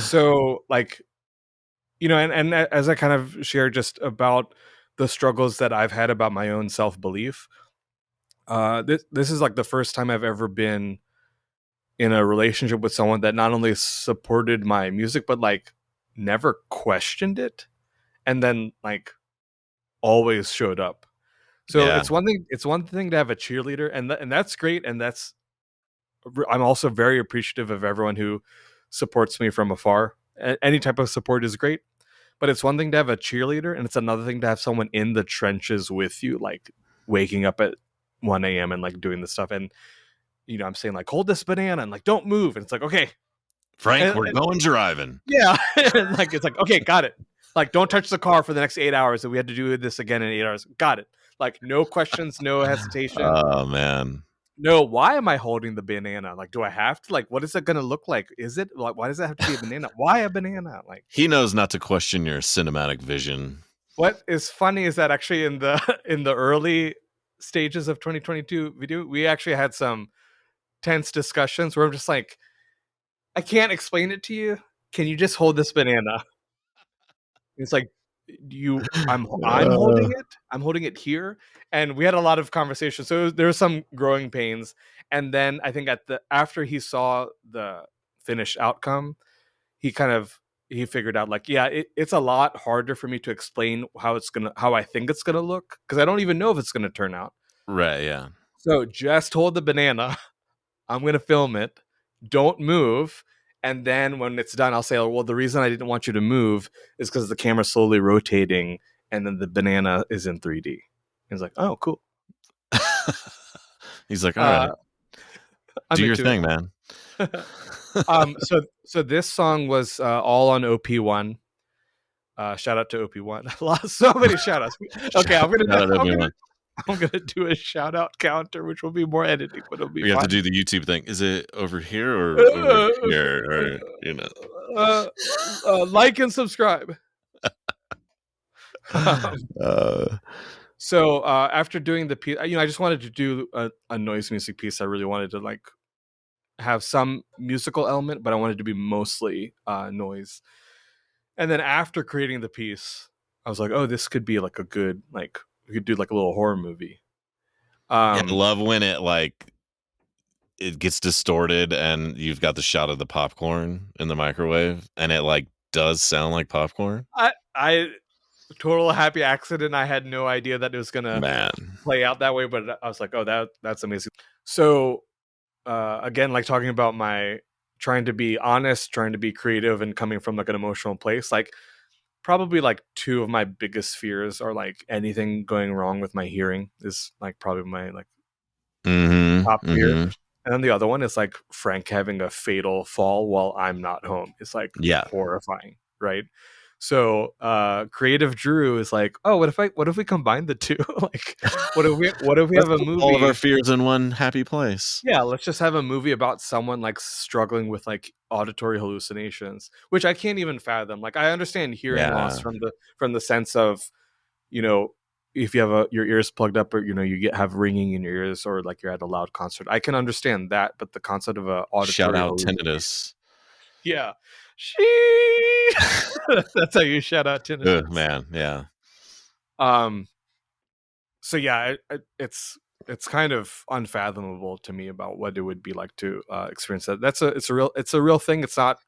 so like, and as I kind of shared just about the struggles that I've had about my own self belief, this is like the first time I've ever been in a relationship with someone that not only supported my music but like never questioned it, and then like always showed up. So Yeah. it's one thing to have a cheerleader, and that's great, and I'm also very appreciative of everyone who supports me from afar. Any type of support is great, but it's one thing to have a cheerleader, and it's another thing to have someone in the trenches with you, like waking up at 1 a.m. and like doing this stuff. And I'm saying like, hold this banana and like don't move, and it's like, okay. Frank, we're And going driving. yeah. And like it's like, okay, got it. Like, don't touch the car for the next 8 hours, and we had to do this again in 8 hours. Got it. Like, no questions, no hesitation. Oh man. No, why am I holding the banana? Like, do I have to? Like, what is it going to look like? Is it like, why does it have to be a banana? Why a banana? Like, He knows not to question your cinematic vision. what is funny is that actually in the in the early stages of 2022 video, we actually had some tense discussions where I'm just like, I can't explain it to you. Can you just hold this banana? It's like, I'm Uh, holding it. I'm holding it here, and we had a lot of conversations. So there was some growing pains, and then I think after he saw the finished outcome, he kind of he figured out like, yeah, it's a lot harder for me to explain how I think it's gonna look, because I don't even know if it's gonna turn out. right, yeah. So just hold the banana. I'm gonna film it. Don't move. And then when it's done, I'll say, oh, well, the reason I didn't want you to move is because the camera's slowly rotating, and then the banana is in 3D. He's like, oh, cool. He's like, all right, Uh, I'm do your into thing, man. it. So this song was all on OP1. Shout out to OP1. So many shout outs. Okay, Shout out everyone. I'm gonna do a shout out counter, which will be more editing, but it'll be We have to fun. do the YouTube thing. Is it over here or over here? Or uh, like and subscribe. Um, uh, so after doing the piece, I just wanted to do a noise music piece. I really wanted to like have some musical element, but I wanted to be mostly noise. And then after creating the piece, I was like, oh, this could be like a good, like, we could do like a little horror movie. yeah, I Um, love when it gets distorted and you've got the shot of the popcorn in the microwave and it like does sound like popcorn. I total happy accident. I had no idea that it was gonna Man. play out that way, but I was like, oh, that's amazing. So again, like talking about my trying to be honest, trying to be creative, and coming from like an emotional place, like probably like two of my biggest fears are like anything going wrong with my hearing is like probably my like Mm-hmm. top fear. Mm-hmm. And then the other one is like Frank having a fatal fall while I'm not home. It's like Yeah. horrifying, right? So creative Drew is like, oh, what if we combine the two? Like, what if we Let's have a put all of our movie? fears in one happy place. Yeah, let's just have a movie about someone like struggling with like auditory hallucinations, which I can't even fathom. Like, I understand hearing loss Yeah. from the sense of, you know, if you have your ears plugged up, or you have ringing in your ears, or like you're at a loud concert, I can understand that. But the concept of a Shout auditory out hallucination, tinnitus. yeah, she. That's how you shout out Ugh, tinnitus. man, yeah. Um. So yeah, it's kind of unfathomable to me about what it would be like to experience that. It's a real thing. It's not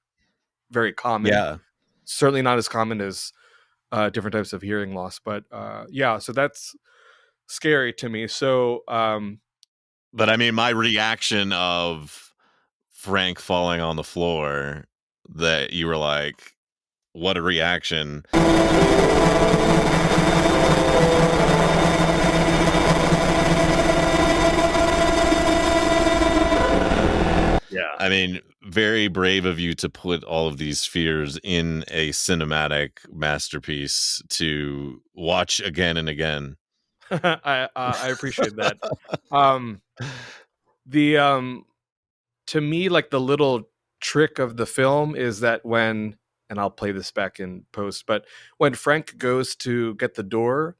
very common. Yeah. Certainly not as common as different types of hearing loss. But yeah, so that's scary to me. So But I mean, my reaction of Frank falling on the floor, that you were like, what a reaction. yeah. I mean, very brave of you to put all of these fears in a cinematic masterpiece to watch again and again. I appreciate that. Um, the To me, like, the little trick of the film is that when, and I'll play this back in post, but when Frank goes to get the door,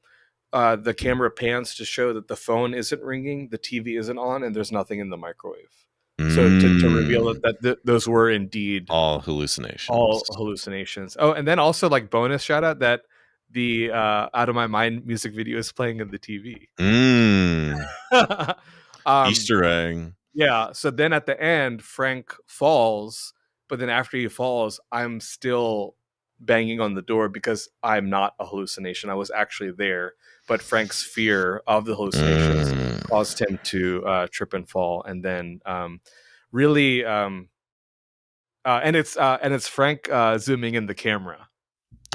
the camera pans to show that the phone isn't ringing, the TV isn't on, and there's nothing in the microwave. So to reveal Mm, that those were indeed all all hallucinations. hallucinations. Oh, and then also, like, bonus shout out that the Out of My Mind music video is playing in the TV. Mm, um, Easter egg. yeah. So then at the end, Frank falls, but then after he falls, I'm still banging on the door because I'm not a hallucination. I was actually there, but Frank's fear of the hallucinations Mm. caused him to trip and fall, and then really, and it's Frank zooming in the camera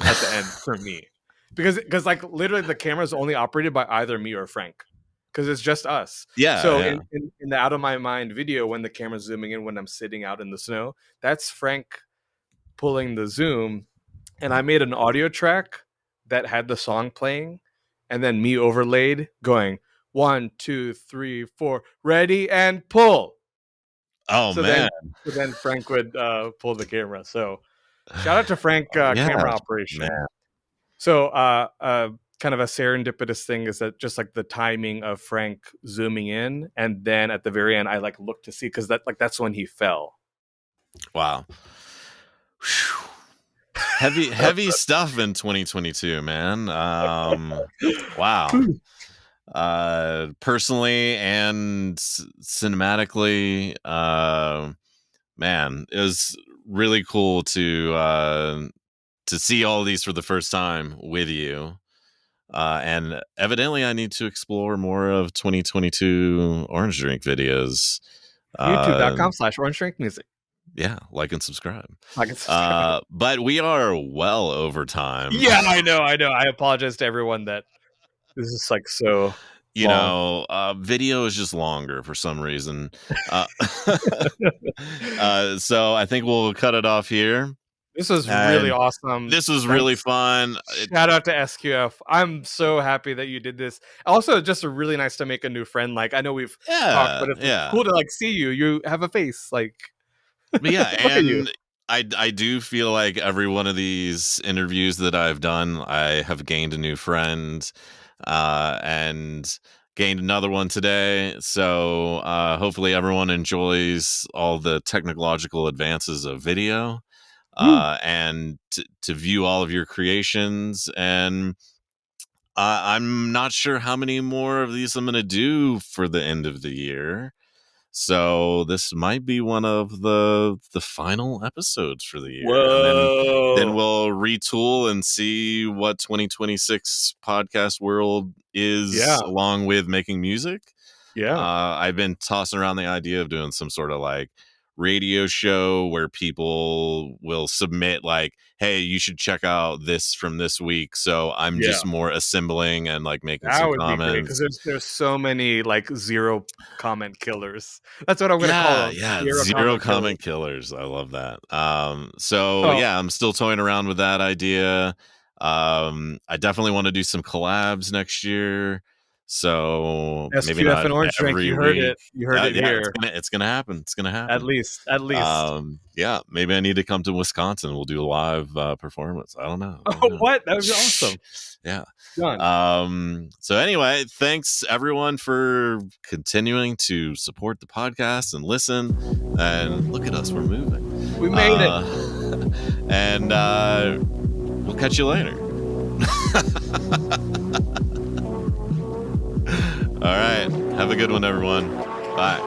at the end for me, because like literally the camera is only operated by either me or Frank, because it's just us. Yeah, So yeah. in the Out of My Mind video, when the camera's zooming in when I'm sitting out in the snow, that's Frank pulling the zoom, and I made an audio track that had the song playing, and then me overlaid going 1, 2, 3, 4, ready and pull. Oh, So man. then Frank would pull the camera. So shout out to Frank, Yeah, camera operation. man. So, kind of a serendipitous thing is that just like the timing of Frank zooming in, and then at the very end, I like looked to see, because that's when he fell. Wow. Whew. Heavy stuff in 2022, man. Wow. Personally and cinematically, man, it was really cool to see all of these for the first time with you. And evidently, I need to explore more of 2022 Orange Drink videos. Uh, YouTube.com/orange drink music. yeah, like and subscribe. I can subscribe. But we are well over time. Yeah, I know. I apologize to everyone that this is like so You long. know, video is just longer for some reason. Uh, so I think we'll cut it off here. This was really And awesome. this was really Thanks. fun. Shout out to SQF. I'm so happy that you did this. Also, just a really nice to make a new friend. Like, I know we've talked, Yeah, but it's yeah. cool to like see you. You have a face. Like, But yeah, look at you. and I do feel like every one of these interviews that I've done, I have gained a new friend, and gained another one today. So hopefully everyone enjoys all the technological advances of video, Woo. and to view all of your creations. And I'm not sure how many more of these I'm going to do for the end of the year. So this might be one of the final episodes for the year, and then Whoa. we'll retool and see what 2026 podcast world is, Yeah. along with making music. Yeah. I've been tossing around the idea of doing some sort of like radio show where people will submit like, hey, you should check out this from this week. So I'm Yeah. just more assembling and like making That some would be great, because comments. there's so many like zero comment killers. That's what I'm gonna call Yeah, them. yeah, Zero zero comment killers. comment killers. I love that. So Oh, yeah, I'm still toying around with that idea. I definitely want to do some collabs next year. So maybe SQF not and Orange Drink. every You heard week. it. You heard it Yeah, here. it's gonna happen. It's gonna happen. At least. Yeah, maybe I need to come to Wisconsin. We'll do a live performance. I don't know. Oh, what? That would be awesome. Yeah. Done. So anyway, thanks everyone for continuing to support the podcast and listen. And look at us, we're moving. We made it. And we'll catch you later. All right. Have a good one, everyone. Bye.